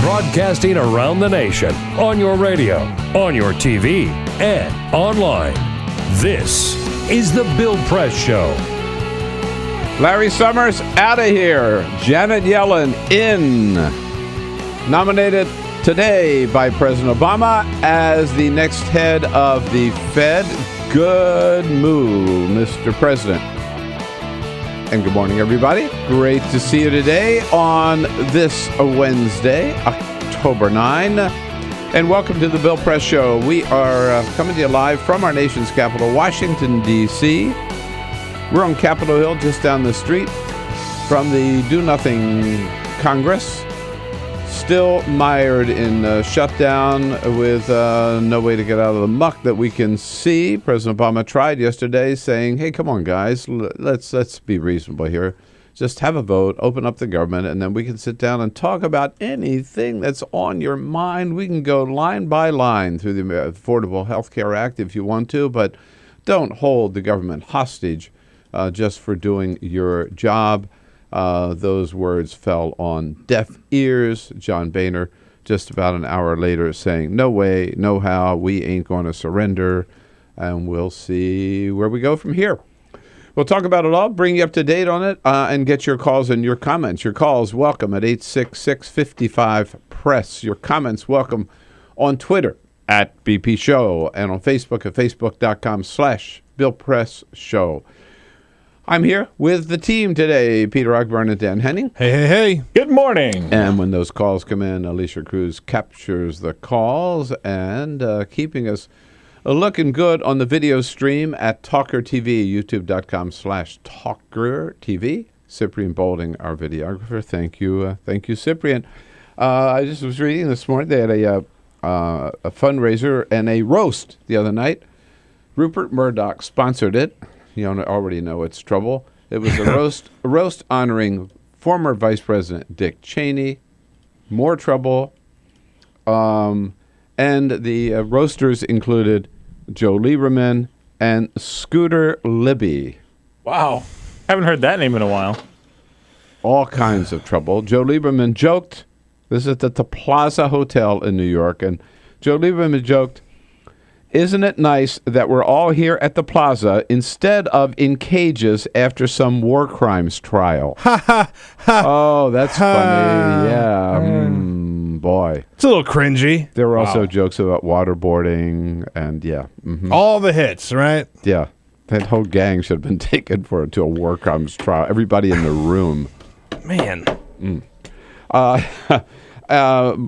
Broadcasting around the nation, on your radio, on your TV, and online. This is The Bill Press Show. Larry Summers out of here. Janet Yellen in. Nominated today by President Obama as the next head of the Fed. Good move, Mr. President. And good morning, everybody. Great to see you today on this Wednesday, October 9. And welcome to the Bill Press Show. We are coming to you live from our nation's capital, Washington, D.C. We're on Capitol Hill, just down the street from the Do-Nothing Congress. Still mired in shutdown with no way to get out of the muck that we can see. President Obama tried yesterday saying, hey, come on, guys, let's be reasonable here. Just have a vote, open up the government, and then we can sit down and talk about anything that's on your mind. We can go line by line through the Affordable Health Care Act if you want to, but don't hold the government hostage just for doing your job. Those words fell on deaf ears. John Boehner, just about an hour later, saying, no way, no how, we ain't going to surrender, and we'll see where we go from here. We'll talk about it all, bring you up to date on it, and get your calls and your comments. Your calls welcome at 866-55-PRESS. Your comments welcome on Twitter at BP Show and on Facebook at facebook.com/BillPressShow. I'm here with the team today, Peter Ogburn and Dan Henning. Hey. Good morning. And when those calls come in, Alicia Cruz captures the calls and keeping us looking good on the video stream at Talker TV, youtube.com/Talker TV. Cyprian Bolding, our videographer. Thank you, Cyprian. I just was reading this morning, they had a fundraiser and a roast the other night. Rupert Murdoch sponsored it. You already know it's trouble. It was a roast honoring former Vice President Dick Cheney. More trouble. And the roasters included Joe Lieberman and Scooter Libby. Wow. Haven't heard that name in a while. All kinds of trouble. Joe Lieberman joked. This is at the Plaza Hotel in New York. And Joe Lieberman joked, isn't it nice that we're all here at the Plaza instead of in cages after some war crimes trial? Oh, that's funny. Yeah. Boy. It's a little cringy. There were also jokes about waterboarding and, yeah. Mm-hmm. All the hits, right? Yeah. That whole gang should have been taken to a war crimes trial. Everybody in the room. Man.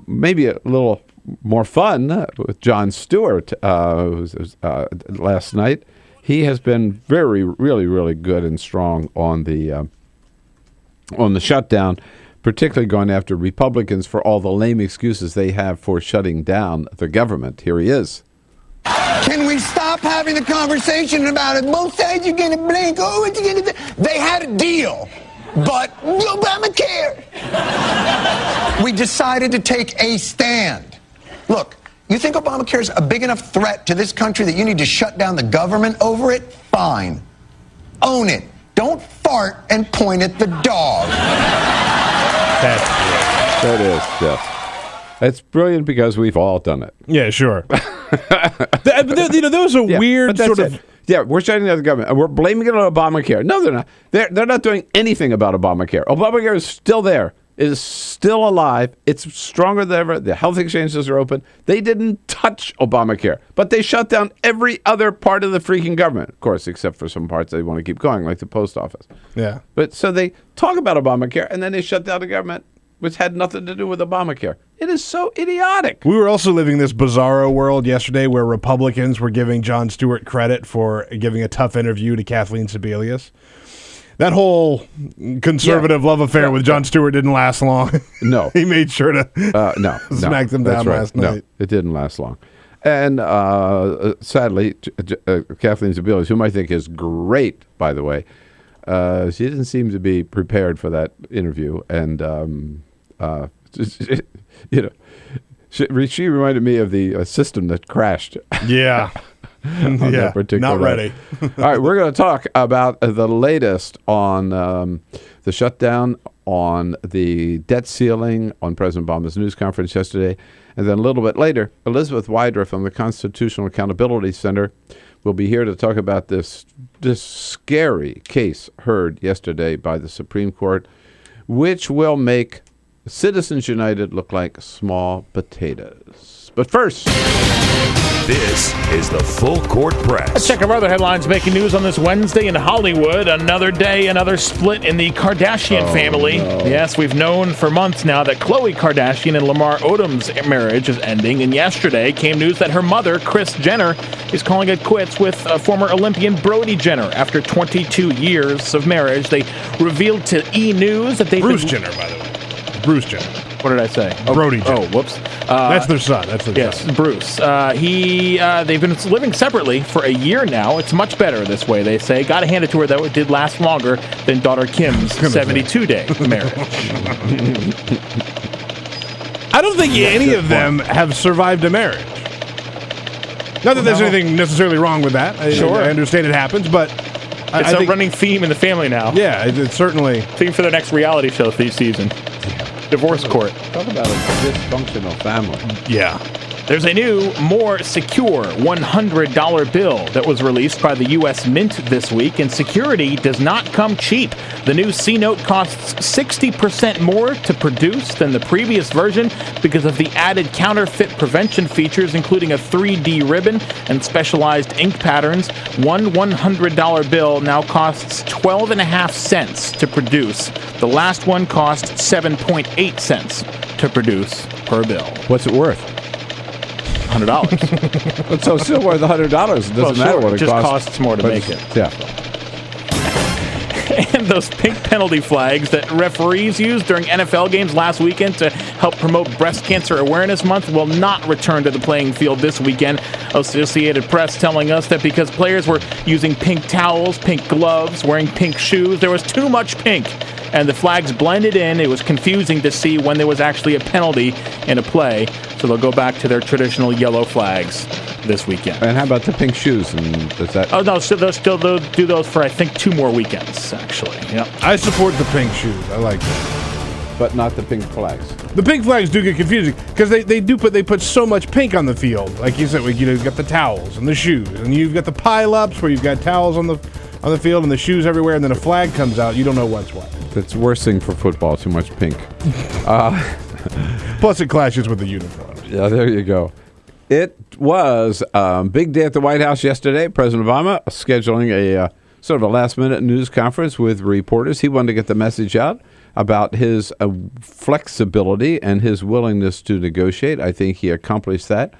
Maybe a little more fun with Jon Stewart last night. He has been really, really good and strong on the shutdown, particularly going after Republicans for all the lame excuses they have for shutting down the government. Here he is. Can we stop having the conversation about it? Both sides are going to blink. Oh, it's going to. They had a deal, but Obamacare. We decided to take a stand. Look, you think Obamacare is a big enough threat to this country that you need to shut down the government over it? Fine. Own it. Don't fart and point at the dog. That is, yes. It's brilliant because we've all done it. Yeah, sure. There was a weird but that's sort of... it. Yeah, we're shutting down the government, and we're blaming it on Obamacare. No, they're not. They're not doing anything about Obamacare. Obamacare is still there. It is still alive. It's stronger than ever. The health exchanges are open. They didn't touch Obamacare, but they shut down every other part of the freaking government, of course, except for some parts they want to keep going, like the post office. Yeah. But so they talk about Obamacare, and then they shut down the government, which had nothing to do with Obamacare. It is so idiotic. We were also living this bizarro world yesterday where Republicans were giving Jon Stewart credit for giving a tough interview to Kathleen Sebelius. That whole conservative love affair with Jon Stewart didn't last long. No. He made sure to smack them down last night. No, it didn't last long. And sadly, Kathleen Sebelius, whom I think is great, by the way, she didn't seem to be prepared for that interview. And, she reminded me of the system that crashed. Yeah. Yeah, not ready. All right, we're going to talk about the latest on the shutdown, on the debt ceiling, on President Obama's news conference yesterday. And then a little bit later, Elizabeth Wydra from the Constitutional Accountability Center will be here to talk about this scary case heard yesterday by the Supreme Court, which will make Citizens United look like small potatoes. But first... This is the Full Court Press. Let's check our other headlines making news on this Wednesday in Hollywood. Another day, another split in the Kardashian family. No. Yes, we've known for months now that Khloe Kardashian and Lamar Odom's marriage is ending. And yesterday came news that her mother, Kris Jenner, is calling it quits with former Olympian Brody Jenner. After 22 years of marriage, they revealed to E! News that they've Bruce Jenner, by the way. Bruce Jenner. What did I say? Brody Jenner. Oh, whoops. That's their son. Yes, Bruce. They've been living separately for a year now. It's much better this way, they say. Got to hand it to her, though. It did last longer than daughter Kim's 72-day marriage. I don't think any of them have survived a marriage. Not that there's anything necessarily wrong with that. Sure. I understand it happens, but... It's a running theme in the family now. Yeah, it's certainly... Theme for their next reality show this season. Divorce court. Talk about a dysfunctional family. Yeah. There's a new, more secure $100 bill that was released by the U.S. Mint this week, and security does not come cheap. The new C-Note costs 60% more to produce than the previous version because of the added counterfeit prevention features, including a 3D ribbon and specialized ink patterns. One $100 bill now costs 12.5 cents to produce. The last one cost 7.8 cents to produce per bill. What's it worth? $100. But so still worth $100. It doesn't matter what it just costs. costs more to make it. Yeah. And those pink penalty flags that referees used during NFL games last weekend to help promote Breast Cancer Awareness Month will not return to the playing field this weekend. Associated Press telling us that because players were using pink towels, pink gloves, wearing pink shoes, there was too much pink. And the flags blended in. It was confusing to see when there was actually a penalty in a play. So they'll go back to their traditional yellow flags this weekend. And how about the pink shoes? And does that? Oh no, so they'll do those for I think 2 more weekends actually. Yeah. I support the pink shoes. I like them. But not the pink flags. The pink flags do get confusing because they put so much pink on the field. Like you said, you've got the towels and the shoes, and you've got the pile-ups where you've got towels on the field and the shoes everywhere, and then a flag comes out. You don't know what's what. That's the worst thing for football. Too much pink. Plus, it clashes with the uniform. Yeah, there you go. It was a big day at the White House yesterday. President Obama scheduling a sort of a last-minute news conference with reporters. He wanted to get the message out about his flexibility and his willingness to negotiate. I think he accomplished that.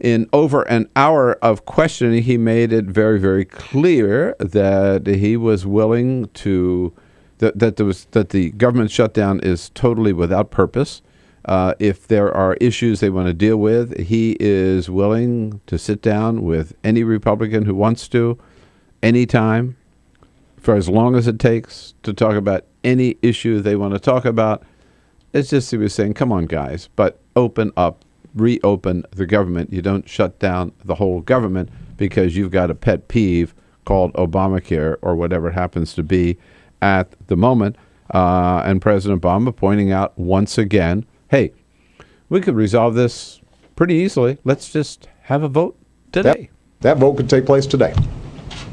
In over an hour of questioning, he made it very, very clear that he was willing to that the government shutdown is totally without purpose. If there are issues they want to deal with, he is willing to sit down with any Republican who wants to, anytime, for as long as it takes to talk about any issue they want to talk about. It's just he was saying, come on, guys, but reopen the government. You don't shut down the whole government because you've got a pet peeve called Obamacare or whatever it happens to be at the moment. And President Obama pointing out once again, hey, we could resolve this pretty easily. Let's just have a vote today. That vote could take place today.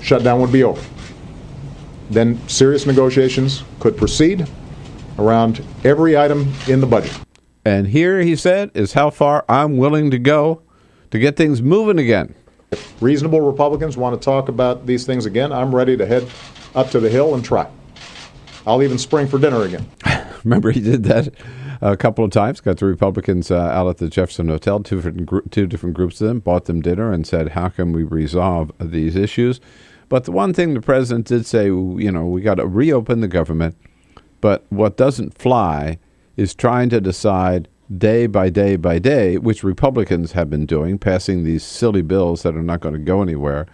Shutdown would be over. Then serious negotiations could proceed around every item in the budget. And here, he said, is how far I'm willing to go to get things moving again. If reasonable Republicans want to talk about these things again, I'm ready to head up to the Hill and try. I'll even spring for dinner again. Remember, he did that a couple of times, got the Republicans out at the Jefferson Hotel, two different groups of them, bought them dinner and said, how can we resolve these issues? But the one thing the president did say, you know, we got to reopen the government. But what doesn't fly is trying to decide day by day by day, which Republicans have been doing, passing these silly bills that are not going to go anywhere,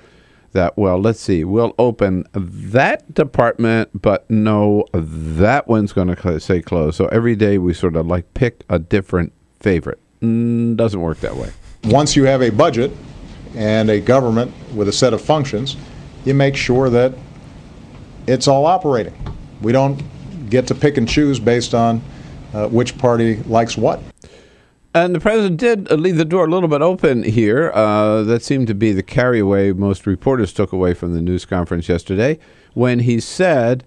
that, well, let's see, we'll open that department, but no, that one's going to say close. So every day we sort of like pick a different favorite. Doesn't work that way. Once you have a budget and a government with a set of functions, you make sure that it's all operating. We don't get to pick and choose based on which party likes what. And the president did leave the door a little bit open here. That seemed to be the carryaway most reporters took away from the news conference yesterday when he said,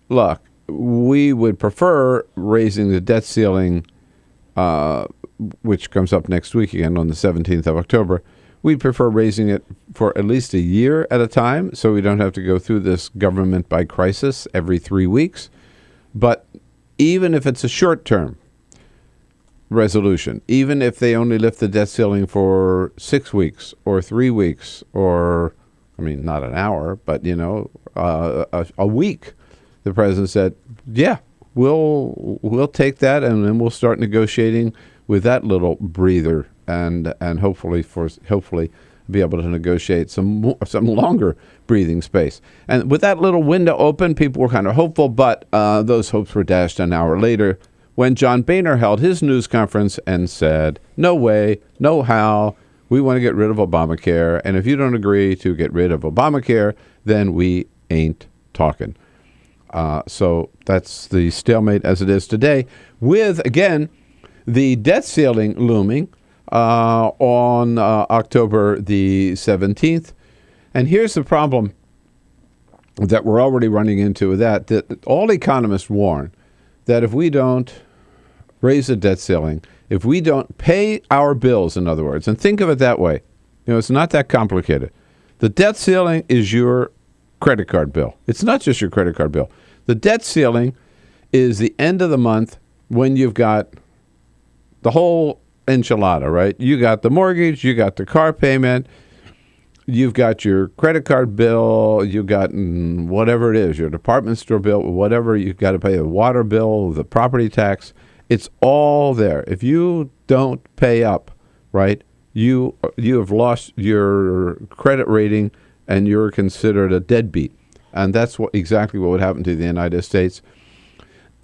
look, we would prefer raising the debt ceiling, which comes up next week again on the 17th of October. We'd prefer raising it for at least a year at a time so we don't have to go through this government by crisis every 3 weeks. But even if it's a short-term resolution, even if they only lift the debt ceiling for 6 weeks or 3 weeks or, I mean, not an hour, but, you know, a week, the president said, yeah, we'll take that and then we'll start negotiating with that little breather and hopefully be able to negotiate some longer breathing space. And with that little window open, people were kind of hopeful, but those hopes were dashed an hour later when John Boehner held his news conference and said, no way, no how, we want to get rid of Obamacare, and if you don't agree to get rid of Obamacare, then we ain't talking. So that's the stalemate as it is today, with, again, the debt ceiling looming on October the 17th. And here's the problem that we're already running into with that all economists warn that if we don't raise the debt ceiling, if we don't pay our bills, in other words, and think of it that way, you know, it's not that complicated. The debt ceiling is your credit card bill. It's not just your credit card bill. The debt ceiling is the end of the month when you've got the whole enchilada, right? You got the mortgage, you got the car payment, you've got your credit card bill, you got whatever it is, your department store bill, whatever, you've got to pay the water bill, the property tax. It's all there. If you don't pay up, right, you have lost your credit rating and you're considered a deadbeat. And that's exactly what would happen to the United States.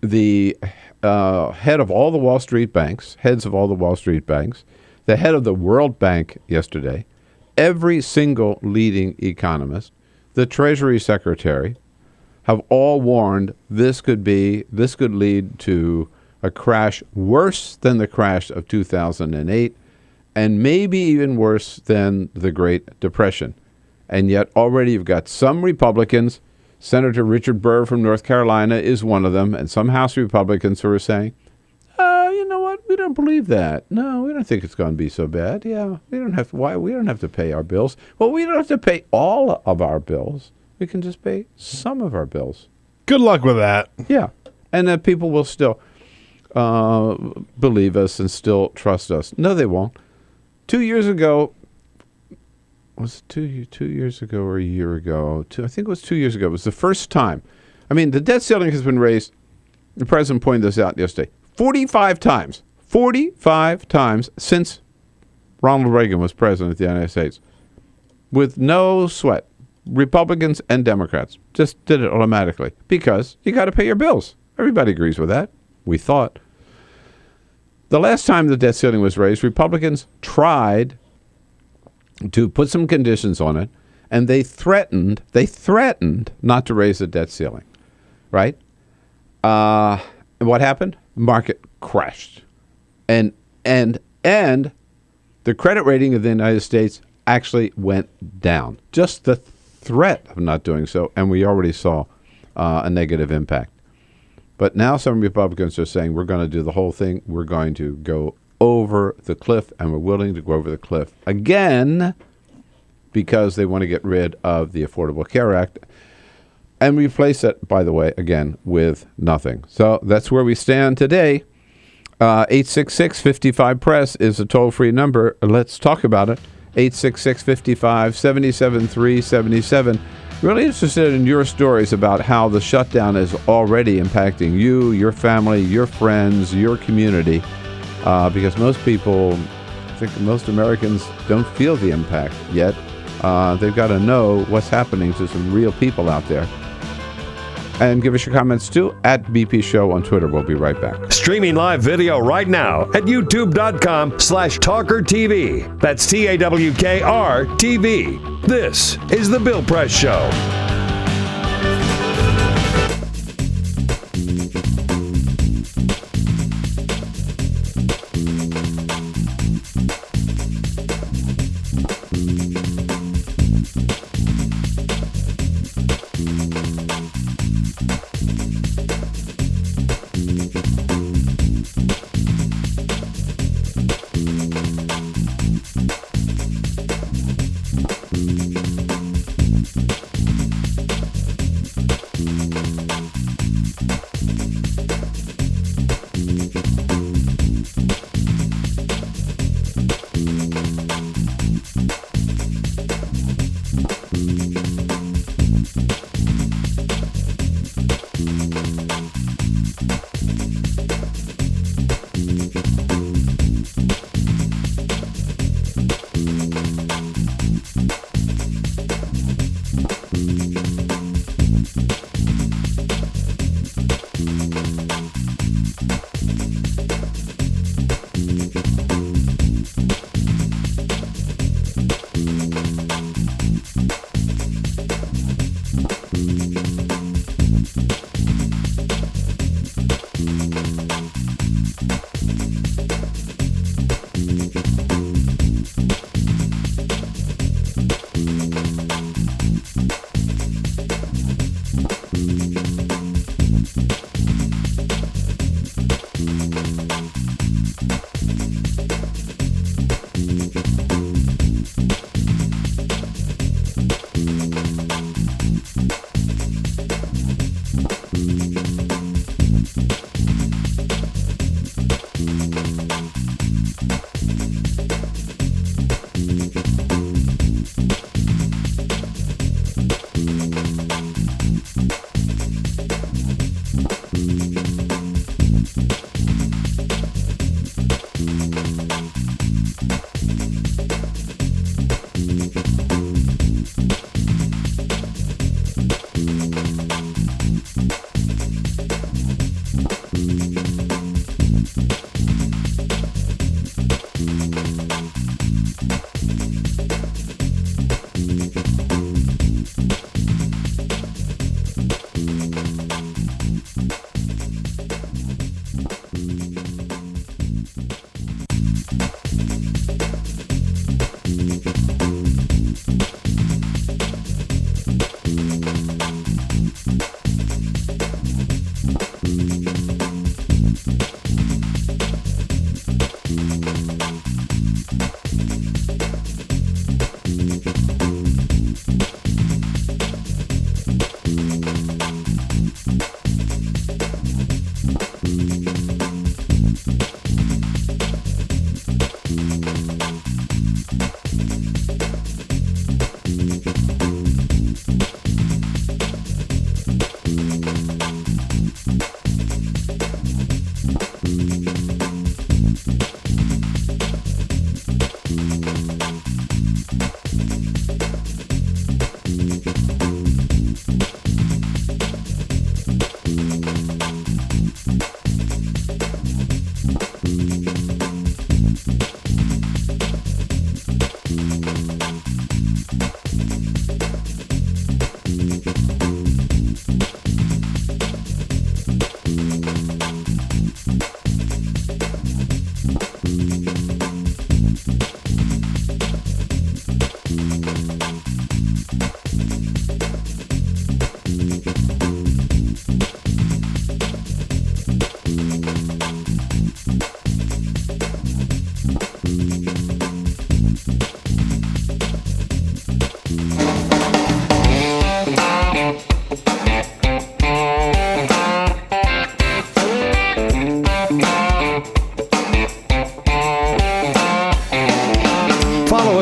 The head of all the Wall Street banks, the head of the World Bank yesterday, every single leading economist, the Treasury Secretary, have all warned this could lead to a crash worse than the crash of 2008 and maybe even worse than the Great Depression. And yet already you've got some Republicans, Senator Richard Burr from North Carolina is one of them, and some House Republicans who are saying, you know what, we don't believe that. No, we don't think it's going to be so bad. Yeah, we don't have to. Why? We don't have to pay our bills. Well, we don't have to pay all of our bills. We can just pay some of our bills. Good luck with that. Yeah, and then people will still believe us and still trust us. No, they won't. 2 years ago, was it 2 years ago or a year ago? I think it was 2 years ago. It was the first time. I mean, the debt ceiling has been raised. The president pointed this out yesterday. 45 times. 45 times since Ronald Reagan was president of the United States. With no sweat. Republicans and Democrats just did it automatically because you got to pay your bills. Everybody agrees with that, we thought. The last time the debt ceiling was raised, Republicans tried to put some conditions on it, and they threatened not to raise the debt ceiling, right? And what happened? The market crashed, and the credit rating of the United States actually went down. Just the threat of not doing so, and we already saw a negative impact. But now some Republicans are saying we're going to do the whole thing. We're going to go over the cliff, and we're willing to go over the cliff again because they want to get rid of the Affordable Care Act and replace it, by the way, again, with nothing. So that's where we stand today. 866-55-PRESS is a toll-free number. Let's talk about it. 866-55-77377. Really interested in your stories about how the shutdown is already impacting you, your family, your friends, your community. Because most people, I think most Americans don't feel the impact yet. They've got to know what's happening to some real people out there. And give us your comments too at BP Show on Twitter. We'll be right back. Streaming live video right now at youtube.com/TalkerTV. That's TAWKR TV. This is The Bill Press Show.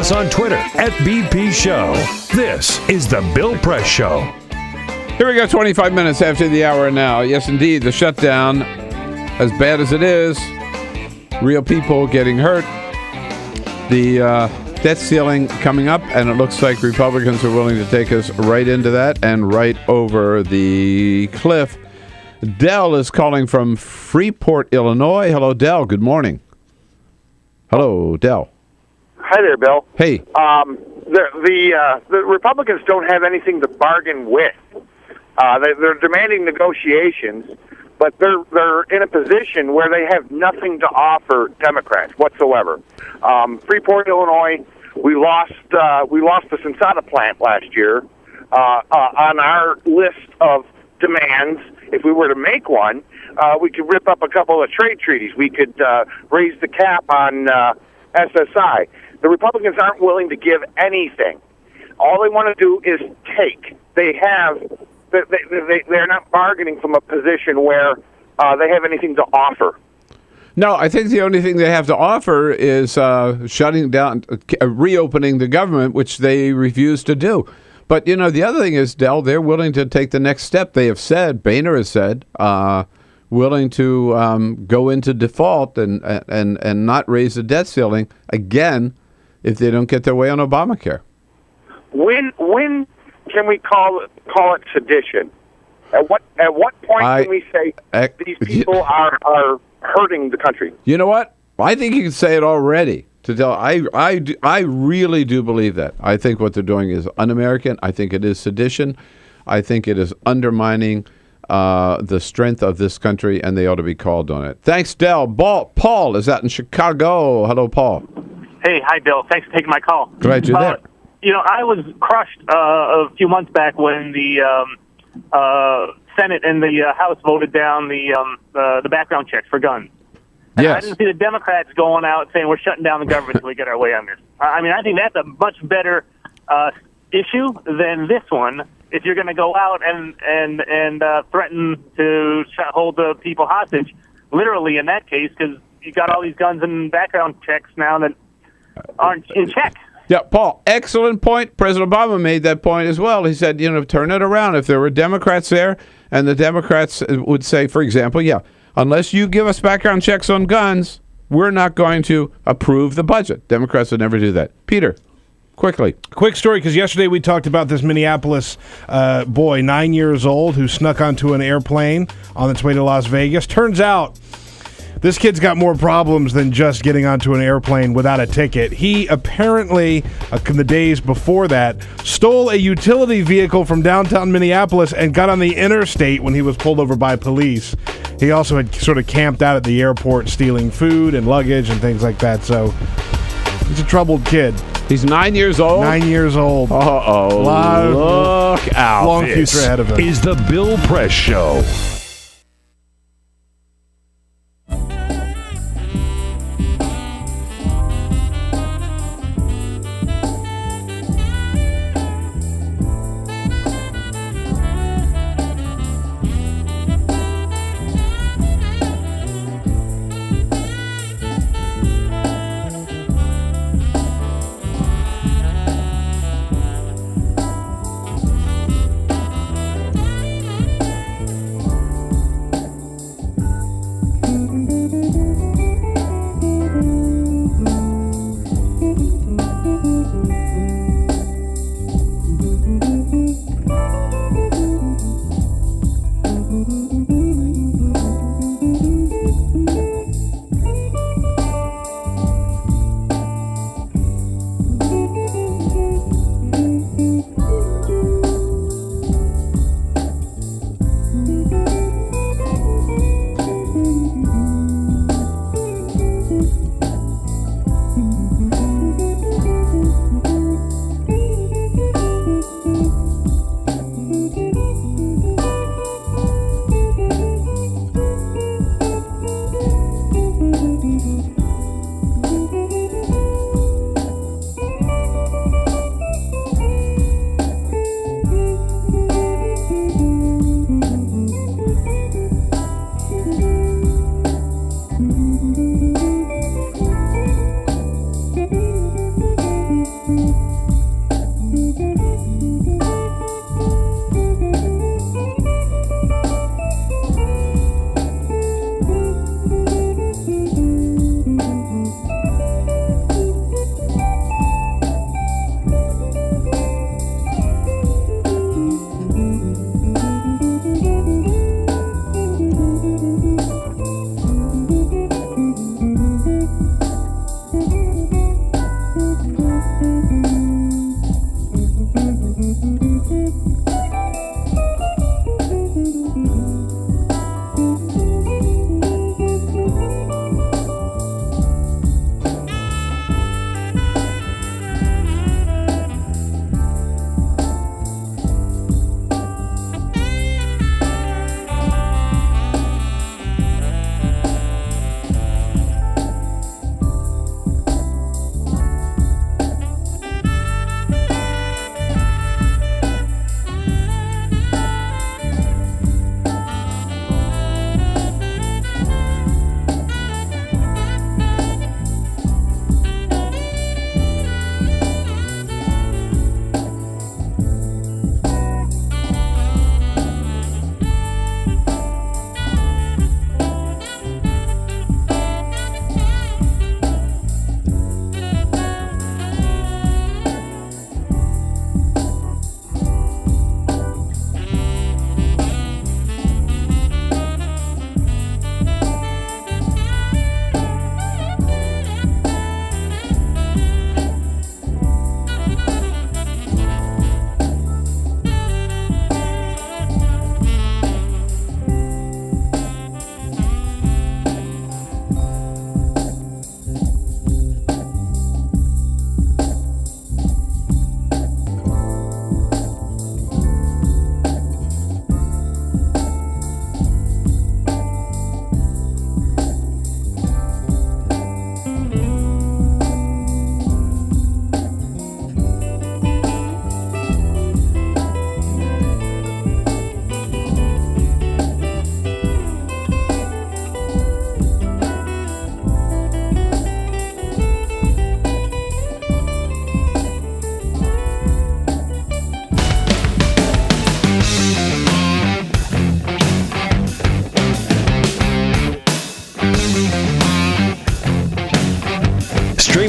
us on Twitter at BP Show. This is The Bill Press Show. Here we go, 25 minutes after the hour now. Yes, indeed, the shutdown, as bad as it is, real people getting hurt. The debt ceiling coming up, and it looks like Republicans are willing to take us right into that and right over the cliff. Dell is calling from Freeport, Illinois. Hello, Dell. Good morning. Hello, Dell. Hi there, Bill. Hey. The Republicans don't have anything to bargain with. They're demanding negotiations, but they're in a position where they have nothing to offer Democrats whatsoever. Freeport, Illinois, we lost the Sensata plant last year. On our list of demands, if we were to make one, we could rip up a couple of trade treaties. We could raise the cap on SSI. The Republicans aren't willing to give anything. All they want to do is take. They're not bargaining from a position where they have anything to offer. No, I think the only thing they have to offer is shutting down, reopening the government, which they refuse to do. But, the other thing is, Dell, they're willing to take the next step. They have said, Boehner has said, willing to go into default and not raise the debt ceiling again if they don't get their way on Obamacare. When can we call it sedition? At what point can we say these people are hurting the country? You know what? I think you can say it already. I really do believe that. I think what they're doing is un-American. I think it is sedition. I think it is undermining the strength of this country, and they ought to be called on it. Thanks, Dell. Paul is out in Chicago. Hello, Paul. Hey, hi, Bill. Thanks for taking my call. Glad you're there. I was crushed a few months back when the Senate and the House voted down the background checks for guns. And yes. I didn't see the Democrats going out saying we're shutting down the government until we get our way on this. I mean, I think that's a much better issue than this one. If you're going to go out and threaten to hold the people hostage, literally in that case, because you got all these guns and background checks now that aren't in check. Yeah, Paul, excellent point. President Obama made that point as well. He said, turn it around. If there were Democrats there, and the Democrats would say, for example, unless you give us background checks on guns, we're not going to approve the budget. Democrats would never do that. Peter, quickly. Quick story, because yesterday we talked about this Minneapolis boy, 9 years old, who snuck onto an airplane on its way to Las Vegas. Turns out this kid's got more problems than just getting onto an airplane without a ticket. He apparently, in the days before that, stole a utility vehicle from downtown Minneapolis and got on the interstate when he was pulled over by police. He also had sort of camped out at the airport stealing food and luggage and things like that. So he's a troubled kid. He's 9 years old? 9 years old. Uh-oh. Look out. Long future ahead of him. Is the Bill Press Show.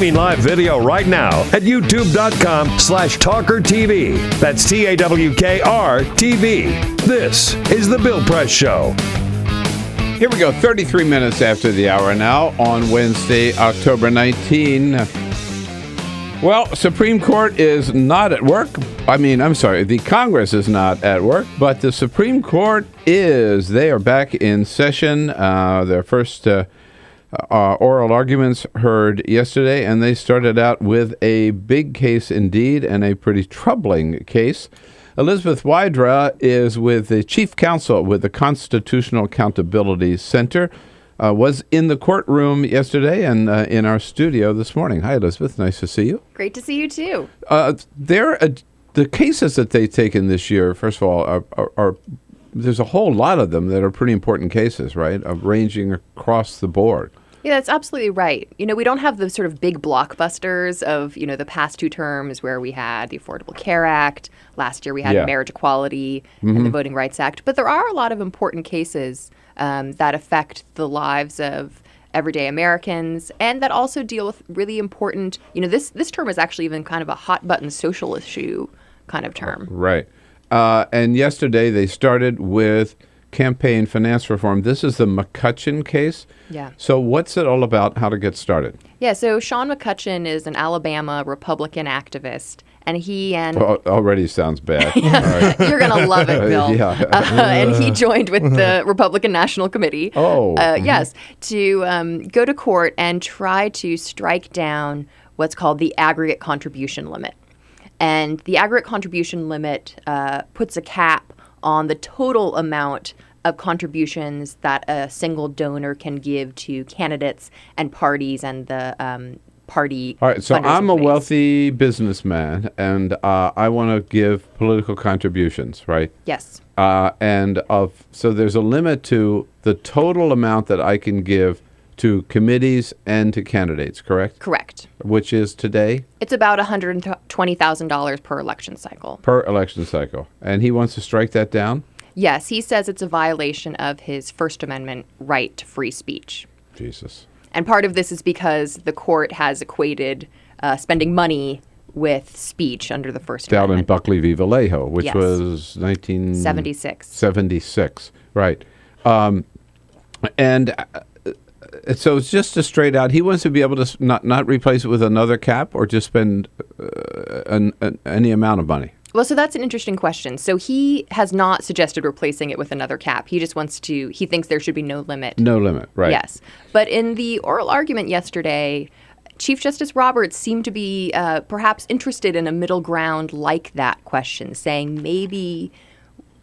streaming live video right now at youtube.com/TalkerTV. That's TAWKR-TV. This is The Bill Press Show. Here we go, 33 minutes after the hour now on Wednesday, October 19. Well, Supreme Court is not at work. The Congress is not at work, but the Supreme Court is. They are back in session. Their first oral arguments heard yesterday, and they started out with a big case indeed, and a pretty troubling case. Elizabeth Wydra is with the Chief Counsel with the Constitutional Accountability Center, was in the courtroom yesterday and in our studio this morning. Hi, Elizabeth. Nice to see you. Great to see you, too. The cases that they've taken this year, first of all, are there's a whole lot of them that are pretty important cases, right, ranging across the board. Yeah, that's absolutely right. We don't have the sort of big blockbusters of, the past two terms where we had the Affordable Care Act. Last year we had marriage equality and the Voting Rights Act. But there are a lot of important cases that affect the lives of everyday Americans and that also deal with really important, this term is actually even kind of a hot button social issue kind of term. Right. And yesterday they started with campaign finance reform. This is the McCutcheon case. Yeah. So what's it all about? How to get started? Yeah, so Sean McCutcheon is an Alabama Republican activist, and he and... already sounds bad. Right. You're going to love it, Bill. And he joined with the Republican National Committee. Yes, to go to court and try to strike down what's called the aggregate contribution limit. And the aggregate contribution limit puts a cap on the total amount of contributions that a single donor can give to candidates and parties and the party. All right, so I'm a wealthy businessman, and I want to give political contributions, right? Yes. So there's a limit to the total amount that I can give to committees and to candidates, correct? Correct. Which is today? It's about $120,000 per election cycle. Per election cycle. And he wants to strike that down? Yes, he says it's a violation of his First Amendment right to free speech. Jesus. And part of this is because the court has equated spending money with speech under the First Down Amendment. in Buckley v. Vallejo, which was 1976. Right. So it's just a straight out. He wants to be able to not replace it with another cap or just spend any amount of money. Well, so that's an interesting question. So he has not suggested replacing it with another cap. He just he thinks there should be no limit. No limit, right. Yes. But in the oral argument yesterday, Chief Justice Roberts seemed to be perhaps interested in a middle ground like that question, saying maybe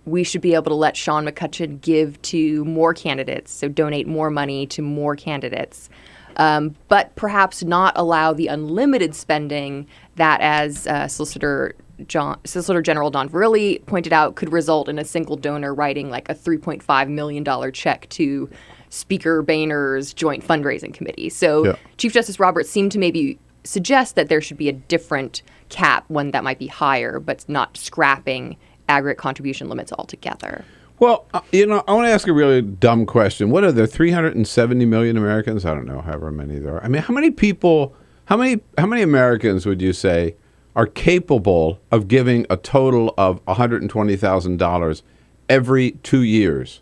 we should be able to let Sean McCutcheon give to more candidates, so donate more money to more candidates, but perhaps not allow the unlimited spending that, as Solicitor General Don Verrilli pointed out, could result in a single donor writing like a $3.5 million check to Speaker Boehner's joint fundraising committee. So Chief Justice Roberts seemed to maybe suggest that there should be a different cap, one that might be higher, but not scrapping aggregate contribution limits altogether. Well, I want to ask a really dumb question. What are there, 370 million Americans? I don't know, however many there are. I mean, how many Americans would you say are capable of giving a total of $120,000 every 2 years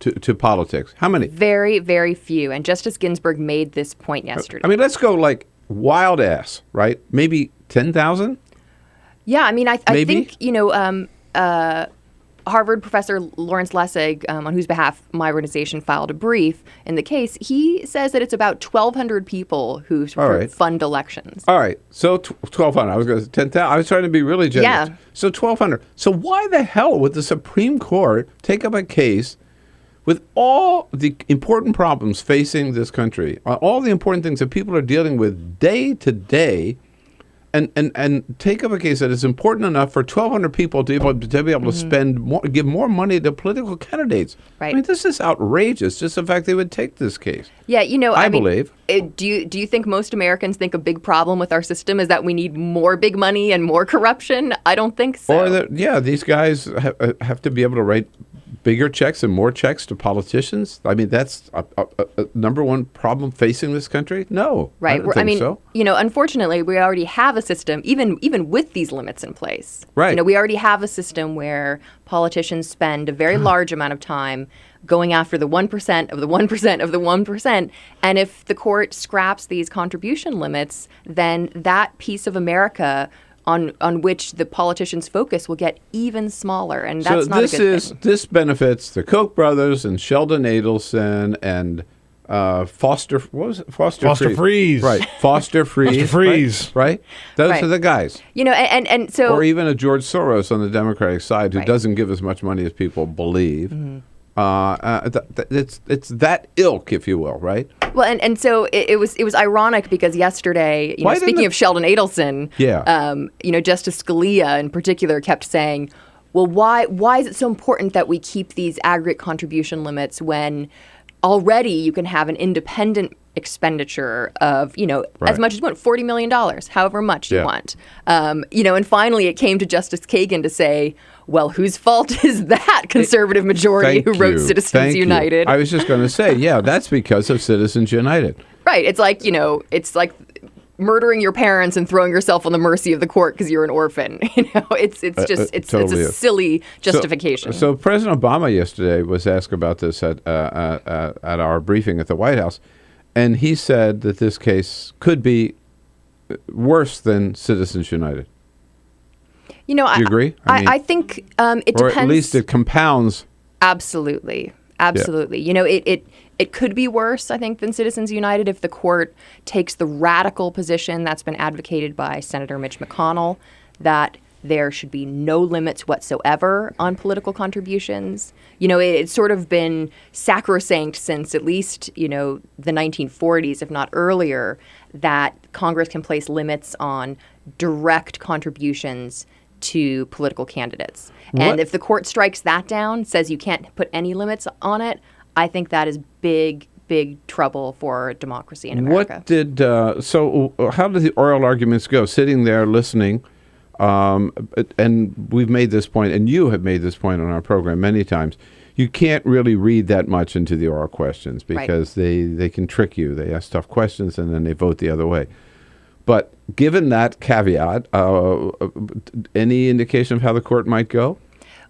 to politics? How many? Very, very few. And Justice Ginsburg made this point yesterday. I mean, let's go like wild ass, right? Maybe 10,000? Yeah, I mean, I think, Harvard professor Lawrence Lessig, on whose behalf my organization filed a brief in the case, he says that it's about 1,200 people who fund elections. All right. So 1,200. I was going to say 10,000. I was trying to be really generous. Yeah. So 1,200. So why the hell would the Supreme Court take up a case with all the important problems facing this country, all the important things that people are dealing with day to day, and take up a case that is important enough for 1,200 people to be able to spend more, give more money to political candidates? Right. I mean, this is outrageous. Just the fact they would take this case. Yeah, I mean, believe. Do you think most Americans think a big problem with our system is that we need more big money and more corruption? I don't think so. Or these guys have to be able to write bigger checks and more checks to politicians? I mean, that's a number one problem facing this country? No. Right. I don't think so. Unfortunately, we already have a system, even with these limits in place. Right. We already have a system where politicians spend a very large amount of time going after the 1% of the 1% of the 1%. And if the court scraps these contribution limits, then that piece of America on which the politicians focus will get even smaller, and that's not a good thing. This benefits the Koch brothers and Sheldon Adelson and Foster. What was it? Foster Freeze. Right. Foster Freeze. Foster Freeze. Right. Those Right. are the guys. And so, Or even a George Soros on the Democratic side who Right. doesn't give as much money as people believe. Mm-hmm. It's that ilk, if you will, right? well, and so it was ironic because yesterday, Why didn't speaking of Sheldon Adelson, Yeah. Justice Scalia in particular kept saying, well, why is it so important that we keep these aggregate contribution limits when already you can have an independent expenditure of, as Right. much as you want, $40 million, however much you Yeah. want. And finally it came to Justice Kagan to say, well, whose fault is that conservative majority Thank who wrote you. Citizens Thank you. United? I was just going to say, yeah, that's because of Citizens United. Right. It's like, it's like murdering your parents and throwing yourself on the mercy of the court because you're an orphan. It's totally a silly justification. So President Obama yesterday was asked about this at our briefing at the White House, and he said that this case could be worse than Citizens United. Do you agree? I think it depends. Or at least it compounds. Absolutely. It could be worse, I think, than Citizens United if the court takes the radical position that's been advocated by Senator Mitch McConnell that there should be no limits whatsoever on political contributions. It's sort of been sacrosanct since at least, the 1940s, if not earlier, that Congress can place limits on direct contributions to political candidates. And if the court strikes that down, says you can't put any limits on it, I think that is big trouble for democracy in America. So how did the oral arguments go? Sitting there listening, and we've made this point, and you have made this point on our program many times, you can't really read that much into the oral questions because they can trick you. They ask tough questions and then they vote the other way. But given that caveat, any indication of how the court might go?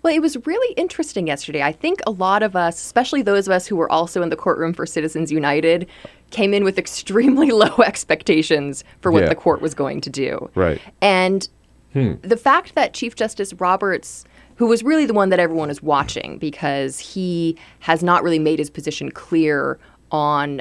Well, it was really interesting yesterday. I think a lot of us, especially those of us who were also in the courtroom for Citizens United, came in with extremely low expectations for what the court was going to do. Right. And the fact that Chief Justice Roberts, who was really the one that everyone is watching because he has not really made his position clear on,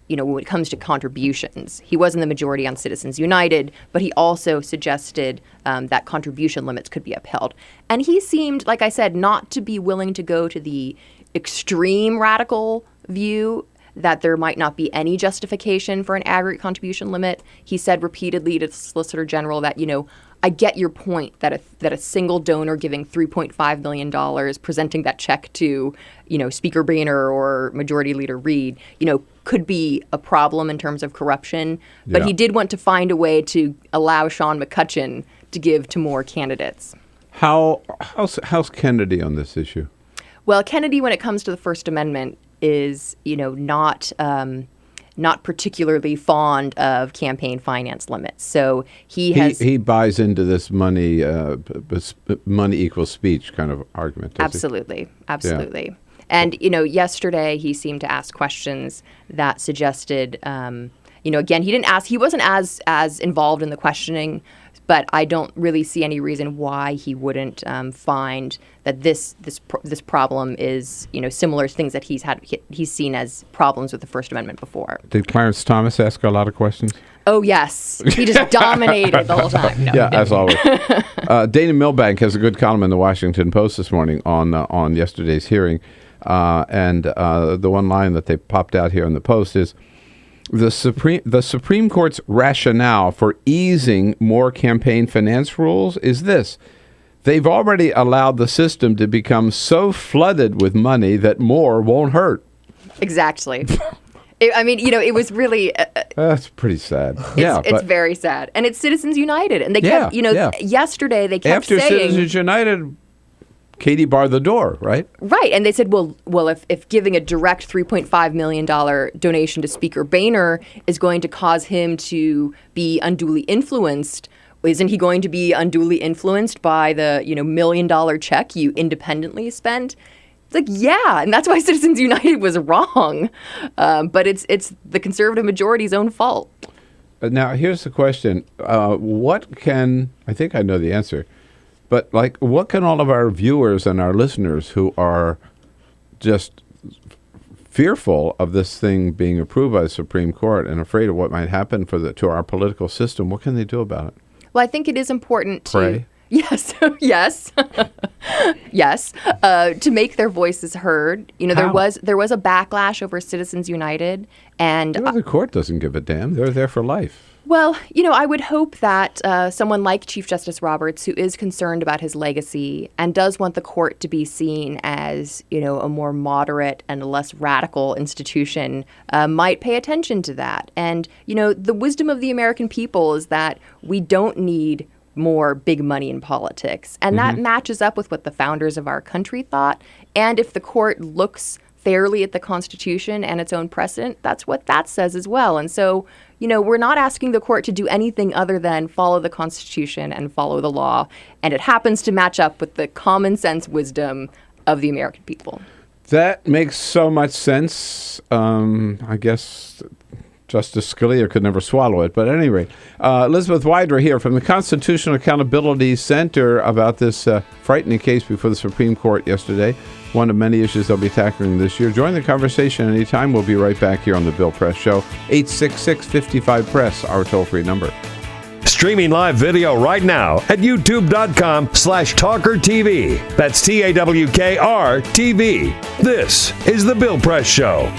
when it comes to contributions. He was in the majority on Citizens United, but he also suggested that contribution limits could be upheld. And he seemed, like I said, not to be willing to go to the extreme radical view that there might not be any justification for an aggregate contribution limit. He said repeatedly to the Solicitor General that, I get your point that a single donor giving $3.5 million, presenting that check to, Speaker Boehner or Majority Leader Reid, could be a problem in terms of corruption. But he did want to find a way to allow Sean McCutcheon to give to more candidates. How's Kennedy on this issue? Well, Kennedy, when it comes to the First Amendment, is not particularly fond of campaign finance limits. So he buys into this money equals speech kind of argument. Absolutely. Yeah. And yesterday he seemed to ask questions that suggested, again, he wasn't as involved in the questioning, but I don't really see any reason why he wouldn't find that this problem is similar to things that he's seen as problems with the First Amendment before. Did Clarence Thomas ask a lot of questions? Oh yes, he just dominated the whole time. No, as always. Dana Milbank has a good column in the Washington Post this morning on yesterday's hearing, and the one line that they popped out here in the Post is, The Supreme Court's rationale for easing more campaign finance rules is this: they've already allowed the system to become so flooded with money that more won't hurt. Exactly. It was really... That's pretty sad. It's very sad. And it's Citizens United. And they kept, yesterday they kept after saying... Citizens United Katie barred the door, right? Right. And they said, well, if giving a direct $3.5 million donation to Speaker Boehner is going to cause him to be unduly influenced, isn't he going to be unduly influenced by the, $1 million check you independently spent? It's like, yeah, and that's why Citizens United was wrong. But it's the conservative majority's own fault. Now, here's the question. I think I know the answer, but what can all of our viewers and our listeners who are just fearful of this thing being approved by the Supreme Court and afraid of what might happen to our political system, what can they do about it? Well, I think it is important to... Pray? Yes, yes, yes. To make their voices heard. There was a backlash over Citizens United, and the court doesn't give a damn. They're there for life. Well, I would hope that someone like Chief Justice Roberts, who is concerned about his legacy and does want the court to be seen as, a more moderate and less radical institution, might pay attention to that. And, the wisdom of the American people is that we don't need more big money in politics. And that matches up with what the founders of our country thought. And if the court looks fairly at the Constitution and its own precedent, that's what that says as well. And so, we're not asking the court to do anything other than follow the Constitution and follow the law. And it happens to match up with the common sense wisdom of the American people. That makes so much sense. I guess Justice Scalia could never swallow it. But at any rate, Elizabeth Wydra here from the Constitutional Accountability Center about this frightening case before the Supreme Court yesterday. One of many issues they'll be tackling this year. Join the conversation anytime. We'll be right back here on The Bill Press Show. 866-55-PRESS, our toll-free number. Streaming live video right now at youtube.com/TalkerTV. That's TAWKR TV. This is The Bill Press Show.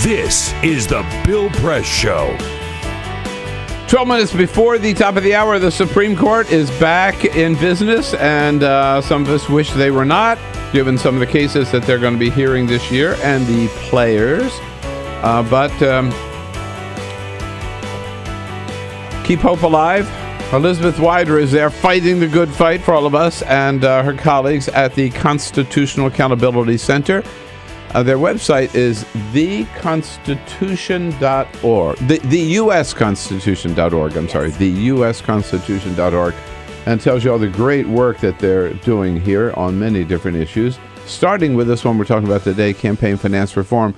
This is the Bill Press Show. 12 minutes before the top of the hour, the Supreme Court is back in business, and some of us wish they were not, given some of the cases that they're going to be hearing this year and the players. But keep hope alive. Elizabeth Wider is there fighting the good fight for all of us and her colleagues at the Constitutional Accountability Center. Their website is theconstitution.org. The USconstitution.org, I'm sorry. The USconstitution.org. And tells you all the great work that they're doing here on many different issues. Starting with this one we're talking about today, campaign finance reform.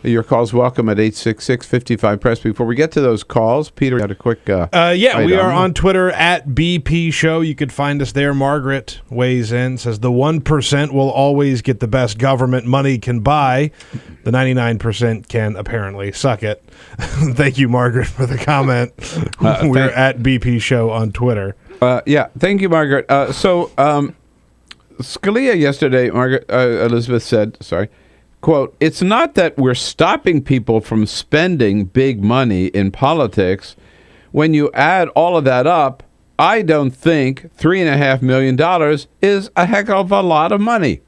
Your call's welcome at 866-55-PRESS. Before we get to those calls, Peter had a quick we are on Twitter at BP Show. You could find us there. Margaret weighs in, says the 1% will always get the best government money can buy. The 99% can apparently suck it. Thank you, Margaret, for the comment. We're at BP Show on Twitter. Thank you, Margaret. Scalia yesterday, Elizabeth said, quote, it's not that we're stopping people from spending big money in politics. When you add all of that up, I don't think $3.5 million is a heck of a lot of money.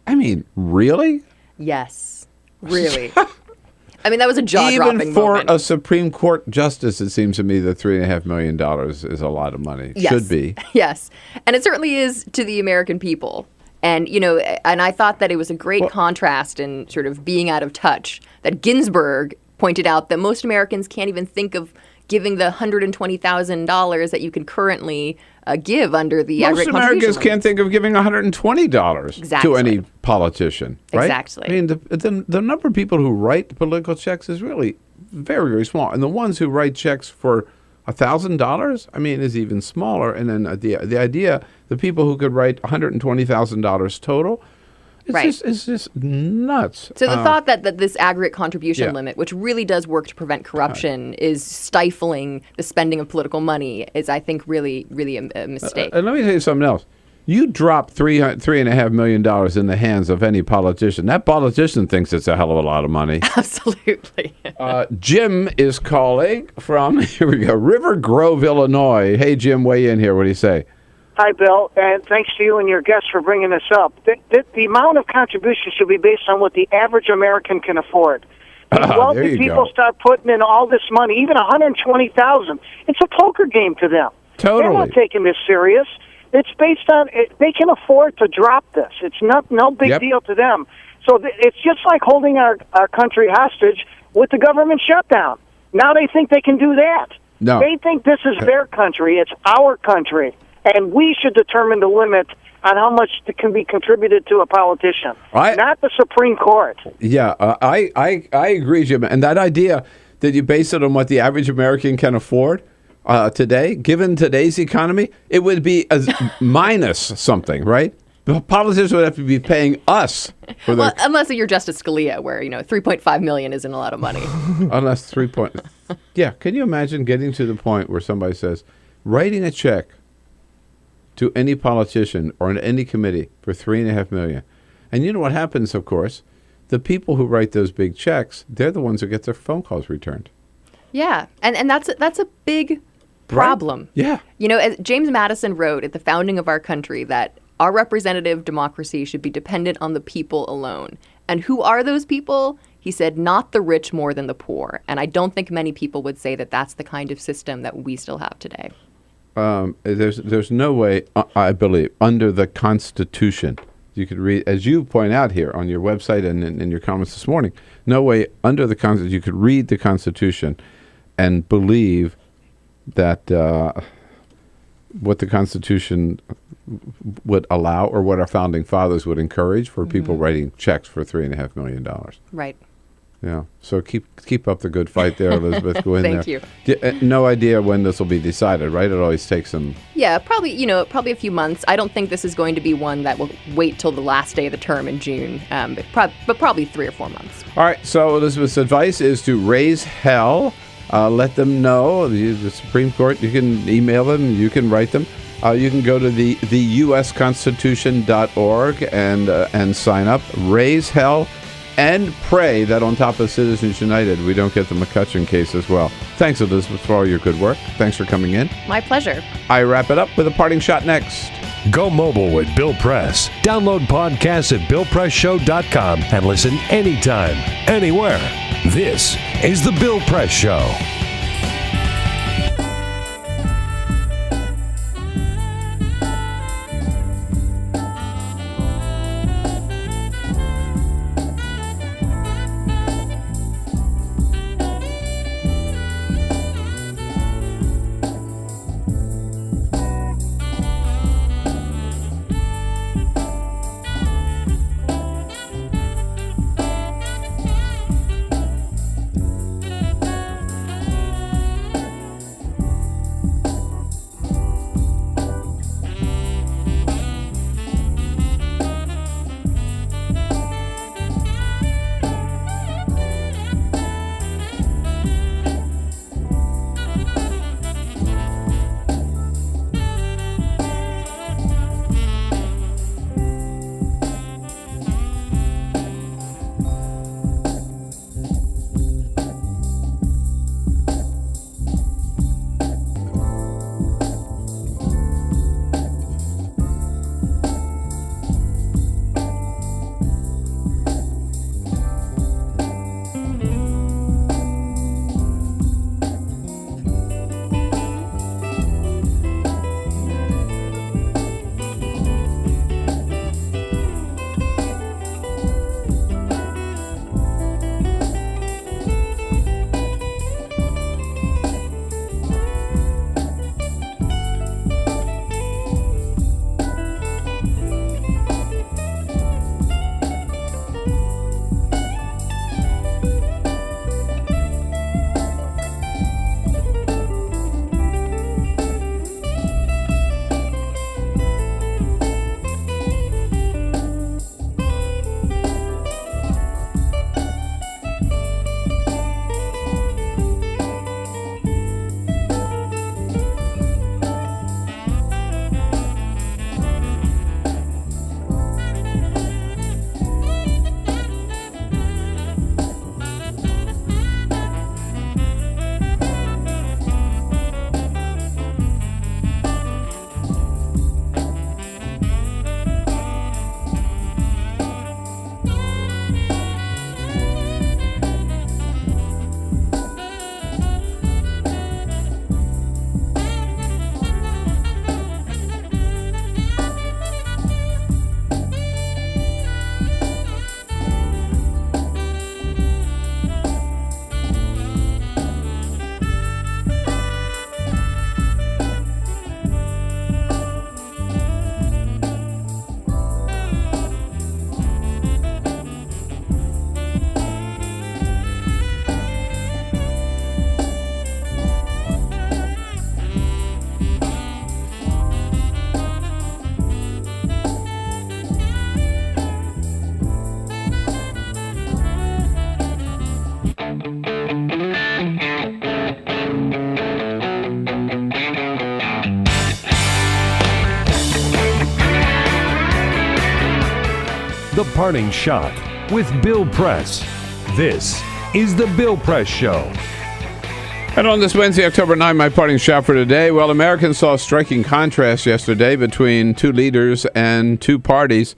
I mean, really? Yes, really. I mean, that was a jaw-dropping Even for moment. a Supreme Court justice, it seems to me that $3.5 million is a lot of money. Yes. Should be. Yes. And it certainly is to the American people. And, and I thought that it was a great contrast in sort of being out of touch that Ginsburg pointed out that most Americans can't even think of giving the $120,000 that you can currently give under the Most aggregate Americans contribution can't think of giving $120 to any politician, right? Exactly. I mean, the number of people who write political checks is really very, very small. And the ones who write checks for $1,000, I mean, is even smaller. And then the idea, the people who could write $120,000 total, it's just nuts. So the thought that this aggregate contribution limit, which really does work to prevent corruption, is stifling the spending of political money is, I think, really, really a mistake. Let me tell you something else. You drop $3.5 million in the hands of any politician. That politician thinks it's a hell of a lot of money. Absolutely. Jim is calling from, here we go, River Grove, Illinois. Hey, Jim, weigh in here. What do you say? Hi, Bill, and thanks to you and your guests for bringing this up. The amount of contribution should be based on what the average American can afford. Wealthy people start putting in all this money, even $120,000. It's a poker game to them. Totally. They're not taking this serious. It's based on they can afford to drop this. It's no big deal to them. So it's just like holding our country hostage with the government shutdown. Now they think they can do that. No. They think this is their country. It's our country. And we should determine the limit on how much can be contributed to a politician, not the Supreme Court. Yeah, I agree, Jim. And that idea that you base it on what the average American can afford today, given today's economy, it would be minus something, right? The politicians would have to be paying us for their... Well, unless you're Justice Scalia, where, $3.5 million isn't a lot of money. Unless Yeah, can you imagine getting to the point where somebody says, writing a check to any politician or in any committee for $3.5 million. And you know what happens, of course? The people who write those big checks, they're the ones who get their phone calls returned. Yeah, and that's a big problem. Right? Yeah. As James Madison wrote at the founding of our country that our representative democracy should be dependent on the people alone. And who are those people? He said, not the rich more than the poor. And I don't think many people would say that that's the kind of system that we still have today. There's no way, I believe, under the Constitution, you could read, as you point out here on your website and in your comments this morning, no way under the Constitution you could read the Constitution and believe that what the Constitution would allow or what our founding fathers would encourage for people writing checks for $3.5 million. Right. Yeah. So keep up the good fight there, Elizabeth. Go in Thank there. you. No idea when this will be decided, right? It always takes some. Yeah, probably a few months. I don't think this is going to be one that will wait till the last day of the term in June, but probably 3 or 4 months. All right. So Elizabeth's advice is to raise hell. Let them know. The Supreme Court, you can email them. You can write them. You can go to the USconstitution.org and sign up. Raise hell. and pray that on top of Citizens United, we don't get the McCutcheon case as well. Thanks, Elizabeth, for all your good work. Thanks for coming in. My pleasure. I wrap it up with a parting shot next. Go mobile with Bill Press. Download podcasts at BillPressShow.com and listen anytime, anywhere. This is The Bill Press Show. The Parting Shot with Bill Press. This is The Bill Press Show. And on this Wednesday, October 9, my parting shot for today, well, Americans saw a striking contrast yesterday between two leaders and two parties.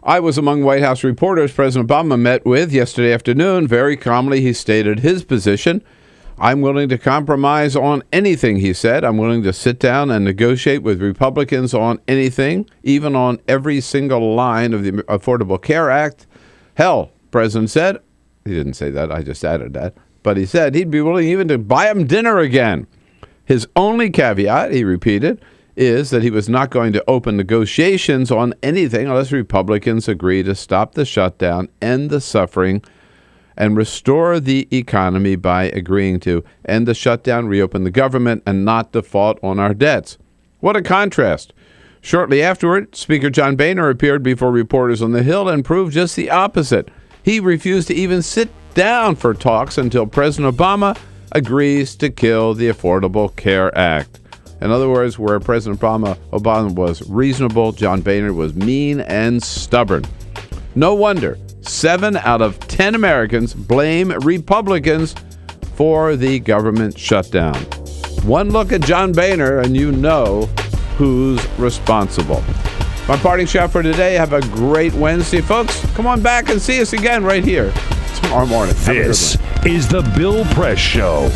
I was among White House reporters President Obama met with yesterday afternoon. Very calmly, he stated his position. I'm willing to compromise on anything, he said. I'm willing to sit down and negotiate with Republicans on anything, even on every single line of the Affordable Care Act. Hell, President said, he didn't say that, I just added that, but he said he'd be willing even to buy him dinner again. His only caveat, he repeated, is that he was not going to open negotiations on anything unless Republicans agree to stop the shutdown, end the suffering, and restore the economy by agreeing to end the shutdown, reopen the government, and not default on our debts. What a contrast. Shortly afterward, Speaker John Boehner appeared before reporters on the Hill and proved just the opposite. He refused to even sit down for talks until President Obama agrees to kill the Affordable Care Act. In other words, where President Obama was reasonable, John Boehner was mean and stubborn. No wonder 7 out of 10 Americans blame Republicans for the government shutdown. One look at John Boehner and you know who's responsible. My parting shot for today. Have a great Wednesday, folks. Come on back and see us again right here tomorrow morning. This is the Bill Press Show.